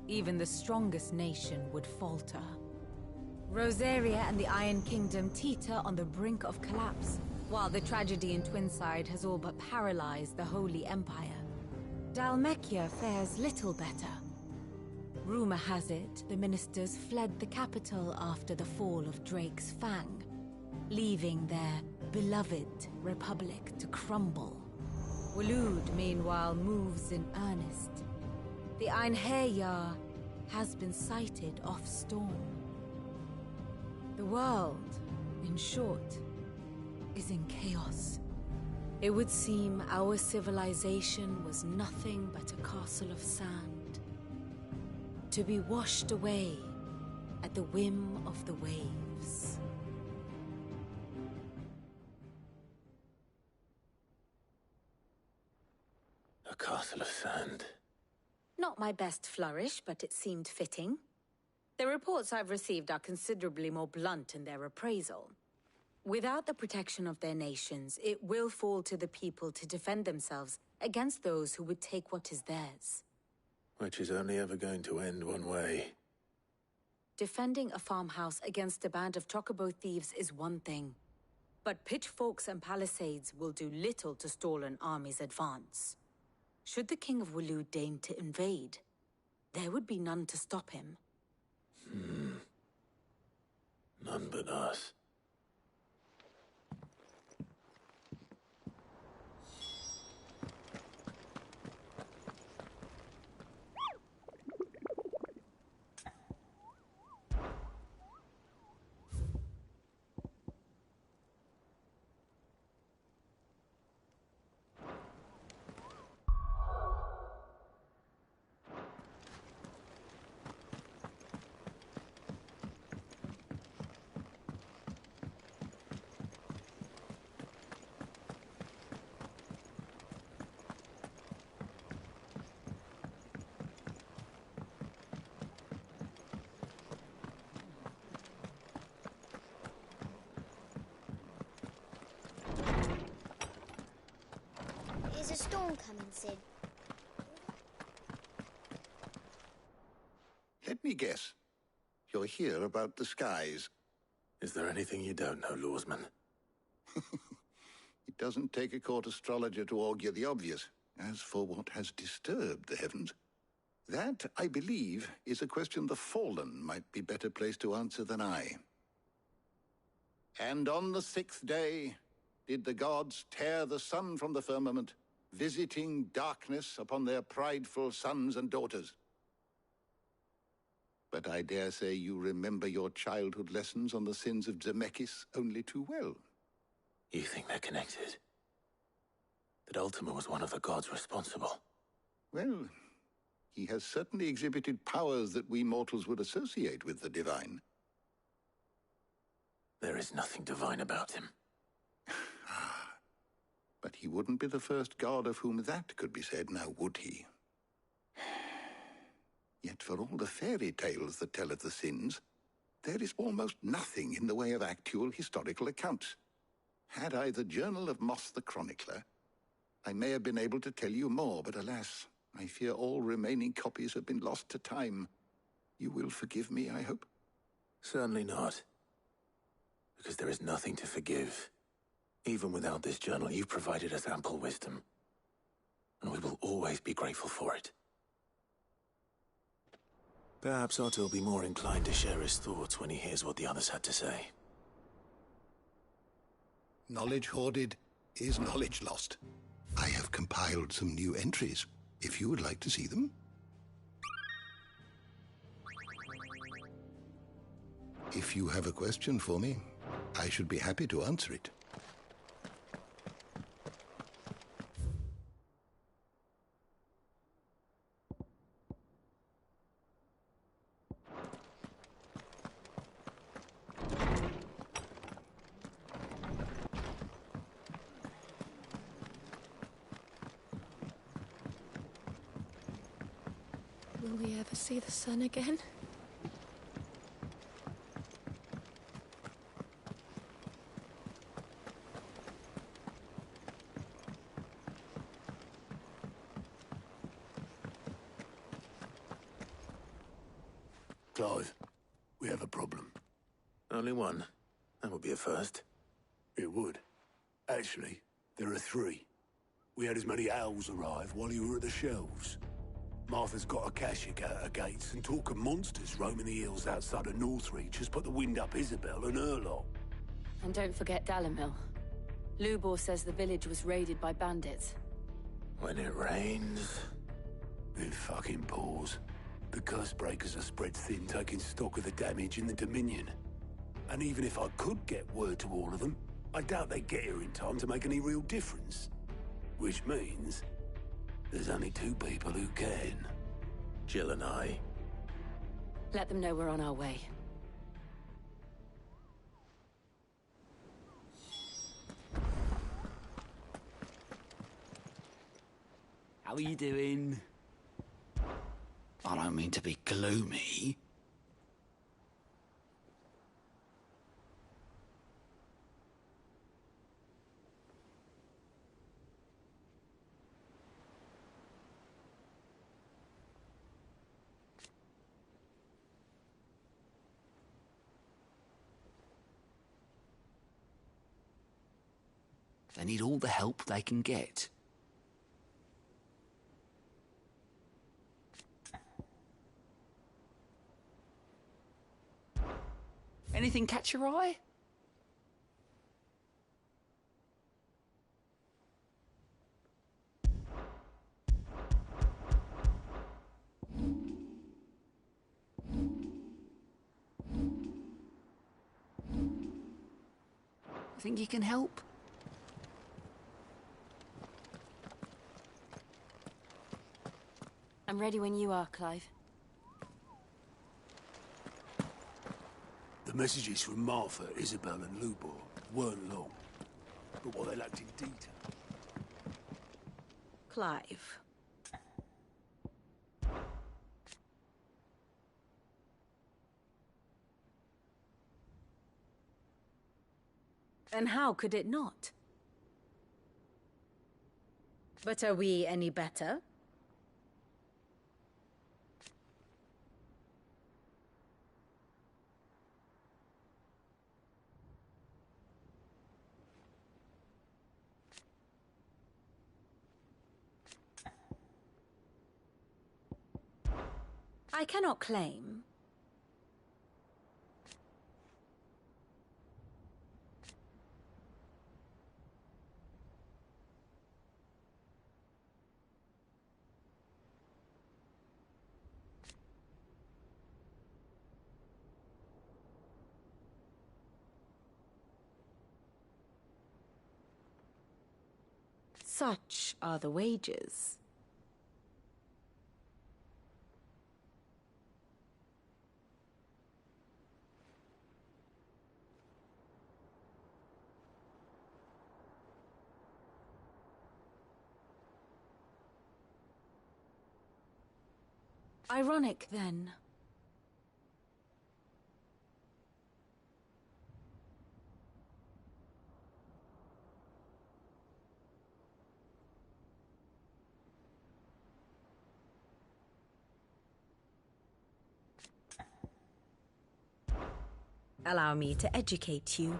E: even the strongest nation would falter. Rosaria and the Iron Kingdom teeter on the brink of collapse, while the tragedy in Twinside has all but paralyzed the Holy Empire. Dalmekia fares little better. Rumor has it the ministers fled the capital after the fall of Drake's Fang, leaving their beloved republic to crumble. Waloed, meanwhile, moves in earnest. The Einherjar has been sighted off-storm. The world, in short, is in chaos. It would seem our civilization was nothing but a castle of sand, to be washed away at the whim of the waves.
A: A castle of sand.
N: Not my best flourish, but it seemed fitting. The reports I've received are considerably more blunt in their appraisal. Without the protection of their nations, it will fall to the people to defend themselves against those who would take what is theirs.
A: Which is only ever going to end one way.
N: Defending a farmhouse against a band of chocobo thieves is one thing. But pitchforks and palisades will do little to stall an army's advance. Should the King of Waloed deign to invade, there would be none to stop him.
A: None but us.
T: Is a storm coming, Sid?
O: Let me guess. You're here about the skies.
A: Is there anything you don't know, Lawsman?
O: It doesn't take a court astrologer to augur the obvious. As for what has disturbed the heavens, that, I believe, is a question the Fallen might be better placed to answer than I. And on the sixth day did the gods tear the sun from the firmament, visiting darkness upon their prideful sons and daughters. But I dare say you remember your childhood lessons on the sins of Zemeckis only too well.
A: You think they're connected? That Ultima was one of the gods responsible?
O: Well, he has certainly exhibited powers that we mortals would associate with the divine.
A: There is nothing divine about him.
O: But he wouldn't be the first god of whom that could be said, now would he?
D: Yet for all the fairy tales that tell of the sins, there is almost nothing in the way of actual historical accounts. Had I the Journal of Moss the Chronicler, I may have been able to tell you more, but alas, I fear all remaining copies have been lost to time. You will forgive me, I hope?
A: Certainly not. Because there is nothing to forgive. Even without this journal, you've provided us ample wisdom. And we will always be grateful for it. Perhaps Otto will be more inclined to share his thoughts when he hears what the others had to say.
D: Knowledge hoarded is knowledge lost. I have compiled some new entries, if you would like to see them. If you have a question for me, I should be happy to answer it.
P: Will we ever see the sun again?
O: Clive, we have a problem.
A: Only one. That would be a first.
O: It would. Actually, there are three. We had as many owls arrive while you were at the shelves. Martha's got a Kashik at her gates, and talk of monsters roaming the hills outside of Northreach has put the wind up Isabel and her lot.
E: And don't forget Dalimil. Lubor says the village was raided by bandits.
A: When it rains...
O: It fucking pours. The curse breakers are spread thin, taking stock of the damage in the Dominion. And even if I could get word to all of them, I doubt they'd get here in time to make any real difference. Which means there's only two people who can.
A: Jill and I.
E: Let them know we're on our way.
I: How are you doing? I don't mean to be gloomy. They need all the help they can get. Anything catch your eye? Think you can help?
E: I'm ready when you are, Clive.
O: The messages from Martha, Isabel and Lubor weren't long, but what they lacked in detail.
N: Clive. And how could it not? But are we any better? I cannot claim. Such are the wages.
E: Ironic, then.
N: Allow me to educate you.